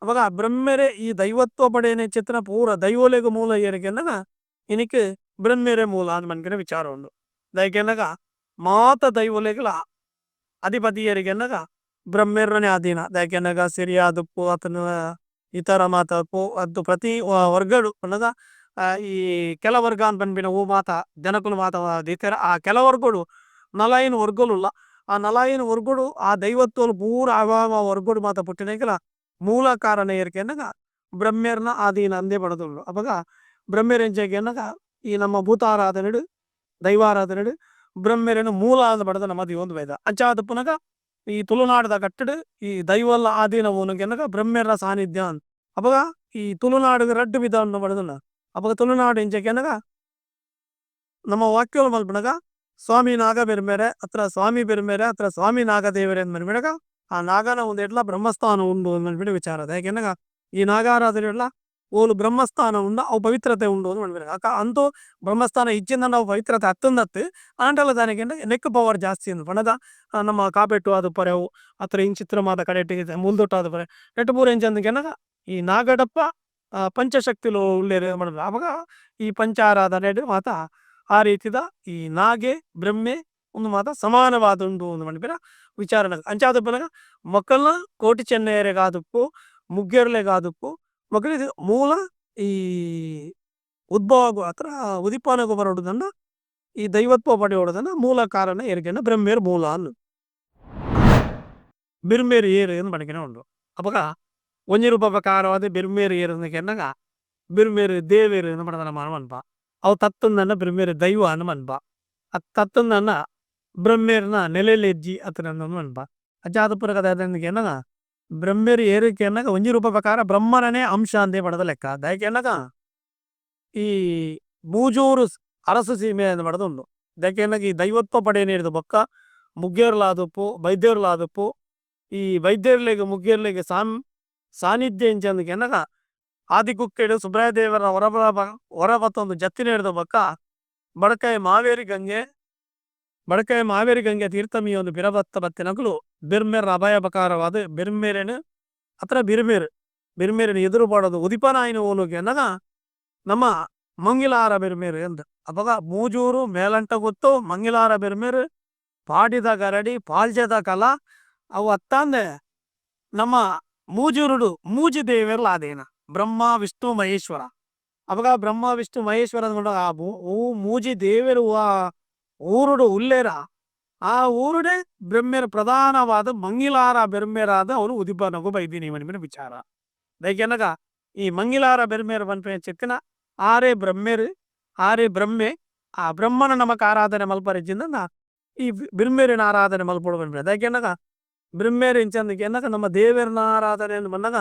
ಅವಾಗ ಬ್ರಹ್ಮೆರೆ ಈ ದೈವತ್ವ ಪಡೆಯನೆ ಚಿತ್ರ ಪೂರ ದೈವೋಲೆಗ ಮೂಲ ಏರಿಕೆ ಅನ್ನಗ ಇನಿಕ್ ಬ್ರಹ್ಮೆರೆ ಮೂಲ ಅಂದ್ ಮನ್ಕಿನ ವಿಚಾರ ಉಂಡು ದೈಕೆ ಅನ್ನಗ ಮಾತ ದೈವೋಲೆಗಳ ಅಧಿಪತಿ ಏರಿಕೆ ಅನ್ನಗ ಬ್ರಹ್ಮೇರನೇ ಆಧೀನ ದೈಕೆ ಅನ್ನಗ ಸಿರಿಯಾದುಪ್ಪು ಆತನ ಇತರ ಮಾತಪ್ಪು ಅದು ಪ್ರತಿ ವರ್ಗಡು ಅನ್ನಗ ಈ ಕೆಲ ವರ್ಗ ಅಂತ ಬಂದ್ಬಿನ ಓ ಮಾತ ಜನಕುಲು ಮಾತ ದೀತರ ಆ ಕೆಲ ವರ್ಗಡು ನಲೈನ್ ವರ್ಗಳುಲ್ಲ ಆ ನಲೈನ್ ವರ್ಗಡು ಆ ದೈವತ್ವಲು ಪೂರ ಅವಾಮ ವರ್ಗಡು ಮಾತ ಪುಟ್ಟಿನಕಲ ಮೂಲ ಕಾರಣ ಏರಿಕೆ ಅನ್ನಗ ಬ್ರಹ್ಮೇರ್ನ ಆಧೀನ ಅಂದೇ ಪಡದುಂಡು ಅಪಗ ಬ್ರಹ್ಮೇರೆಂಚೆಗೆ ಅನ್ನಗ ಈ ನಮ್ಮ ಭೂತಾರಾಧನೆಡು ದೈವಾರಾಧನೆಡು ಬ್ರಹ್ಮೇರನ ಮೂಲ ಅಂದ ಪಡೆದ ನಮ್ಮದಿ ಒಂದು ವೇದ ಅಂಚಾದ ಪುನಗ ಈ ತುಳುನಾಡದ ಕಟ್ಟಡು ಈ ದೈವಲ್ಲ ಆಧೀನ ಓನಗೆನ್ನಗ ಬ್ರಹ್ಮೇರ ಸಾನ್ನಿಧ್ಯ ಅಂತ ಅಪಗ ಈ ತುಳುನಾಡಿಗೆ ರಡ್ಡು ವಿಧ ಪಡೆದನ ಅಪಗ ತುಳುನಾಡು ಎಂಚೆಗೆ ಅನ್ನಗ ನಮ್ಮ ವಾಕ್ಯಗಳು ಮಲ್ಪನಗ ಸ್ವಾಮಿ ನಾಗ ಬೆರ್ಮೇರೆ ಹತ್ರ ಸ್ವಾಮಿ ಬೆರ್ಮೇರೆ ಹತ್ರ ಸ್ವಾಮಿ ನಾಗದೇವರೇ ಅಂತ ಮನ್ಬಿಡಗ ಆ ನಾಗನ ಒಂದು ಎಡ್ಲ ಬ್ರಹ್ಮಸ್ಥಾನ ಉಂಡು ಮನ್ಬಿಡ ವಿಚಾರ ಯಾಕೆನ್ನಗ ಈ ನಾಗಾರಾಧನೆ ಎಡ್ಲ ಓಲು ಬ್ರಹ್ಮಸ್ಥಾನ ಉಂಡ ಅವು ಪವಿತ್ರತೆ ಉಂಡು ಅಂತ ಮನ್ಬಿಡ ಅಕ್ಕ ಅಂತೂ ಬ್ರಹ್ಮಸ್ಥಾನ ಇಚ್ಚಿಂದ ನಾವು ಪವಿತ್ರತೆ ಹತ್ತಂದತ್ತು ಆಂಟಲ ದಾನಿಗೆ ನೆಕ್ ಪವರ್ ಜಾಸ್ತಿ ಅಂದ್ ಪಣದ ನಮ್ಮ ಕಾಪೆಟ್ಟು ಅದು ಪರೆವು ಹತ್ರ ಇಂಗ್ ಚಿತ್ರಮಾದ ಕಡೆಟ್ಟಿಗೆ ಮುಲ್ದೊಟ್ಟು ಅದು ಪರೆ ನೆಟ್ಟು ಪೂರ ಎಂಚಂದಗೆನಗ ಈ ನಾಗಡಪ್ಪ ಪಂಚಶಕ್ತಿಲು ಉಳ್ಳೇರು ಮಾಡಿದ್ರು ಅವಾಗ ಈ ಪಂಚಾರಾಧನೆ ಮಾತ ಆ ರೀತಿದ ಈ ನಾಗೆ ಬ್ರಹ್ಮೆ ಒಂದು ಮಾತ ಸಮಾನವಾದ ಉಂಡು ಒಂದು ಮಣಿಪಿರ ವಿಚಾರಣ ಅಂಚಾದ ಪನಗ ಮಕ್ಕಳನ್ನ ಕೋಟಿ ಚೆನ್ನೈಯರೆಗಾದಪ್ಪು ಮುಗ್ಗೆರ್ಲೆಗಾದಪ್ಪು ಮಕ್ಕಳಿಗೆ ಮೂಲ ಈ ಉದ್ಭವ ಹತ್ರ ಉದಿಪಾನಗು ಬರೋದನ್ನ ಈ ದೈವತ್ವ ಪಡೆಯೋದನ್ನ ಮೂಲ ಕಾರಣ ಏರಿಕೆನ ಬ್ರಹ್ಮೇರ್ ಮೂಲ ಅನ್ನು ಬಿರ್ಮೇರು ಏರು ಎಂದು ಮಣಿಕೆನ ಉಂಡು ಅಪಗ ಒಂಜಿ ರೂಪ ಪ್ರಕಾರವಾದ ಬಿರ್ಮೇರು ಏರು ಎನ್ನಗ ಬಿರ್ಮೇರು ದೇವೇರು ಎಂದು ಪಡೆದ ಮನ್ಪ ಅವು ತತ್ತಂದನ್ನ ಬ್ರಹ್ಮೇರು ದೈವ ಅನ್ನ ಮನ್ಪ ಆ ತತ್ತಂದನ್ನ ಬ್ರಹ್ಮೇರ್ನ ನೆಲೆಲೆಜ್ಜಿ ಅತನ ಮನ್ಪ ಅಜಾದಪುರ ಕದ ಎನ್ನಗ ಬ್ರಹ್ಮೇರು ಏರಿಕೆ ಅನ್ನಗ ಒಂಜಿ ರೂಪ ಪ್ರಕಾರ ಬ್ರಹ್ಮನನೇ ಅಂಶ ಅಂದೇ ಪಡೆದ ಲೆಕ್ಕ ದಯಕೆ ಅನ್ನಗ ಈ ಬೂಜೂರು ಅರಸು ಸೀಮೆ ಎಂದು ಪಡೆದ ಉಂಡು ದಯಕೆ ಅನ್ನಗ ಈ ದೈವತ್ವ ಪಡೆಯನೇರಿದ ಬೊಕ್ಕ ಮುಗ್ಗೇರ್ಲಾದಪ್ಪು ಬೈದ್ಯರ್ಲಾದಪ್ಪು ಈ ವೈದ್ಯರ್ಲೆಗೆ ಮುಗ್ಗೇರ್ಲೆಗೆ ಸಾನ್ನಿಧ್ಯ ಎಂಚಂದಕ್ಕೆ ಎನ್ನಗ ಆದಿಕುಕ್ಕೆಡು ಸುಬ್ರಾಯ ದೇವರ ಹೊರಬತ್ತೊಂದು ಜತ್ತಿನ ಹಿಡಿದ ಬಕ್ಕ ಬಡಕಾಯಿ ಮಾವೇರಿ ಗಂಗೆ ತೀರ್ಥಮಿ ಒಂದು ಬಿರಬತ್ತ ಬತ್ತಿನಗಳು ಬಿರ್ಮೇರ್ ಅಭಯ ಬಕಾರವಾದ ಬಿರ್ಮೇರೇನು ಹತ್ರ ಬಿರ್ಮೇರು ಎದುರು ಪಡೋದು ಉದಿಪನಾಯಿನ ಓನುಗೆ ಅನ್ನಗ ನಮ್ಮ ಮಂಗಿಲಾರ ಬೆರ್ಮೇರು ಎಂದು ಅವಾಗ ಮೂಜೂರು ಮೇಲಂಟ ಗೊತ್ತು ಮಂಗಿಲಾರ ಬೆರ್ಮೇರು ಪಾಡಿದ ಗರಡಿ ಪಾಲ್ಜದ ಕಲ ಅವು ಅತ್ತಂದೆ ನಮ್ಮ ಮೂಜೂರುಡು ಮೂಜಿ ದೇವೇರ್ಲ ಆದೇನ ಬ್ರಹ್ಮ ವಿಷ್ಣು ಮಹೇಶ್ವರ ಅವಾಗ ಬ್ರಹ್ಮ ವಿಷ್ಣು ಮಹೇಶ್ವರ ಅಂದ್ಕೊಂಡ ಮೂಜಿ ದೇವೇರು ಊರುಡು ಉಲ್ಲೇರ ಆ ಊರುಡೆ ಬ್ರಹ್ಮೇರು ಪ್ರಧಾನವಾದ ಮಂಗಿಲಾರ ಬೆರ್ಮೇರಾದ ಅವನು ಉದಿಬ್ಬನಗು ಬೈದಿನಿ ಮನಿಮಿನ ವಿಚಾರ ದೈಕೆನಗ ಈ ಮಂಗಿಲಾರ ಬೆರ್ಮೇರು ಬನ್ಪೆ ಚೆತ್ತಿನ ಆರೇ ಬ್ರಹ್ಮೇರು ಆರೇ ಬ್ರಹ್ಮೆ ಆ ಬ್ರಹ್ಮನ ನಮಕ್ ಆರಾಧನೆ ಮಲ್ಪರಿಜಿಂದ ಈ ಬಿರ್ಮೇರಿನ ಆರಾಧನೆ ಮಲ್ಪಡು ಬನ್ಪೆ ದೈಕೆನಗ ಬ್ರಹ್ಮೇರು ಇಂಚಂದಕ್ಕೆ ಎನ್ನಕ ನಮ್ಮ ದೇವರನ ಆರಾಧನೆ ಬಂದಾಗ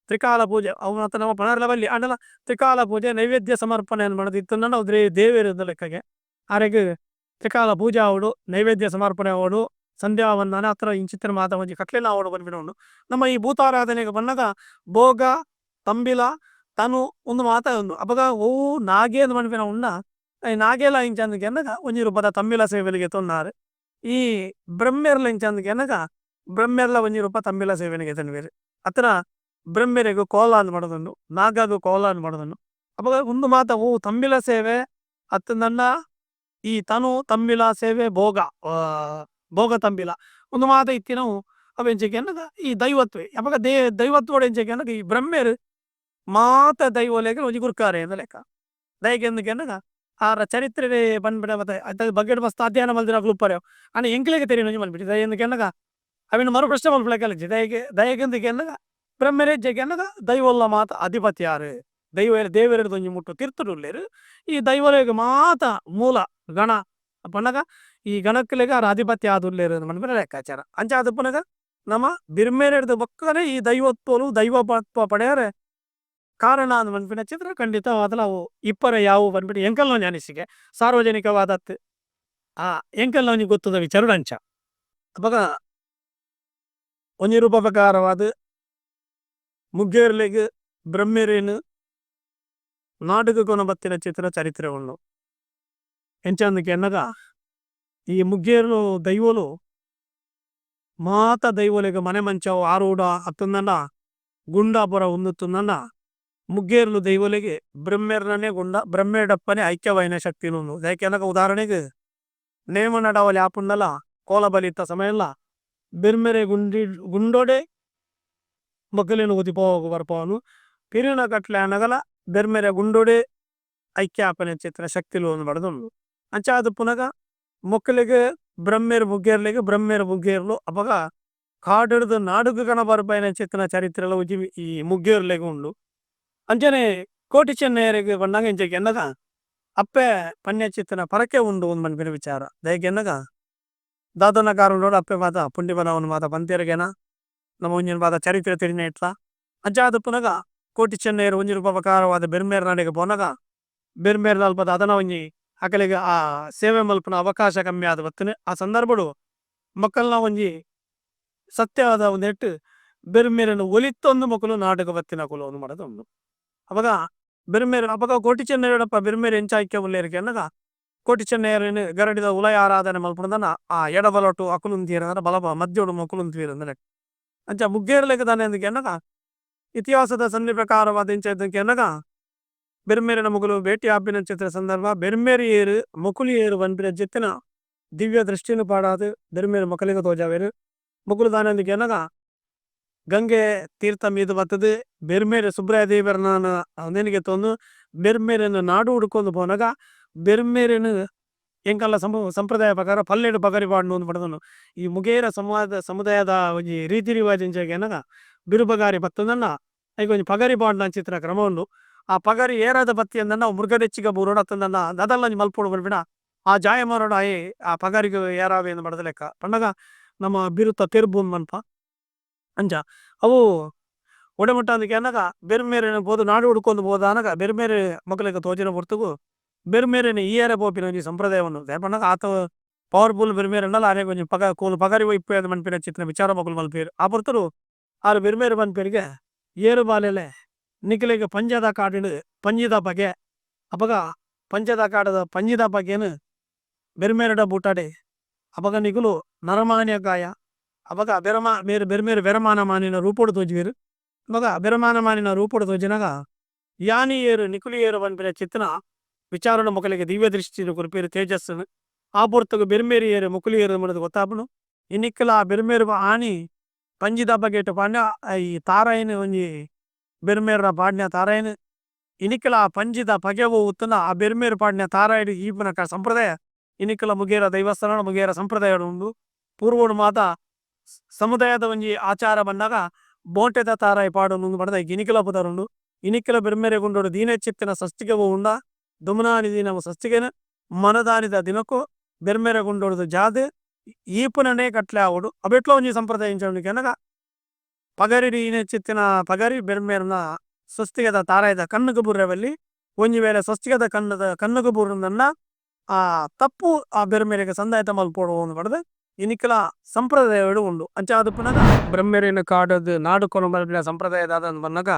ತ್ರಿಕಾಲ ಪೂಜೆ ಅವನ ನಮ್ಮ ಪಣರ್ಲ ಬಲ್ಲಿ ಅಂಡಲ ತ್ರಿಕಾಲ ಪೂಜೆ ನೈವೇದ್ಯ ಸಮರ್ಪಣೆ ಮಾಡೋದು ಇತ್ತು ಅದ್ರ ದೇವೇರದ ಲೆಕ್ಕಗೆ ಆರೆಗೆ ತ್ರಿಕಾಲ ಪೂಜೆ ಅವಡು ನೈವೇದ್ಯ ಸಮರ್ಪಣೆ ಅವಡು ಸಂಧ್ಯಾ ವಂದನ ಹತ್ರ ಇಂಚಿತ್ತಿನ ಮಾತ ಒಂಜಿ ಕಟ್ಲೆಲ್ಲ ಅವಡು ಬಂದ್ಬಿಡೋನು ನಮ್ಮ ಈ ಭೂತಾರಾಧನೆಗೆ ಬಂದಾಗ ಭೋಗ ತಂಬಿಲ ತನು ಒಂದು ಮಾತ ಒಂದು ಅವಾಗ ನಾಗೇ ಅಂತ ಬಂದ್ಬಿನ ಉಂಡ ಈ ನಾಗೇಲ ಇಂಚಂದಕ್ಕೆ ಎನ್ನಗ ಒಂಜಿ ರೂಪದ ತಂಬಿಲ ಸೇವೆಲಿಗೆ ತೊన్నారు ಈ ಬ್ರಹ್ಮೇರ್ಲ ಇಂಚಂದಕ್ಕೆ ಎನ್ನಗ ಬ್ರಹ್ಮೆರ್ಲ ಒಂಜಿ ರೂಪ ತಂಬಿಲ ಸೇವೆನಿಗೆ ತಂದಿರು ಹತ್ರ ಬ್ರಹ್ಮೆರೆಗೂ ಕೋಲ ಅಂತ ಮಾಡೋದನ್ನು ನಾಗಾಗೂ ಕೋಲ ಅಂತ ಮಾಡೋದನ್ನು ಅವಾಗ ಒಂದು ಮಾತ ತಂಬಿಲ ಸೇವೆ ಅತ್ತ ನನ್ನ ಈ ತನು ತಂಬಿಲ ಸೇವೆ ಭೋಗ ಭೋಗ ತಂಬಿಲ ಒಂದು ಮಾತ ಇತ್ತಿ ನಾವು ಅವೆಂಚಕ್ಕೆ ಅನ್ನಗ ಈ ದೈವತ್ವೇ ಅವಾಗ ದೈವತ್ವೋಡ ಎಂಚಕ್ಕೆ ಅನ್ನಗ ಈ ಬ್ರಹ್ಮೇರು ಮಾತ ದೈವಲೇಗೆ ಒಂಜಿ ಗುರ್ಕಾರೆ ಅಂತ ಲೆಕ್ಕ ದಯಗೆಂದಕ್ಕೆ ಅನ್ನಗ ಆರ ಚರಿತ್ರೆ ಬಂದ್ಬಿಡ ಮತ್ತೆ ಅದ ಬಗ್ಗೆ ಮಸ್ತ್ ಅಧ್ಯಯನ ಮಲ್ದಿರ ಗ್ಲುಪ್ಪರೆ ಅಣ್ಣ ಎಂಕ್ಲೆಗೆ ತೆರಿ ನೊಂಜಿ ಮಲ್ಬಿಟ್ಟು ದಯೆಂದಕ್ಕೆ ಅನ್ನಗ ಅವಿನ ಮರು ಪ್ರಶ್ನೆ ಮಲ್ಪಲೆಕ್ಕ ದಯಗೆಂದಕ್ಕೆ ಅನ್ನಗ ಬ್ರಹ್ಮರೇಜ್ಯಕ್ಕೆ ಅನ್ನಗ ದೈವಲ್ಲ ಮಾತ ಅಧಿಪತಿ ಯಾರು ದೇವರ ಒಂಜಿ ಮುಟ್ಟು ತಿರ್ತುಡುಲ್ಲೇರು ಈ ದೈವಲೇಗ ಮಾತ ಮೂಲ ಗಣ ಪನ್ನಗ ಈ ಗಣಕ್ಕಲೆಗ ಅವ್ರ ಅಧಿಪತ್ಯ ಆದುಲ್ಲೇರು ಮನ್ಬಿನ ಲೆಕ್ಕಾಚಾರ ಅಂಚಾದ ಪುನಗ ನಮ್ಮ ಬಿರ್ಮೇರೆಡ್ದು ಬಕ್ಕನೆ ಈ ದೈವತ್ವಲು ದೈವತ್ವ ಪಡೆಯರೆ ಕಾರಣ ಅಂತ ಮನ್ಪಿನ ಚಿತ್ರ ಖಂಡಿತವಾದಲ ಅವು ಇಪ್ಪರ ಯಾವುವು ಬಂದ್ಬಿಟ್ಟು ಎಂಕಲ್ನ ಜ್ಞಾನಿಸಿಗೆ ಸಾರ್ವಜನಿಕವಾದತ್ತು ಆ ಎಂಕಲ್ನ ಗೊತ್ತದ ವಿಚಾರ ಅಂಚ ಅವಾಗ ಒಂಜಿ ರೂಪ ಪ್ರಕಾರವಾದ ಮುಗ್ಗೇರ್ಲೆಗ್ ಬ್ರಹ್ಮೇರೇನು ನಾಟಕ ಕೊನ ಬತ್ತಿನ ಚಿತ್ರ ಚರಿತ್ರೆ ಉಂಡು ಎಂಚಂದಕ್ಕೆ ಎನ್ನಗ ಈ ಮುಗ್ಗೇರು ದೈವಲು ಮಾತ ದೈವಲೆಗ ಮನೆ ಮಂಚವು ಆರೂಡ ಅತ್ತಂದನ್ನ ಗುಂಡಾಪುರ ಉಂದುತ್ತಂದನ್ನ ಮುಗ್ಗೇರ್ಲು ದೈವಲೆಗೆ ಬ್ರಹ್ಮೇರ್ನೇ ಗುಂಡ ಬ್ರಹ್ಮೇಡಪ್ಪನೇ ಐಕ್ಯವೈನ ಶಕ್ತಿ ಉಂಡು ಯಾಕೆನಕ ಉದಾಹರಣೆಗೆ ನೇಮ ನಡವಲಿ ಆಪುಂಡಲ ಕೋಲ ಬಲಿತ ಸಮಯಲ್ಲ ಬೆರ್ಮೆರೆ ಗುಂಡೋಡೆ ಮಕ್ಕಳೇನು ಉದಿಪೋಗು ಬರ್ಪವನು ಪಿರಿನ ಕಟ್ಲೆ అనగల ಬೆರ್ಮೆರೆ ಗುಂಡೋಡೆ ಐಕ್ಯಾಪನೆ ಚಿತ್ರ ಶಕ್ತಿಲು ಒಂದು ಬಡದುಂಡು ಅಂಚಾದ ಪುನಗ ಮೊಕ್ಕಲಿಗೆ ಬ್ರಹ್ಮೇರು ಮುಗ್ಗೇರ್ಲಿಗೆ ಬ್ರಹ್ಮೇರು ಮುಗ್ಗೇರ್ಲು ಅಪಗ ಕಾಡಿಡ್ದು ನಾಡುಗ ಕಣ ಬರ್ಪೈನ ಚಿತ್ರ ಚರಿತ್ರೆಲ ಉಜಿ ಈ ಮುಗ್ಗೇರ್ಲೆಗೆ ಉಂಡು ಅಂಚನೆ ಕೋಟಿ ಚೆನ್ನೈಯರಿಗೆ ಬಂದಾಗ ಇಂಚಕ್ಕೆ ಎನ್ನಗ ಅಪ್ಪೆ ಪನ್ಯ ಚಿತ್ರನ ಪರಕೆ ಉಂಡು ಒಂದು ಮನ್ಪಿನ ವಿಚಾರ ದಯಕ್ಕೆ ಎನ್ನಗ ದಾದನ ಕಾರುಂಡೋಡು ಅಪ್ಪೆ ಮಾತ ಪುಂಡಿ ಬನವನು ಮಾತ ಬಂತೇರಿಗೆನ ನಮ್ಮ ಒಂಜಿನ ಬಾದ ಚರಿತ್ರೆ ತಿರಿನ ಇಟ್ಲ ಅಂಚಾದ ಪುನಗ ಕೋಟಿ ಚೆನ್ನೈಯರು ಒಂಜಿ ರೂಪ ಪ್ರಕಾರವಾದ ಬೆರ್ಮೇರ್ ನಾಡಿಗೆ ಪೋನಗ ಬೆರ್ಮೇರ್ ಅಲ್ಪದ ಅದನ ಒಂಜಿ ಅಕಲಿಗೆ ಆ ಸೇವೆ ಮಲ್ಪನ ಅವಕಾಶ ಕಮ್ಮಿ ಆದ ಬತ್ತನೆ ಆ ಸಂದರ್ಭಡು ಮಕ್ಕಳನ್ನ ಒಂಜಿ ಸತ್ಯವಾದ ಒಂದು ನೆಟ್ಟು ಬೆರ್ಮೇರನ್ನು ಒಲಿತ್ತೊಂದು ಮಕ್ಕಳು ನಾಟಕ ಬತ್ತಿನ ಕುಲ ಒಂದು ಮಾಡೋದು ಉಂಡು ಅವಾಗ ಬೆರ್ಮೇರು ಅವಾಗ ಕೋಟಿ ಚೆನ್ನೈಯಡಪ್ಪ ಬೆರ್ಮೇರು ಎಂಚ ಐಕ್ಯ ಉಳ್ಳೇರಿಕೆ ಅನ್ನಗ ಕೋಟಿ ಚೆನ್ನೈಯರನ್ನು ಗರಡಿದ ಉಲಯ ಆರಾಧನೆ ಮಲ್ಪನದನ್ನ ಆ ಎಡಬಲಟು ಅಕುಲುಂತೀರ ಬಲಬ ಮಧ್ಯೋಡು ಮಕ್ಕಳುಂತೀರ ಅಂದ್ರೆ ಅಂಚ ಮುಗ್ಗೇರ್ಲೆಗೆ ತಾನೆ ಅಂದಕ್ಕೆ ಅನ್ನಗ ಇತಿಹಾಸದ ಸನ್ನಿ ಪ್ರಕಾರವಾದ ಇಂಚ ಇದ್ದಕ್ಕೆ ಅನ್ನಗ ಬೆರ್ಮೇರಿನ ಮುಗುಲು ಭೇಟಿ ಆಪಿನ ಚಿತ್ರ ಸಂದರ್ಭ ಬೆರ್ಮೇರಿ ಏರು ಮೊಕುಲಿ ಏರು ಬಂಪಿನ ಜೆತ್ತಿನ ದಿವ್ಯ ದೃಷ್ಟಿನು ಪಾಡಾದು ಬೆರ್ಮೇರು ಮಕ್ಕಳಿಗೆ ತೋಜಾವೇರು ಮುಗುಲು ತಾನೆ ಅಂದಕ್ಕೆ ಅನ್ನಗ ಗಂಗೆ ತೀರ್ಥ ಮೀದು ಬತ್ತದು ಬೆರ್ಮೇರೆ ಸುಬ್ರಾಯ ದೇವರನ ನೆನಗೆ ತೊಂದು ಬೆರ್ಮೇರನ್ನು ನಾಡು ಹುಡ್ಕೊಂಡು ಪೋನಾಗ ಬೆರ್ಮೇರೇನು ಎಂಕಲ್ಲ ಸಂಪ್ರದಾಯ ಪ್ರಕಾರ ಪಲ್ಲೆಡು ಪಗರಿ ಪಾಡ್ನು ಒಂದು ಪಡೆದನು ಈ ಮುಗೇರ ಸಮುದಾಯದ ಒಂಜಿ ರೀತಿ ರಿವಾಜ್ ಇಂಚಾಗ ಏನಗ ಬಿರುಬಗಾರಿ ಬತ್ತದನ್ನ ಈಗ ಒಂಜಿ ಪಗರಿ ಪಾಡ್ನ ಚಿತ್ರ ಕ್ರಮ ಉಂಡು ಆ ಪಗರಿ ಏರಾದ ಬತ್ತಿ ಅಂದನ್ನ ಮುರುಗದೆಚ್ಚಿಗ ಬೂರೋಡ ಅತ್ತಂದನ್ನ ಅದಲ್ಲ ಮಲ್ಪೋಡು ಬರ್ಬಿಡ ಆ ಜಾಯಮಾರೋಡ ಆ ಪಗರಿಗೆ ಏರಾವೆ ಎಂದು ಬಡದ ಲೆಕ್ಕ ಪಂಡಗ ನಮ್ಮ ಬಿರುತ್ತ ತೆರ್ಬು ಮನ್ಪ ಅಂಚ ಅವು ಒಡೆಮುಟ್ಟ ಅದಕ್ಕೆ ಅನ್ನಗ ಬೆರ್ಮೇರಿನ ಬೋದು ನಾಡು ಹುಡ್ಕೊಂಡು ಹೋದ ಅನ್ನಗ ಬೆರ್ಮೇರೆ ಮಕ್ಕಳಿಗೆ ತೋಜಿನ ಹೊರ್ತುಗು ಬೆರ್ಮೇರಿನ ಈಯರ ಪೋಪಿನ ಒಂಜಿ ಸಂಪ್ರದಾಯವನ್ನು ಪಂಡಗ ಆತ ಪವರ್ಫುಲ್ ಬೆರ್ಮೇರ್ ಅನ್ನಲ್ಲ ಅನೇ ಕೊಂಚ ಪಗರಿ ಇಪ್ಪು ಅದು ಮನ್ಪಿನ ಚಿತ್ರ ವಿಚಾರ ಮಕ್ಕಳು ಮಲ್ಪೇರು ಆ ಪುರ್ತರು ಆರು ಬೆರ್ಮೇರು ಮನ್ಪೇರಿಗೆ ಏರು ಬಾಲೆಲೆ ನಿಖಲಿಗೆ ಪಂಜದ ಕಾಡಿನ ಪಂಜಿದ ಬಗೆ ಅಪಗ ಪಂಚದ ಕಾಡದ ಪಂಜಿದ ಬಗೆನು ಬೆರ್ಮೇರಡ ಬೂಟಾಡೆ ಅಪಗ ನಿಗುಲು ನರಮಾನ್ಯ ಗಾಯ ಅವಾಗ ಬೆರ್ಮೇರು ಬೆರಮಾನ ಮಾನಿನ ರೂಪೋಡು ತೋಜುವೇರು ಅವಾಗ ಬೆರಮಾನ ಮಾನಿನ ರೂಪೋಡು ತೋಜಿನಾಗ ಯಾನಿಯೇರು ನಿಕುಲಿಯೇರು ಪನ್ಪಿನ ಚಿತ್ತನ ವಿಚಾರಣ ಮೊಕಲಿಗೆ ದಿವ್ಯ ದೃಷ್ಟಿನ ಕೊರಿಪೇರು ತೇಜಸ್ಸುನು ಆ ಪೊರ್ತುಗು ಬೆರ್ಮೇರಿಯೇರು ಮುಕುಲಿಯೇರು ಮನದು ಗೊತ್ತಾಪುನು ಇನ್ನಿಕ್ಕಲ ಆ ಬೆರ್ಮೇರು ಆನಿ ಪಂಜಿ ದಬ್ಬಗೇಟು ಪಾಂಡ ಈ ತಾರಾಯಿನ ಒಂಜಿ ಬೆರ್ಮೇರ ಪಾಡ್ನ ತಾರಾಯಿನ ಇನಿಕಲ ಆ ಪಂಜಿದ ಪಗೆವು ಉತ್ತನ ಆ ಬೆರ್ಮೇರು ಪಾಡ್ನ ತಾರಾಯಿಡು ಈಪನ ಸಂಪ್ರದಾಯ ಇನಿಕಲ ಮುಗೇರ ದೈವಸ್ಥಾನ ಮುಗೇರ ಸಂಪ್ರದಾಯ ಉಂಡು ಪೂರ್ವಡು ಮಾತ ಸಮುದಾಯದ ಒಂಜಿ ಆಚಾರ ಬಂದಾಗ ಬೋಟೆದ ತಾರಾಯಿ ಪಾಡು ಪಡೆದ ಇನಿಕಲ ಪುದರುಂಡು ಇನಿಕಲ ಬೆರ್ಮೇರೆ ಗುಂಡೋಡು ದೀನೆಚ್ಚಿತ್ತಿನ ಸಸ್ತಿಗೆ ಉಂಡ ದುಮನಾನಿ ದಿನವು ಸಸ್ತಿಗೆನ ಮನದಾನಿದ ದಿನಕ್ಕೂ ಬೆರ್ಮೇರೆ ಗುಂಡೋಡು ಜಾದೆ ಈಪುನನೇ ಕಟ್ಲೆ ಆವಡು ಅವೆಟ್ಲ ಒಂಜಿ ಸಂಪ್ರದಾಯ ಕೆನಗ ಪಗರಿ ಈನೆಚ್ಚಿತ್ತಿನ ಪಗರಿ ಬೆರ್ಮೇರನ ಸ್ವಸ್ತಿಗೆದ ತಾರಾಯದ ಕಣ್ಣುಗು ಬುರ್ರೆವಲ್ಲಿ ಒಂಜಿ ವೇಳೆ ಸ್ವಸ್ತಿಗೆದ ಕಣ್ಣುಗು ಬುರ್ರನ್ನ ಆ ತಪ್ಪು ಆ ಬೆರ್ಮೇರೆಗೆ ಸಂದಾಯತ ಮಲ್ಪೋಡು ಪಡೆದು ಇನಿಕಲ ಸಂಪ್ರದಾಯಗಳು ಉಂಡು ಅಂಚ ಅದು ಪುನಗ ಬ್ರಹ್ಮೆರಿನ ಕಾಡದು ನಾಡು ಕೊನ ಸಂಪ್ರದಾಯದ ಬನ್ನಗ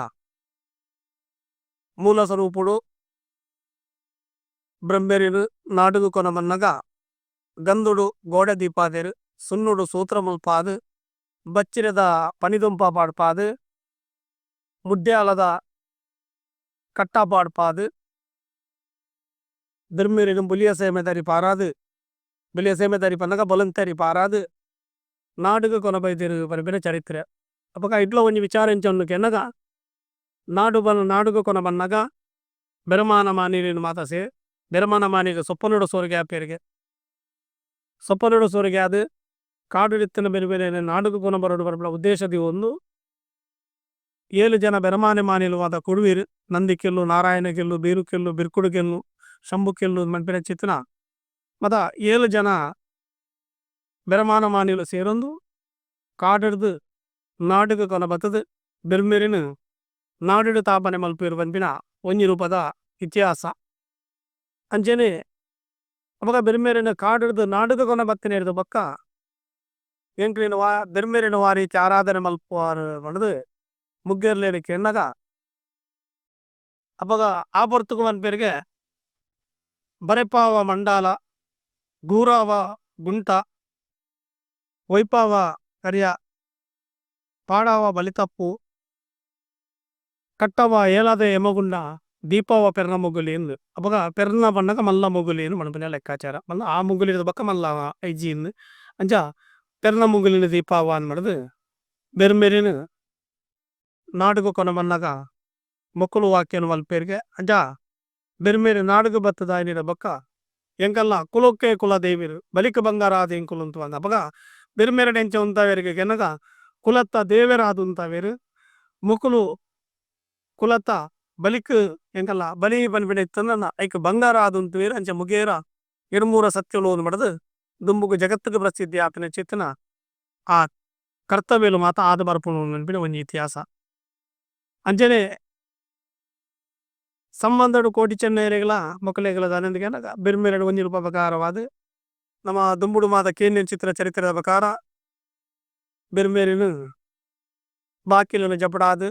ಮೂಲ ಸ್ವರೂಪುಡು ಬ್ರಹ್ಮೆರಿನು ನಾಡುಗು ಕೊನ ಬನ್ನಗ ಗಂದುಡು ಗೋಡೆ ದೀಪಾದೇರು ಸುನ್ನುಡು ಸೂತ್ರ ಮುಲ್ಪಾದು ಬಚ್ಚಿರದ ಪನಿದುಂಪ ಪಾಡ್ಪಾದು ಮುಡ್ಡ್ಯಾಲದ ಕಟ್ಟ ಪಾಡ್ಪಾದು ಧರ್ಮೀರಿನ ಬುಲಿಯ ಸೇಮೆದಾರಿ ಪಾರಾದು ಬುಲಿಯ ಸೇಮೆದಾರಿ ಪನ್ನಗ ಬೊಲಂತರಿ ಪಾರಾದು ನಾಡುಗು ಕೊನಬೈದಿರು ಪರಿಬಿನ ಚರಿತ್ರೆ ಅಪಗ ಇಟ್ಲ ಒಂಜಿ ವಿಚಾರಿಂಚನ್ನು ಕೆನ್ನಗ ನಾಡುಗು ಕೊನ ಬನ್ನಗ ಬೆರಮಾನ ಮಾನೀರಿನ ಮಾತಸೆ ಬೆರಮಾನ ಮಾನೀರು ಸೊಪ್ಪನುಡು ಸೋರಿಗೆ ಆಪೇರಿಗೆ ಸೊಪ್ಪನುಡು ಸೋರಿಗೆ ಅದು ಕಾಡುಡಿತ್ತಿನ ಬೆರೆ ನಾಡುಗು ಕೊನ ಬರೋಡು ಬರಬಲ ಉದ್ದೇಶದಿ ಒಂದು 7 ಜನ ಬೆರಮಾನೆ ಮಾನಿಲು ಆದ ಕುಡುವಿರು ನಂದಿ ಕೆಲ್ಲು ನಾರಾಯಣ ಕೆಲ್ಲು ಬೀರು ಕೆಲ್ಲು ಬಿರ್ಕುಡು ಕೆಲ್ಲು ಶಂಭು ಕೆಲ್ಲು ಮನ್ಪಿನ ಚಿತ್ತನ ಮತ 7 ಜನ ಬೆರಮಾನ ಮಾನಿಲು ಸೇರೊಂದು ಕಾಡಿಡ್ದು ನಾಡುಗು ಕೊನ ಬತ್ತದು ಬೆರ್ಮೇರಿನು ನಾಡಿಡು ತಾಪನೆ ಮಲ್ಪೇರು ಪನ್ಪಿನ ಒಂಜಿ ರೂಪದ ಇತಿಹಾಸ ಅಂಚನೆ ಅಪಗ ಬೆರ್ಮೇರಿನ ಕಾಡಿಡ್ದು ನಾಡುಗು ಕೊನ ಬತ್ತಿನ ಬೊಕ್ಕ ಎಂಕ್ಲಿನ ಬೆರ್ಮೇರಿನ ರೀತಿ ಆರಾಧನೆ ಮಲ್ಪುವಾರು ಪಡೆದು ಮುಗ್ಗೆರ್ಲೇರಿ ಕೆನ್ನಗ ಅಪಗ ಆ ಪೊರ್ತುಗು ಮನ್ಪೇರಿಗೆ ಬರೆಪಾವ ಮಂಡಾಲ ಗೂರಾವ ಗುಂಟ ಒಯ್ಪಾವ ಕರಿಯ ಪಾಡಾವ ಬಲಿತಪ್ಪು ಕಟ್ಟವ ಏಲಾದ ಎಮಗುಂಡ ದೀಪಾವ ಪೆರ್ನ ಮುಗುಲಿ ಎಂದು ಅಪಗ ಪೆರ್ನ ಪನ್ನಗ ಮಲ್ಲ ಮುಗುಲಿ ಎಂದು ಮನಪಿನ ಲೆಕ್ಕಾಚಾರ ಮಲ್ಲ ಆ ಮುಗುಲಿ ಬಕ್ಕ ಮಲ್ಲ ಐಜಿ ಎಂದು ಅಂಚ ಪೆರ್ನ ಮುಗುಲಿನ ದೀಪಾವ ಅನ್ಮಡ್ದು ಬೆರ್ಮೇರಿನ ನಾಡುಗು ಕೊನ ಬನ್ನಗ ಮೊಕ್ಕಲು ವಾಕ್ಯನು ಮಲ್ಪೇರಿಗೆ ಅಂಚ ಬೆರ್ಮೇರಿ ನಾಡುಗು ಬತ್ತದ ಆಯ್ನಿರ ಬೊಕ್ಕ ಎಂಕಲ್ಲ ಕುಲೊಕ್ಕೆ ಕುಲ ದೇವಿರು ಬಲಿಕ ಬಂಗಾರಾದ ಎಂಕುಲು ಅಂತ ಅಂದ ಅಪಗ ಬೆರ್ಮೇರೆ ಎಂಚ ಉಂತಾವೇರಿಗೆ ಕೆನಗ ಕುಲತ್ತ ದೇವರಾದು ಉಂತಾವೇರು ಮುಕುಲು ಕುಲತ್ತ ಬಲಿಕ್ ಎಂಕಲ್ಲ ಬಲಿ ಪನ್ಪಿನ ಇತ್ತಂದ ಐಕ್ ಬಂಗಾರ ಆದು ಉಂತುವೇರು ಅಂಚ ಮುಗೇರ ಎಡ್ಮೂರ ಸತ್ಯಲು ಒಂದು ಮಡದು ದುಂಬುಗು ಜಗತ್ತಿಗೆ ಪ್ರಸಿದ್ಧಿ ಆಪಿನ ಚಿತ್ತನ ಆ ಕರ್ತವ್ಯಲು ಮಾತ ಆದ ಬರ್ಪುನು ನೆನಪಿನ ಒಂಜಿ ಇತಿಹಾಸ ಅಂಚನೆ ಸಂಬಂಧಡು ಕೋಟಿ ಚೆನ್ನೈರೆಗಳ ಮೊಕಲೇಗಳ ದಾನೆಂದಿಗೆನಗ ಬೆರ್ಮೇರೆಡು ಒಂಜಿ ರೂಪ ಪ್ರಕಾರವಾದ ನಮ್ಮ ದುಂಬುಡು ಮಾತ ಕೇನ್ಯನ್ ಚಿತ್ರ ಚರಿತ್ರದ ಪ್ರಕಾರ ಬೆರ್ಮೇರಿನು ಬಾಕಿಲನು ಜಪಡಾದು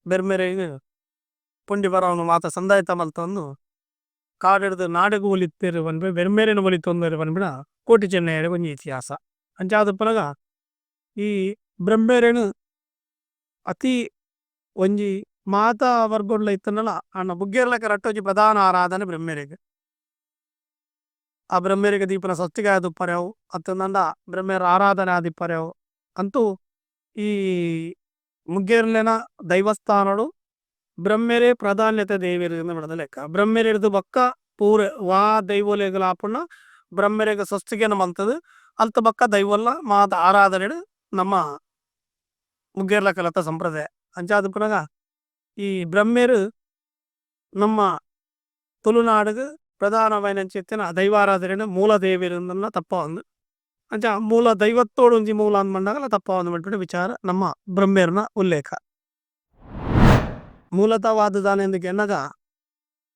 ಬೆರ್ಮೇರಿನು ಪುಂಡಿ ಬರವನು ಮಾತ ಸಂದಾಯತ ಮಲ್ತೊಂದು ಕಾಡಿಡ್ದು ನಾಡುಗು ಒಲಿತ್ತೇರು ಪನ್ಪೆ ಬೆರ್ಮೇರಿನ ಒಲಿತೊಂದರು ಪನ್ಪಿನ ಕೋಟಿ ಚೆನ್ನೈರೆ ಒಂಜಿ ಇತಿಹಾಸ ಅಂಚಾದ ಪನಗ ಈ ಬ್ರಹ್ಮೇರೇನು ಅತಿ ಒಂಜಿ ಮಾತ ವರ್ಗೋಡ್ಲ ಇತ್ತನಲ್ಲ ಅಣ್ಣ ಬುಗ್ಗೇರ್ಲಕ ರಟ್ಟೊಂಜಿ ಪ್ರಧಾನ ಆರಾಧನೆ ಬ್ರಹ್ಮೇರಿಗೆ ಆ ಬ್ರಹ್ಮೇರಿಗೆ ದೀಪನ ಸಸ್ತಿಗೆ ಆದುಪ್ಪರೆವು ಅತ್ತಂದ ಬ್ರಹ್ಮೇರ ಆರಾಧನೆ ಆದಿಪ್ಪರೆವು ಅಂತೂ ಈ ಮುಗ್ಗೇರ್ಲೆನ ದೈವಸ್ಥಾನಡು ಬ್ರಹ್ಮೇರೆ ಪ್ರಾಧಾನ್ಯತೆ ದೇವಿರು ಬಿಡದ ಲೆಕ್ಕ ಬ್ರಹ್ಮೇರಿಡ್ದು ಬಕ್ಕ ಪೂರ ವಾ ದೈವೋಲೆಗಳ ಆಪುಣ್ಣ ಬ್ರಹ್ಮೇರಿಗೆ ಸಸ್ತಿಗೆನ ಮಲ್ತದು ಅಲ್ತ ಬಕ್ಕ ದೈವಲ್ಲ ಮಾತ ಆರಾಧನೆ ನಮ್ಮ ಮುಗ್ಗೇರ್ಲ ಕಲತ ಸಂಪ್ರದಾಯ ಅಂಚಾದ ಪುನಗ ಈ ಬ್ರಹ್ಮೇರು ನಮ್ಮ ತುಳುನಾಡುಗು ಪ್ರಧಾನವೈನ ಚಿತ್ತಿನ ದೈವಾರಾಧನೆ ಮೂಲ ದೇವಿರುಂದನ್ನ ತಪ್ಪ ಒಂದು ಅಂಚ ಮೂಲ ದೈವತ್ತೋಡು ಒಂಜಿ ಮೂಲ ಅಂದ್ಮಂಡಾಗಲ ತಪ್ಪ ಒಂದು ಮಟ್ಬಿಟ್ಟು ವಿಚಾರ ನಮ್ಮ ಬ್ರಹ್ಮೇರ್ನ ಉಲ್ಲೇಖ ಮೂಲತವಾದ ದಾನೆ ಎಂದಕ್ಕೆ ಎನ್ನಗ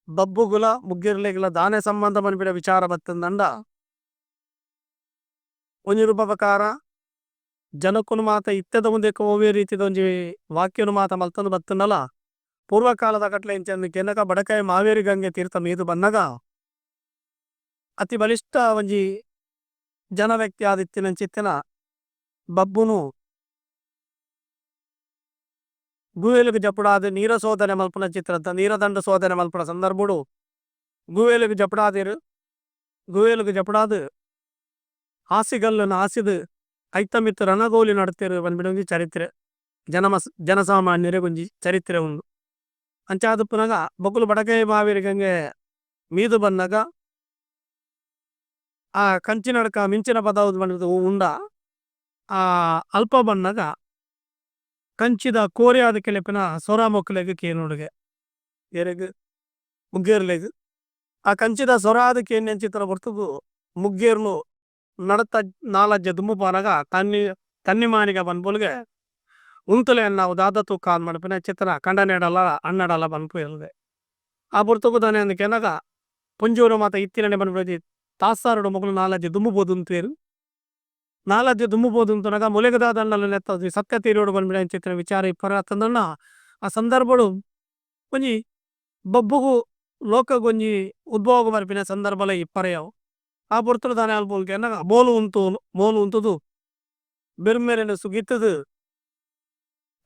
ಬಬ್ಬುಗುಲ ಮುಗ್ಗಿರ್ಲೆಗುಲ ದಾನೆ ಸಂಬಂಧ ಮನ್ಪಿಡ ವಿಚಾರ ಬತ್ತಂದಂಡ ಒಂಜಿ ರೂಪ ಪ್ರಕಾರ ಜನಕ್ಕುನು ಮಾತ ಇತ್ತೆದ ಮುಂದೆಕ್ಕ ಓವೇ ರೀತಿದ ಒಂಜಿ ವಾಕ್ಯನು ಮಾತ ಮಲ್ತಂದು ಬತ್ತನಲ್ಲ ಪೂರ್ವಕಾಲದ ಕಟ್ಲೆ ಇಂಚಂದಕ್ಕೆ ಎನ್ನಗ ಬಡಕಾಯಿ ಮಾವೇರಿ ಗಂಗೆ ತೀರ್ಥ ಮೀದು ಬನ್ನಗ ಅತಿ ಬಲಿಷ್ಠ ಒಂಜಿ ಜನ ವ್ಯಕ್ತಿ ಆದಿತ್ತಿನ ಚಿತ್ತಿನ ಬಬ್ಬುನು ಗುವೇಲಿಗೆ ಜಪುಡಾದ ನೀರ ಶೋಧನೆ ಮಲ್ಪನ ಚಿತ್ರದ ನೀರದಂಡ ಶೋಧನೆ ಮಲ್ಪನ ಸಂದರ್ಭಡು ಗುವೇಲಿಗೆ ಜಪುಡಾದಿರು ಗುವೇಲಿಗೆ ಜಪುಡಾದ ಹಾಸಿಗಲ್ಲನ್ನು ಹಾಸಿದು ಐತಮಿತ್ತು ರಣಗೋಲಿ ನಡ್ತಿರು ಬಂದ್ಬಿಡೊಂದು ಚರಿತ್ರೆ ಜನಸಾಮಾನ್ಯರೇ ಒಂಜಿ ಚರಿತ್ರೆ ಉಂಡು. ಅಂಚಾದಪ್ಪುನಗ ಬೊಕುಲು ಬಡಕೈ ಮಾವಿರಿಗಂಗೆ ಮೀದು ಬನ್ನಗ ಆ ಕಂಚಿನಡಕ ಮಿಂಚಿನ ಪದಾವುದು ಬಂದು ಉಂಡ ಆ ಅಲ್ಪ ಬನ್ನಗ ಕಂಚಿದ ಕೋರಿಯಾದ ಕೆಲೆಪಿನ ಸೊರ ಮೊಕ್ಕಲೆಗ್ ಕೇನುಡುಗೆ ಎರೆಗ್ ಮುಗ್ಗೇರ್ಲೆಗ್ ಆ ಕಂಚಿದ ಸೊರಾದ ಕೇನ್ ಚಿತ್ರ ಬರ್ತುಗು ಮುಗ್ಗೇರ್ಲು ನಡತ ನಾಲಜ್ಜೆ ದುಮ್ಮು ಪಾನಗ ಕನ್ನಿಮಾನಿಗ ಬನ್ಪೊಲ್ಗೆ ಉಂತಲೆ ನಾವು ದಾದತ್ತು ಕಾಲ್ ಮಡಪಿನ ಚಿತ್ರ ಕಂಡನೆಡಲ ಅನ್ನಡಲ ಬನ್ಪು ಎಲ್ದೆ ಆ ಬುರ್ತುಗು ತಾನೆ ಅಂದಕೆನಗ ಪುಂಜೂರು ಮಾತ ಇತ್ತಿನನೆ ಬನ್ಬಿಡಿ ತಾಸಾರುಡು ಮೊಗಲು ನಾಲಜ್ಜೆ ದುಮ್ಮು ಬೋದುಂತೇರು ನಾಲಜ್ಜೆ ದುಮ್ಮು ಬೋದುಂತನಗ ಮೊಲೆಗದಾದಂಡಲ ನೆತ್ತದು ಸತ್ಯ ತೀರೋಡು ಬನ್ಬಿಡ ಚಿತ್ರ ವಿಚಾರ ಇಪ್ಪರ ತಂದಣ್ಣ ಆ ಸಂದರ್ಭಡು ಒಂಜಿ ಬಬ್ಬುಗು ಲೋಕಗೊಂಜಿ ಉದ್ಭೋಗ ಮರ್ಪಿನ ಸಂದರ್ಭಲ ಇಪ್ಪರೆಯವು ಆ ಬುರ್ತಲು ತಾನೆ ಅಲ್ಪೋಲ್ಕೆ ಎನ್ನಗ ಮೋಲು ಉಂತುದು ಬೆರ್ಮೆರೆನು ಸುಗಿತ್ತದು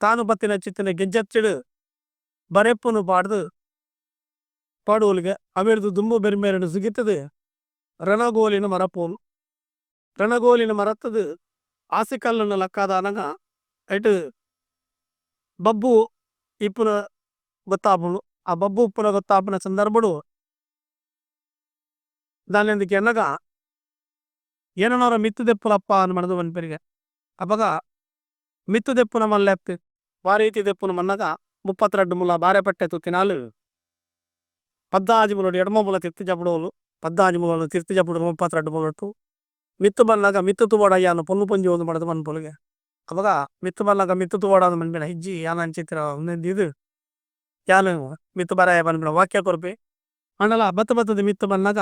ತಾನು ಬತ್ತಿನ ಚಿತ್ತಿನ ಗೆಜ್ಜತ್ತಿಡು ಬರೆಪ್ಪುನು ಪಾಡ್ದು ಪಾಡುವಲ್ಗೆ ಅವಿರ್ದು ದುಂಬು ಬೆರ್ಮೆರೆನು ಸುಗಿತ್ತದು ರಣಗೋಲಿನ ಮರಪೋಲು ರಣಗೋಲಿನ ಮರತ್ತದು ಆಸಿಕಲ್ಲನ್ನು ಲಕ್ಕಾದಾನಗ ಐಟು ಬಬ್ಬು ಇಪ್ಪುನ ಗೊತ್ತಾಪುನು ಆ ಬಬ್ಬು ಉಪ್ಪುನ ಗೊತ್ತಾಪುನ ಸಂದರ್ಭಡು దాని ఎన్నగా ಏನನಾರ ಮಿತ್ತು ದೆಪ್ಪುಲಪ್ಪ అని మనದು వనిపెరిగే అప్పగ మిత్తు దెప్పున మన లేప్తే వారీతి దెప్పున మన్నగ 32 ముల బారె పట్టెతు తినాలు 14 ముల ఎడమ ముల తిర్తి జపడోలు 14 ముల తిర్తి జపడు 32 ములటు మిత్తు బన్నగ మిత్తు తువడయ్యాను పొన్ను పొంజి ఓదు మడదు మన పొలిగే అప్పగ మిత్తు బన్నగ మిత్తు తువడాదు మన్బిన ಹಿಜ್ಜಿ ಯಾನ ಚಿತ್ರ ಇದು ಯಾನು ಮಿತ್ತು ಬರಾಯ ಬನ್ಬಿನ ವಾಕ್ಯ ಕೊರ್ಪೆ ಅಂಡಲ ಬತ್ತ ಬತ್ತದ ಮಿತ್ತು ಬನ್ನಗ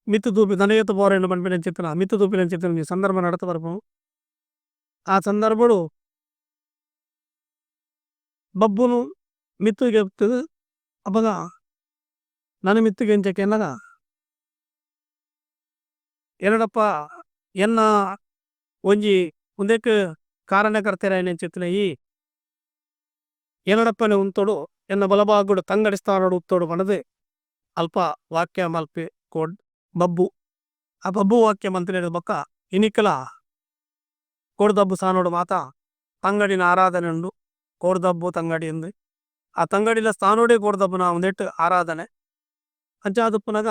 ಮಿತ್ತು ತೂಪಿ ದನಯತ್ತು ಪೋರೆಂಡು ಬನ್ಪಿನ ಚಿತ್ರ ಮಿತ್ತು ತೂಪಿನ ಚಿತ್ರ ಸಂದರ್ಭ ನಡತ ಬರ್ಪು ಆ ಸಂದರ್ಭಡು ಬಬ್ಬುನು ಮಿತ್ತುಗೆ ಅಪ್ಪಗ ನಾನು ಮಿತ್ತುಗೆ ಎಂಚಕ್ಕೆ ಎನ್ನಗ ಎರಡಪ್ಪ ಎನ್ನ ಒಂಜಿ ಮುಂದಕ್ಕೆ ಕಾರಣಕರ್ತೆರ ಏನ ಚಿತ್ರ ಈ ಎರಡಪ್ಪನೆ ಉಂತೋಡು ಎನ್ನ ಬಲಭಾಗುಡು ತಂಗಡಿಸ್ತಾನೋಡು ಉತ್ತೋಡು ಬಣದೆ ಅಲ್ಪ ವಾಕ್ಯ ಮಲ್ಪೆ ಕೋಡ್ ಬಬ್ಬು ಆ ಬಬ್ಬು ವಾಕ್ಯ ಮಂತ್ರಿ ಬೊಕ್ಕ ಇನಿಕಲ ಕೋಡ್ದಬ್ಬು ಸಾನೋಡು ಮಾತ ತಂಗಡಿನ ಆರಾಧನೆ ಉಂಡು ಕೋಡ್ದಬ್ಬು ತಂಗಡಿ ಎಂದು ಆ ತಂಗಡಿಲ ಸ್ಥಾನೋಡೆ ಕೋಡ್ದಬ್ಬುನ ಒಂದೆಟ್ಟು ಆರಾಧನೆ ಅಂಚಾದಪ್ಪುನಗ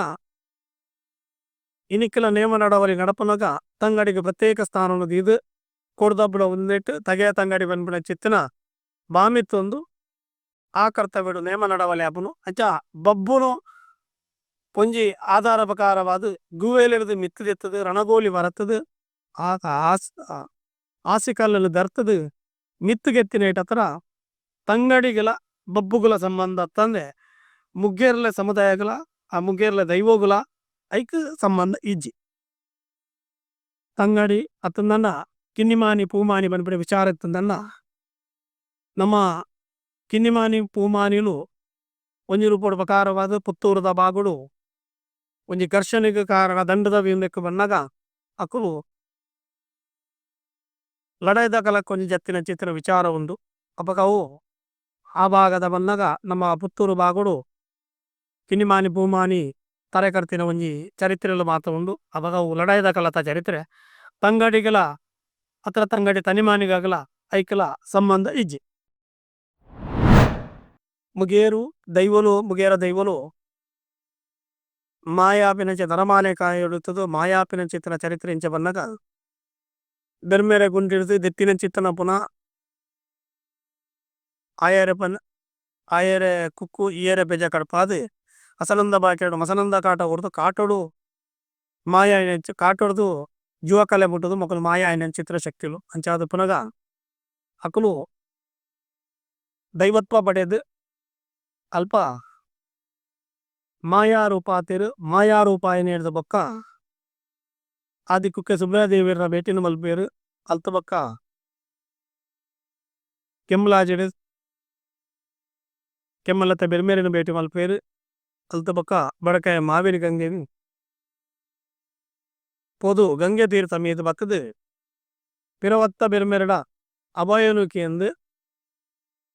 ಇನಿಕಲ ನೇಮ ನಡವಲಿ ನಡಪುನಗ ತಂಗಡಿಗೆ ಪ್ರತ್ಯೇಕ ಸ್ಥಾನ ಇದು ಕೋಡ್ದಬ್ಬುನ ಒಂದೆಟ್ಟು ತಗೆಯ ತಂಗಡಿ ಬಂದ್ಬಿಡ ಚಿತ್ತಿನ ಬಾಮಿತ್ತೊಂದು ಆ ಕರ್ತವ್ಯಡು ನೇಮ ನಡವಲಿ ಅಪ್ಪನು ಅಂಚ ಬಬ್ಬುನು ಪೊಂಜಿ ಆಧಾರ ಪ್ರಕಾರವಾದ ಗುವೇಲಿರದು ಮಿತ್ತದೆತ್ತದು ರಣಗೋಲಿ ಬರತ್ತದು ಆಗ ಆಸಿಕಲ್ಲನ್ನು ಧರ್ತದು ಮಿತ್ತುಗೆತ್ತಿನ ಇಟ್ಟತ್ರ ತಂಗಡಿಗಳ ಬಬ್ಬುಗಳ ಸಂಬಂಧ ತಂದೆ ಮುಗ್ಗೇರ್ಲೆ ಸಮುದಾಯಗಳ ಆ ಮುಗ್ಗೇರ್ಲೆ ದೈವಗುಲ ಐಕ್ ಸಂಬಂಧ ಇಜ್ಜಿ ತಂಗಡಿ ಅತ್ತಂದನ್ನ ಕಿನ್ನಿಮಾನಿ ಪೂಮಾನಿ ಬನ್ಬಿಡ ವಿಚಾರ ಇತ್ತಂದನ್ನ ನಮ್ಮ ಕಿನ್ನಿಮಾನಿ ಪೂಮಾನಿಲು ಒಂಜಿ ರೂಪದ ಪ್ರಕಾರವಾದ ಪುತ್ತೂರದ ಬಾಗುಡು ಒಂಜಿ ಘರ್ಷಣೆಗೆ ಕಾರಣ ದಂಡದ ವೀಮ್ಲೆಕ್ಕ ಬನ್ನಗ ಅಕುಲು ಲಡೈದ ಕಲಕ್ಕೆ ಒಂಜಿ ಜತ್ತಿನ ಚಿತ್ರ ವಿಚಾರ ಉಂಡು ಅಪಕವು ಆ ಭಾಗದ ಬನ್ನಗ ನಮ್ಮ ಪುತ್ತೂರು ಬಾಗುಡು ಕಿನ್ನಿಮಾನಿ ಪೂಮಾನಿ ತರೆಕರ್ತಿನ ಒಂಜಿ ಚರಿತ್ರೆಲು ಮಾತ ಉಂಡು ಅಪಕವು ಲಡೈದ ಕಲತ ಚರಿತ್ರೆ ತಂಗಡಿಗಳ ಅತ್ರ ತಂಗಡಿ ತನಿಮಾನಿಗಲ ಐಕಲ ಸಂಬಂಧ ಇಜ್ಜಿ ಮುಗೇರು ದೈವಲು ಮುಗೇರ ದೈವಲು ಮಾಯಾಪಿನ ನರಮಾಲೆ ಕಾಯುಡುತ್ತದು ಮಾಯಾಪಿನ ಚಿತ್ರ ಚರಿತ್ರೆ ಇಂಚ ಬನ್ನಗ ಬೆರ್ಮೆರೆ ಗುಂಡಿಡ್ದು ದೆತ್ತಿನ ಚಿತ್ತನ ಪುನಃ ಆಯರೆ ಕುಕ್ಕು ಈಯರೆ ಬೆಜ ಕಡ್ಪಾದು ಅಸನಂದ ಬಾಕೆಡು ಮಸನಂದ ಕಾಟ ಹೊರದು ಕಾಟೋಡು ಮಾಯ ಕಾಟೊಡ್ದು ಜುವಕಲೆ ಮುಟ್ಟದು ಮಕ್ಕಳು ಮಾಯ ఆయన ಚಿತ್ರ ಶಕ್ತಿಲು ಅಂಚಾದ ಪುನಗ ಅಕುಲು ದೈವತ್ವ ಪಡೆದು ಅಲ್ಪ ಮಾಯಾರೂಪಾತಿರು ಮಾಯಾರೂಪ ಏನು ಹೇಳಿದ ಬೊಕ್ಕ ಆದಿ ಕುಕ್ಕೆ ಸುಬ್ರದೇವಿರ ಭೇಟಿನ ಮಲ್ಪೇರು ಅಲ್ತ ಬೊಕ್ಕ ಕೆಮ್ಮಲಾಜಿಡು ಕೆಮ್ಮಲತ್ತ ಬೆರ್ಮೇರಿನ ಭೇಟಿ ಮಲ್ಪೇರು ಅಲ್ತ ಬೊಕ್ಕ ಬಡಕಾಯ ಮಾವೇರಿ ಗಂಗೆ ಪೋದು ಗಂಗೆ ತೀರ್ಥ ಮೀದು ಬಕ್ಕದು ಪಿರವತ್ತ ಬೆರ್ಮೆರಡ ಅಭಯನುಕಿ ಎಂದು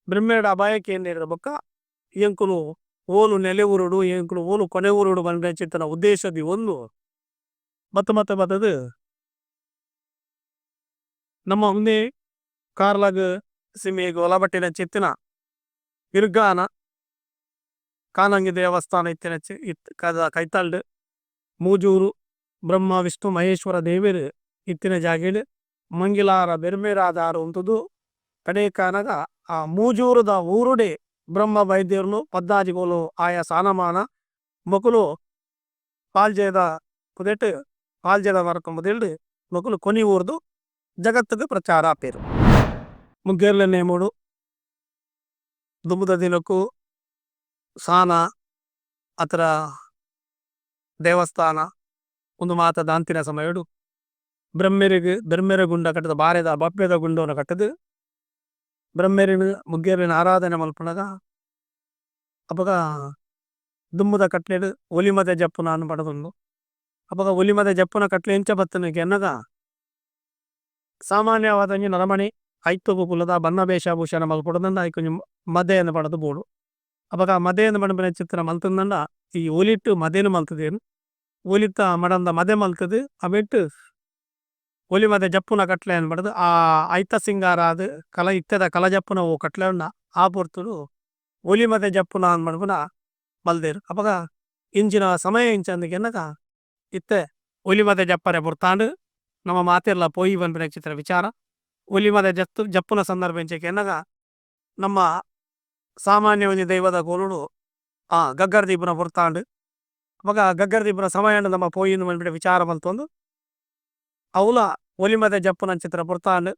ಬ್ರಹ್ಮೇಡ ಅಭಾಯಕ್ಕೆ ಏನಿರ ಬೊಕ್ಕ ಎಂಕುಲು ಓಲು ನೆಲೆ ಊರುಡು ಎಂಕುಲು ಓಲು ಕೊನೆ ಊರುಡು ಬಂದ್ರೆ ಚಿತ್ತನ ಉದ್ದೇಶದಿ ಒಂದು ಮತ್ತೆ ಬತ್ತದು ನಮ್ಮ ಒಂದೇ ಕಾರ್ಲಾಗ ಸಿಮಿಗೆ ಒಲಬಟ್ಟಿನ ಚಿತ್ತಿನ ಇರ್ಗಾನ ಕಾನಂಗಿ ದೇವಸ್ಥಾನ ಇತ್ತಿನ ಕೈತಾಳ್ಡು ಮೂಜೂರು ಬ್ರಹ್ಮ ವಿಷ್ಣು ಮಹೇಶ್ವರ ದೇವರು ಇತ್ತಿನ ಜಾಗೇಡು ಮಂಗಿಲಾರ ಬೆರ್ಮೇರಾದಾರು ಉಂಟುದು ಕಡೆ ಕಾನಗ ಆ ಮೂಜೂರದ ಊರುಡೆ ಬ್ರಹ್ಮ ವೈದ್ಯರ್ಲು ಪದ್ದಾಜಿಗೋಲು ಆಯಾ ಸಾನಮಾನ ಮೊಕುಲು ಪಾಲ್ಜೇದ ಪುದೆಟ್ ಪಾಲ್ಜೇದ ವರಕು ಮುದಿಲ್ಡು ಮೊಕುಲು ಕೊನಿ ಊರ್ದು ಜಗತ್ತಿಗೆ ಪ್ರಚಾರ ಆಪೇರು ಮುಗ್ಗೆರ್ಲ ನೇಮುಡು ದುಮ್ಮುದ ದಿನಕ್ಕೂ ಸಾನ ಅತರ ದೇವಸ್ಥಾನ ಒಂದು ಮಾತ ದಾಂತಿನ ಸಮಯಡು ಬ್ರಹ್ಮೆರ ಗುಂಡ ಕಟ್ಟದ ಬಾರೆದ ಬಪ್ಪೆದ ಗುಂಡವನ ಕಟ್ಟದು ಬ್ರಹ್ಮೆರಿನ ಮುಗ್ಗೆರಿನ ಆರಾಧನೆ ಮಲ್ಪನಗ ಅಪಗ ದುಮ್ಮುದ ಕಟ್ಲೆಡು ಒಲಿಮದ ಜಪ್ಪುನ ಅನ್ನು ಪಡದುಂಡು ಅಪಗ ಒಲಿಮದ ಜಪ್ಪುನ ಕಟ್ಲೆ ಎಂಚ ಬತ್ತನಿಗೆ ಎನ್ನಗ ಸಾಮಾನ್ಯವಾದ ನರಮಣಿ ಐತ್ತೊಗು ಕುಲದ ಬನ್ನ ವೇಷಭೂಷಣ ಮಲ್ಪಡದಂಡ ಐಕೊಂಜ ಮದೆಯನ್ನು ಪಡೆದು ಬೋಡು ಅಪಗ ಮದೆಯನ್ನು ಮಡಂಬನ ಚಿತ್ರ ಮಲ್ತಂದಂಡ ಈ ಒಲಿಟ್ಟು ಮದೆನು ಮಲ್ತದೇನು ಒಲಿತ ಮಡಂದ ಮದೆ ಮಲ್ತದು ಅವೆಟ್ಟು ಒಲಿ ಮದೆ ಜಪ್ಪುನ ಕಟ್ಲೆ ಅನ್ನು ಪಡೆದು ಆ ಐತ ಸಿಂಗಾರ ಅದು ಕಲ ಇತ್ತದ ಕಲ ಜಪ್ಪುನ ಓ ಕಟ್ಲೆ ಉಂಡ ಆ ಪೊರ್ತುಡು ಒಲಿ ಮದೆ ಜಪ್ಪುನ ಅನ್ ಮಡ್ಪುನ ಮಲ್ದೇರು ಅಪಗ ಇಂಚಿನ ಸಮಯ ಇಂಚಂದಿಗೆ ಎನ್ನಗ ಇತ್ತೆ ಒಲಿ ಮದೆ ಜಪ್ಪರೆ ಬುರ್ತಾಂಡು ನಮ್ಮ ಮಾತೆರ್ಲ ಪೋಯಿ ಬಂದ್ಬಿನ ಚಿತ್ರ ವಿಚಾರ ಒಲಿ ಮದೆ ಜಪ್ಪುನ ಸಂದರ್ಭ ಎಂಚಕ್ಕೆ ಎನ್ನಗ ನಮ್ಮ ಸಾಮಾನ್ಯ ಒಂಜಿ ದೈವದ ಗೋಲುಡು ಗಗ್ಗರ ದೀಪುನ ಬುರ್ತಾಂಡು ಅಪಗ ಗಗ್ಗರ ದೀಪುನ ಸಮಯ ನಮ್ಮ ಪೋಯಿನ ಬಂದ್ಬಿಡ ವಿಚಾರ ಮಲ್ತೊಂದು ಅವಲ ಒಲಿ ಮದೆ ಜಪ್ಪುನ ಚಿತ್ರ ಬುರ್ತಾಂಡು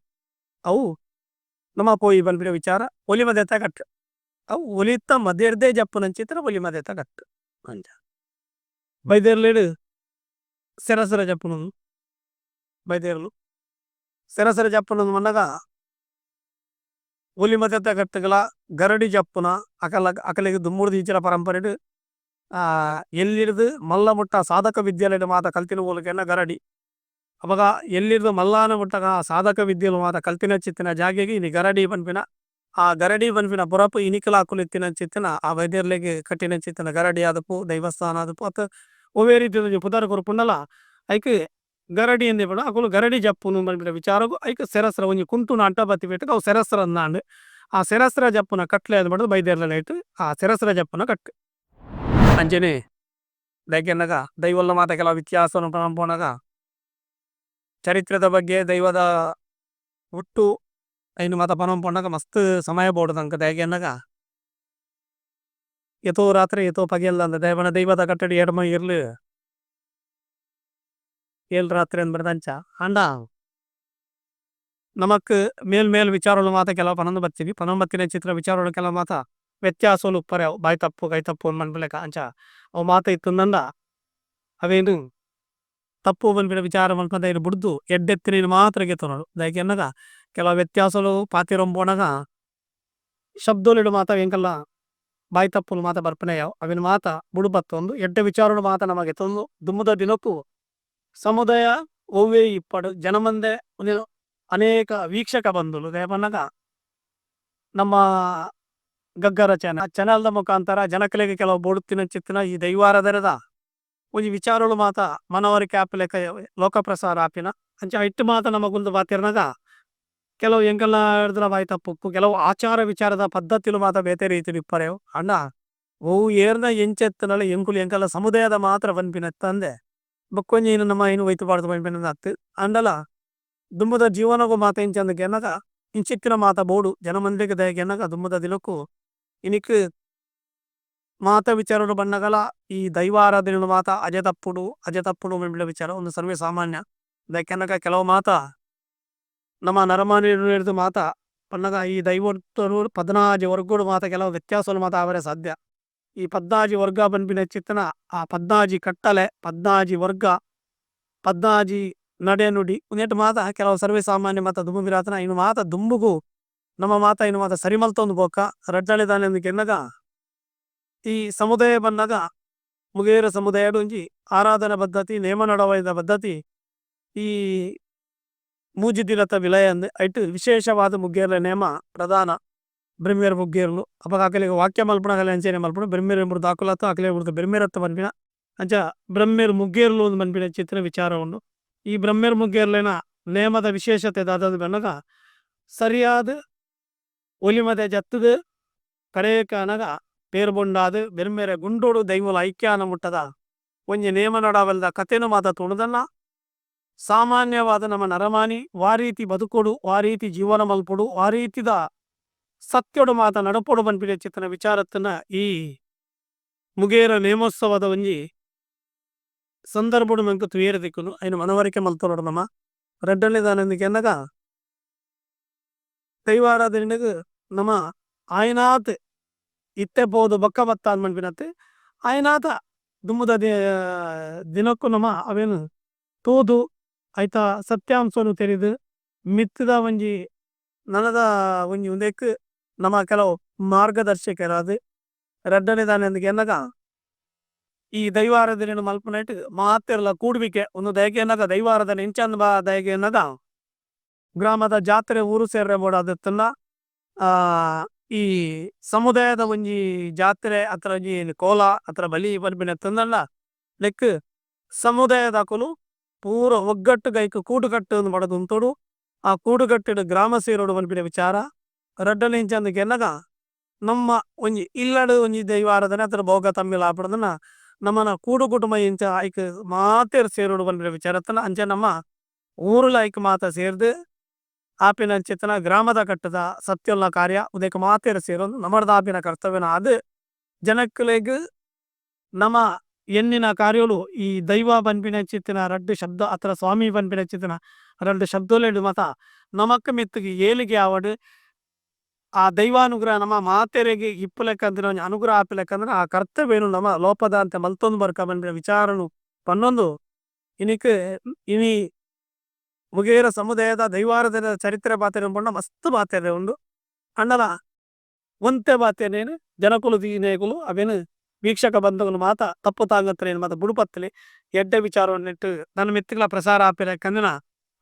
ಅವು ನಮ್ಮ ಪೋಯಿ ಬಂದ್ಬಿಡ ವಿಚಾರ ಒಲಿ ಮದೆ ತಗಟ್ಟು ಅವು ಒಲಿತ ಮದೆರ್ದೇ ಜಪ್ಪುನ ಚಿತ್ರ ಒಲಿ ಮದೆ ತಗಟ್ಟು ಅಂಜ ಬೈದೇರ್ಲೇಡು ಸೆರಸರ ಜಪ್ಪುನ ಬೈದೇರ್ಲು ಸೆರಸರ ಜಪ್ಪುನ ಮನ್ನಗ ಒಲಿ ಮದೆ ತಗಟ್ಟುಗಳ ಗರಡಿ ಜಪ್ಪುನ ಅಕಲಿಗೆ ದುಮ್ಮುರ್ದು ಈಚಿನ ಪರಂಪರೆಡು ಎಲ್ಲಿರ್ದು ಮಲ್ಲ ಮುಟ್ಟ ಸಾಧಕ ವಿದ್ಯಾಲಯದ ಮಾತ ಕಲ್ತಿನ ಓಲಕೆನ್ನ ಗರಡಿ ಅಪಗ ಎಲ್ಲಿರ್ದು ಮಲ್ಲಾನ ಮುಟ್ಟಗ ಸಾಧಕ ವಿದ್ಯೆಲು ಮಾತ ಕಲ್ತಿನ ಚಿತ್ತಿನ ಜಾಗೆಗೆ ಇನಿ ಗರಡಿ ಬನ್ಪಿನ ಆ ಗರಡಿ ಬನ್ಪಿನ ಪುರಪು ಇನಿಕಲ ಕುಲಿತ್ತಿನ ಚಿತ್ತಿನ ಆ ವೈದ್ಯರ್ಲೆಗೆ ಕಟ್ಟಿನ ಚಿತ್ತಿನ ಗರಡಿ ಆದಪು ದೈವಸ್ಥಾನ ಆದಪು ಅತ್ತ ಒವೇ ರೀತಿ ಪುದರ್ ಕೊರಪುಂಡಲ ಐಕೆ ಗರಡಿ ಎಂದೇ ಪಡ ಅಕುಲು ಗರಡಿ ಜಪ್ಪುನು ಬನ್ಪಿನ ವಿಚಾರಗು ಐಕೆ ಸೆರಸ್ರ ಒಂಜಿ ಕುಂಟುನ ಅಂಟ ಬತ್ತಿ ಬೇಟಗ ಅವು ಸೆರಸ್ರ ಅಂದಾಂಡು ಆ ಸೆರಸ್ರ ಜಪ್ಪುನ ಕಟ್ಲೆ ಅದು ಬಡದು ಬೈದೇರ್ಲ ಇಟ್ಟು ಆ ಸೆರಸ್ರ ಜಪ್ಪುನ ಕಟ್ಟು ಅಂಜನೆ ದೈಗೆನ್ನಗ ದೈವಲ್ಲ ಮಾತ ಕೆಲವು ವ್ಯತ್ಯಾಸವನ್ನು ಪೋನಗ ಚರಿತ್ರದ ಬಗ್ಗೆ ದೈವದ ಹುಟ್ಟು ಐನು ಮಾತ ಪನಂ ಪೋನಾಗ ಮಸ್ತ್ ಸಮಯ ಬೋಡು ತನಕ ದೈಗೆನ್ನಗ ಎತೋ ರಾತ್ರಿ ಎತೋ ಪಗೆಲ್ಲ ಅಂದ ದೈವದ ಕಟ್ಟಡಿ ಎಡಮ ಇರ್ಲು ಏಳು ರಾತ್ರಿ ಅಂದ್ಬಿಡ್ದಂಚ ಅಂಡ ನಮಕ್ ಮೇಲ್ ವಿಚಾರಗಳು ಮಾತ ಕೆಲವು ಪನಂದು ಬತ್ತೀವಿ ಪನಂ ಬತ್ತಿನ ಚಿತ್ರ ವಿಚಾರಗಳು ಕೆಲವು ಮಾತ ವ್ಯತ್ಯಾಸಗಳು ಉಪ್ಪರೆ ಬಾಯ್ ತಪ್ಪು ಕೈ ತಪ್ಪು ಅನ್ಬಿಡ್ಲೇಕ ಅಂಚ ಅವು ಮಾತ ಇತ್ತಂದಂಡ ಅವೇನು ತಪ್ಪು ಬಂದ್ಬಿಡ ವಿಚಾರ ಮಲ್ಪಂದ ಇರು ಬಿಡ್ದು ಎಡ್ಡೆತ್ತಿನ ಮಾತ್ರ ಗೆತ್ತನೋಡು ದೈಗೆ ಎನ್ನಗ ಕೆಲವು ವ್ಯತ್ಯಾಸಗಳು ಪಾತಿರೊಂಬೋಣಗ ಶಬ್ದೋಲಿಡು ಮಾತ ಎಂಕಲ್ಲ ಬಾಯ್ ತಪ್ಪುಲು ಮಾತ ಬರ್ಪನೆಯವು ಅವಿನ ಮಾತ ಬುಡು ಬತ್ತೊಂದು ಎಡ್ಡೆ ವಿಚಾರಗಳು ಮಾತ ನಮಗೆ ತಂದು ದುಮ್ಮದ ದಿನಕ್ಕೂ ಸಮುದಾಯ ಓವೇ ಇಪ್ಪಡು ಜನಮಂದೆ ಅನೇಕ ವೀಕ್ಷಕ ಬಂದುಲು ದೇವನಗ ನಮ್ಮ ಗಗ್ಗರ ಚಾನಲ್ದ ಮುಖಾಂತರ ಜನಕಲೆಗೆ ಕೆಲವು ಬೋಡುತ್ತಿನ ಚಿತ್ತಿನ ಈ ದೈವಾರಾಧನೆದ ಒಂಜಿ ವಿಚಾರಗಳು ಮಾತ ಮನವರಿಕೆ ಆಪ್ ಲೆಕ್ಕ ಲೋಕ ಪ್ರಸಾರ ಆಪಿನ ಅಂಚ ಇಟ್ಟು ಮಾತ ನಮಗುಂದು ಬಾತಿರ್ನಾಗ ಕೆಲವು ಎಂಕಲ್ಲ ಹಿಡಿದ್ರ ಬಾಯ್ ತಪ್ಪುಕ್ಕು ಕೆಲವು ಆಚಾರ ವಿಚಾರದ ಪದ್ಧತಿಲು ಮಾತ ಬೇತೆ ರೀತಿಲಿ ಇಪ್ಪರೆವು ಅಣ್ಣ ಓವು ಏರ್ನ ಎಂಚೆತ್ತನಲ್ಲ ಎಂಕುಲು ಎಂಕಲ್ಲ ಸಮುದಾಯದ ಮಾತ್ರ ಬಂದ್ಪಿನತ್ತಂದೆ ಬಕ್ಕೊಂಜಿ ಇನ್ನು ನಮ್ಮ ಇನ್ನು ಒಯ್ತು ಬಾಡ್ದು ಬಂದ್ಪಿನ ಅತ್ತು ಅಂಡಲ ದುಮ್ಮದ ಜೀವನಗೂ ಮಾತ ಎಂಚಂದಕ್ಕೆ ಎನ್ನಗ ಇಂಚಿತ್ತಿನ ಮಾತ ಬೋಡು ಜನಮಂದಿಗೆ ದಯಗೆ ಎನ್ನಗ ದುಮ್ಮದ ದಿನಕ್ಕೂ ಇನಿಕ್ ಮಾತ ವಿಚಾರಗಳು ಬಣ್ಣಗಲ ಈ ದೈವಾರಾಧನೆ ಮಾತ ಅಜ ತಪ್ಪುಡು ಮೆಂಬಿಳ ವಿಚಾರ ಒಂದು ಸರ್ವೇ ಸಾಮಾನ್ಯ ದಕ್ಕೆನ್ನಗ ಕೆಲವು ಮಾತ ನಮ್ಮ ನರಮಾನಿ ಹಿಡಿದು ಮಾತ ಪನ್ನಗ ಈ ದೈವರ್ತರು 14 ವರ್ಗಗಳು ಮಾತ ಕೆಲವು ವ್ಯತ್ಯಾಸಗಳು ಮಾತ ಅವರೇ ಸಾಧ್ಯ ಈ 14 ವರ್ಗ ಬನ್ಪಿನ ಚಿತ್ತನ ಆ 14 ಕಟ್ಟಲೆ 14 ವರ್ಗ 14 ನಡೆ ನುಡಿ ಉನೇಟ್ ಮಾತ ಕೆಲವು ಸರ್ವೇ ಸಾಮಾನ್ಯ ಮಾತ ದುಂಬು ಬಿರಾತನ ಇನ್ನು ಮಾತ ದುಂಬುಗು ನಮ್ಮ ಮಾತ ಇನ್ನು ಮಾತ ಸರಿಮಲ್ತೊಂದು ಬೋಕ ರಡ್ಡಳೆದಾನೆ ಅಂದಕ್ಕೆ ಎನ್ನಗ ಈ ಸಮುದಾಯ ಬಂದಾಗ ಮುಗೇರ ಸಮುದಾಯಡು ಒಂಜಿ ಆರಾಧನಾ ಪದ್ಧತಿ ನೇಮ ನಡವಳಿದ ಪದ್ಧತಿ ಈ ಮೂಜಿದಿರತ ವಿಲಯ ಅಂದ್ ಐಟ್ ವಿಶೇಷವಾದ ಮುಗೇರ ನೇಮ ಪ್ರಧಾನ ಬ್ರಹ್ಮೇರು ಮುಗ್ಗೇರ್ಲು ಅಪಗ ಅಕಲೆಗ್ ವಾಕ್ಯ ಮಲ್ಪನ ಅಕಲೆ ಅಂಚೆನೆ ಮಲ್ಪನ ಬ್ರಹ್ಮೇರು ಎಂಬುದು ದಾಖಲಾತು ಅಕಲೆ ಬಿಡ್ತು ಬ್ರಹ್ಮೇರತ್ತ ಮನ್ಪಿನ ಅಂಚ ಬ್ರಹ್ಮೇರು ಮುಗ್ಗೇರ್ಲು ಒಂದು ಮನ್ಪಿನ ಚಿತ್ರ ವಿಚಾರ ಉಂಡು. ಈ ಬ್ರಹ್ಮೇರು ಮುಗ್ಗೇರ್ಲೇನ ನೇಮದ ವಿಶೇಷತೆ ದಾದದು ಬೆನ್ನಗ ಸರಿಯಾದ ಒಲಿಮದೆ ಜತ್ತದು ಕಡೆಯಕ ಅನಗ ಪೇರು ಬೊಂಡಾದು ಬೆರ್ಮೇರೆ ಗುಂಡೋಡು ದೈವಲ ಐಕ್ಯಾನ ಮುಟ್ಟದ ಒಂಜಿ ನೇಮ ನಡಾವಲ್ದ ಕಥೆನು ಮಾತ ತುಣುದನ್ನ ಸಾಮಾನ್ಯವಾದ ನಮ್ಮ ನರಮಾನಿ ವಾರೀತಿ ಬದುಕೊಡು ವಾರೀತಿ ಜೀವನ ಮಲ್ಪೊಡು ಆ ರೀತಿದ ಸತ್ಯೊಡು ಮಾತ ನಡಪೊಡು ಬನ್ಪಿನ ಚಿತ್ತನ ವಿಚಾರತ್ತನ ಈ ಮುಗೇರ ನೇಮೋತ್ಸವದ ಒಂಜಿ ಸಂದರ್ಭಡು ಮೆಂಕು ತುಯೇರು ದಿಕ್ಕುನು ಐನು ಮನವರಿಕೆ ಮಲ್ತೊಲೋಡು ನಮ್ಮ ರೆಡ್ಡಳ್ಳಿ ದಾನಂದಿಗೆ ಎನ್ನಗ ದೈವಾರಾಧನೆಗ್ ನಮ್ಮ ಆಯ್ನಾತ್ ಇತ್ತೆ ಪೋದು ಬೊಕ್ಕ ಬತ್ತ ಅಂದ್ ಮನ್ಪಿನತ್ತೆ ಆಯ್ನಾತ ದುಮ್ಮುದ ದಿನಕ್ಕೂ ನಮ್ಮ ಅವೇನು ತೂದು ಐತ ಸತ್ಯಾಂಶನು ತೆರೆದು ಮಿತ್ತದ ಒಂಜಿ ನನದ ಒಂಜಿ ಉಂದೆಕ್ ನಮ್ಮ ಕೆಲವು ಮಾರ್ಗದರ್ಶಕರಾದು ರೆಡ್ಡನೆ ದಾನಂದಿಗೆ ಎನ್ನಗ ಈ ದೈವಾರಾಧನೆಯನ್ನು ಮಲ್ಪನೈಟ್ ಮಾತೆರ್ಲ ಕೂಡುವಿಕೆ ಒಂದು ದಯಗೆ ಎನ್ನಗ ದೈವಾರಾಧನೆ ಇಂಚಂದ ಬಾ ದಯಗೆ ಎನ್ನಗ ಗ್ರಾಮದ ಜಾತ್ರೆ ಊರು ಸೇರ್ರೆ ಬೋಡಾದತ್ತಲ್ಲ ಆ ಈ ಸಮುದಾಯದ ಒಂಜಿ ಜಾತ್ರೆ ಅತ್ರ ಒಂಜಿ ಕೋಲ ಅತ್ರ ಬಲಿ ಬಲ್ಪಿನ ತಂದಲ್ಲ ಲೆಕ್ ಸಮುದಾಯದ ಅಕುಲು ಪೂರ ಒಗ್ಗಟ್ಟು ಗೈಕ್ ಕೂಡುಗಟ್ಟು ಮಾಡದು ಉಂತೋಡು ಆ ಕೂಡುಗಟ್ಟಿನ ಗ್ರಾಮ ಸೇರೋಡು ಬಲ್ಪಿನ ವಿಚಾರ ರಡ್ಡನ ಇಂಚಂದಕ್ಕೆ ಎನ್ನಗ ನಮ್ಮ ಒಂಜಿ ಇಲ್ಲಡು ಒಂಜಿ ದೈವಾರಾಧನೆ ಅತ್ರ ಭೋಗ ತಮ್ಮಿಲ ಆಪಡದನ್ನ ನಮ್ಮನ ಕೂಡು ಕುಟುಂಬ ಇಂಚ ಐಕ್ ಮಾತೇರ್ ಸೇರೋಡು ಬಲ್ಪಿನ ವಿಚಾರತ್ತನ ಅಂಚೆ ನಮ್ಮ ಊರುಲ ಐಕ್ ಮಾತ ಸೇರ್ದು ಆಪಿನ ಅಂಚೆತ್ತನ ಗ್ರಾಮದ ಕಟ್ಟದ ಸತ್ಯೊಲ್ಲ ಕಾರ್ಯ ಉದಯಕ್ಕೆ ಮಾತೇರ ಸೇರೋದು ನಮ್ಮದ ಆಪಿನ ಕರ್ತವ್ಯನ ಅದು ಜನಕ್ಕಲೆಗ್ ನಮ್ಮ ಎನ್ನಿನ ಕಾರ್ಯಗಳು ಈ ದೈವ ಬನ್ಪಿನ ಚಿತ್ತಿನ ರಡ್ಡು ಶಬ್ದ ಅತ್ರ ಸ್ವಾಮಿ ಬನ್ಪಿನ ಚಿತ್ತಿನ ರಡ್ಡು ಶಬ್ದಲೇಡು ಮತ ನಮಕ್ ಮಿತ್ತಿಗೆ ಏಲಿಗೆ ಆವಡು ಆ ದೈವಾನುಗ್ರಹ ನಮ್ಮ ಮಾತೆರೆಗೆ ಇಪ್ಪಲೆಕ್ಕಂದಿನ ಅನುಗ್ರಹ ಆಪಿಲೆಕ್ಕಂದ್ರೆ ಆ ಕರ್ತವ್ಯನು ನಮ್ಮ ಲೋಪದ ಅಂತ ಮಲ್ತೊಂದು ಬರ್ಕ ಬಂದಿನ ವಿಚಾರನು ಪನ್ನೊಂದು ಇನಿಕ್ ಇನಿ ಮುಗೇರ ಸಮುದಾಯದ ದೈವಾರಾಧನೆ ಚರಿತ್ರೆ ಬಾತೆರೆ ಪಂಡ ಮಸ್ತ್ ಬಾತೆರೆ ಉಂಡು ಅಂಡಲ ಒಂತೆ ಬಾತೆನೇನು ಜನಕುಲು ದೀನೇಗುಲು ಅವೇನು ವೀಕ್ಷಕ ಬಂಧುಗಳು ಮಾತ ತಪ್ಪು ತಾಂಗತ್ರ ಏನು ಮಾತ ಬುಡುಪತ್ತಲಿ ಎಡ್ಡೆ ವಿಚಾರವನ್ನಿಟ್ಟು ನನ್ನ ಮಿತ್ತಿಗಳ ಪ್ರಸಾರ ಆಪಿಲೆಕ್ಕಂದಿನ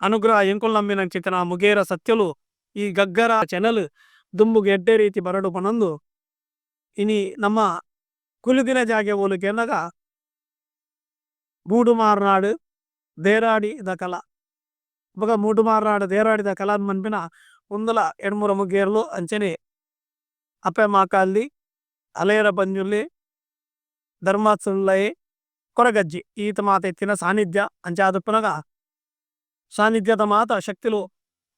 ಅನುಗ್ರಹ ಎಂಕುಲು ನಂಬಿನ ಚಿತ್ತನ ಮುಗೇರ ಸತ್ಯಲು ಈ ಗಗ್ಗರ ಚಾನಲ್ ದುಂಬುಗೆ ಎಡ್ಡೆ ರೀತಿ ಬರಡು ಪನೊಂದು ಇನಿ ನಮ್ಮ ಕುಲಿದಿನ ಜಾಗೆ ಓಲಿಗೆ ಎನ್ನಗ ಮೂಡು ಮಾರ್ನಾಡು ದೇರಾಡಿ ದ ಕಲ ಬಗ ಮೂಡು ಮಾರ್ನಾಡು ದೇರಾಡಿದ ಕಲ ಮನ್ಪಿನ ಉಂದಲ ಎಡ್ಮೂರ ಮುಗೇರ್ಲು ಅಂಚನೆ ಅಪ್ಪೆ ಮಾಕಾಲ್ಲಿ ಅಲೇರ ಬಂಜುಲ್ಲಿ ಧರ್ಮಾತ್ಸುಲ್ಲಯೇ ಕೊರಗಜ್ಜಿ ಈತ ಮಾತ ಎತ್ತಿನ ಸಾನ್ನಿಧ್ಯ ಅಂಚ ಆದುಪ್ಪನಗ ಸಾನ್ನಿಧ್ಯದ ಮಾತ ಶಕ್ತಿಲು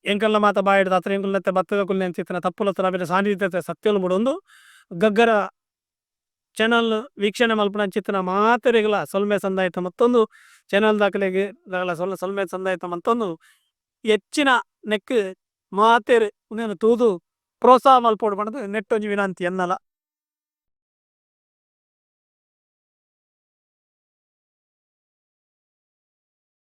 ಎಂಕಲ್ನ ಮಾತ ಬಾಯಿಡ್ದ ಅತ್ರ ಎಂಕುಲ್ನತ್ತೆ ಬತ್ತದ ಕುಲ್ನೆ ಅಂಚಿತ್ತಿನ ತಪ್ಪುಲತ್ರ ಅವಿನ ಸಾನ್ನಿಧ್ಯತೆ ಸತ್ಯಲು ಮುಡೊಂದು ಗಗ್ಗರ ಚಾನಲ್ ವೀಕ್ಷಣೆ ಮಲ್ಪನ ಅಂಚಿತ್ತಿನ ಮಾತೆರೆಗಳ ಸೊಲ್ಮೆ ಸಂದಾಯಿತ ಮತ್ತೊಂದು ಚಾನಲ್ ದಾಖಲೆಗೆ ಸೊಲ್ಮೆ ಸಂದಾಯಿತ ಮತ್ತೊಂದು ಹೆಚ್ಚಿನ ನೆಕ್ ಮಾತೆರೆ ತೂದು ಪ್ರೋತ್ಸಾಹ ಮಲ್ಪೋಡು ಪಣದು ನೆಟ್ಟೊಂಜಿ ವಿನಂತಿ ಎನ್ನಲ.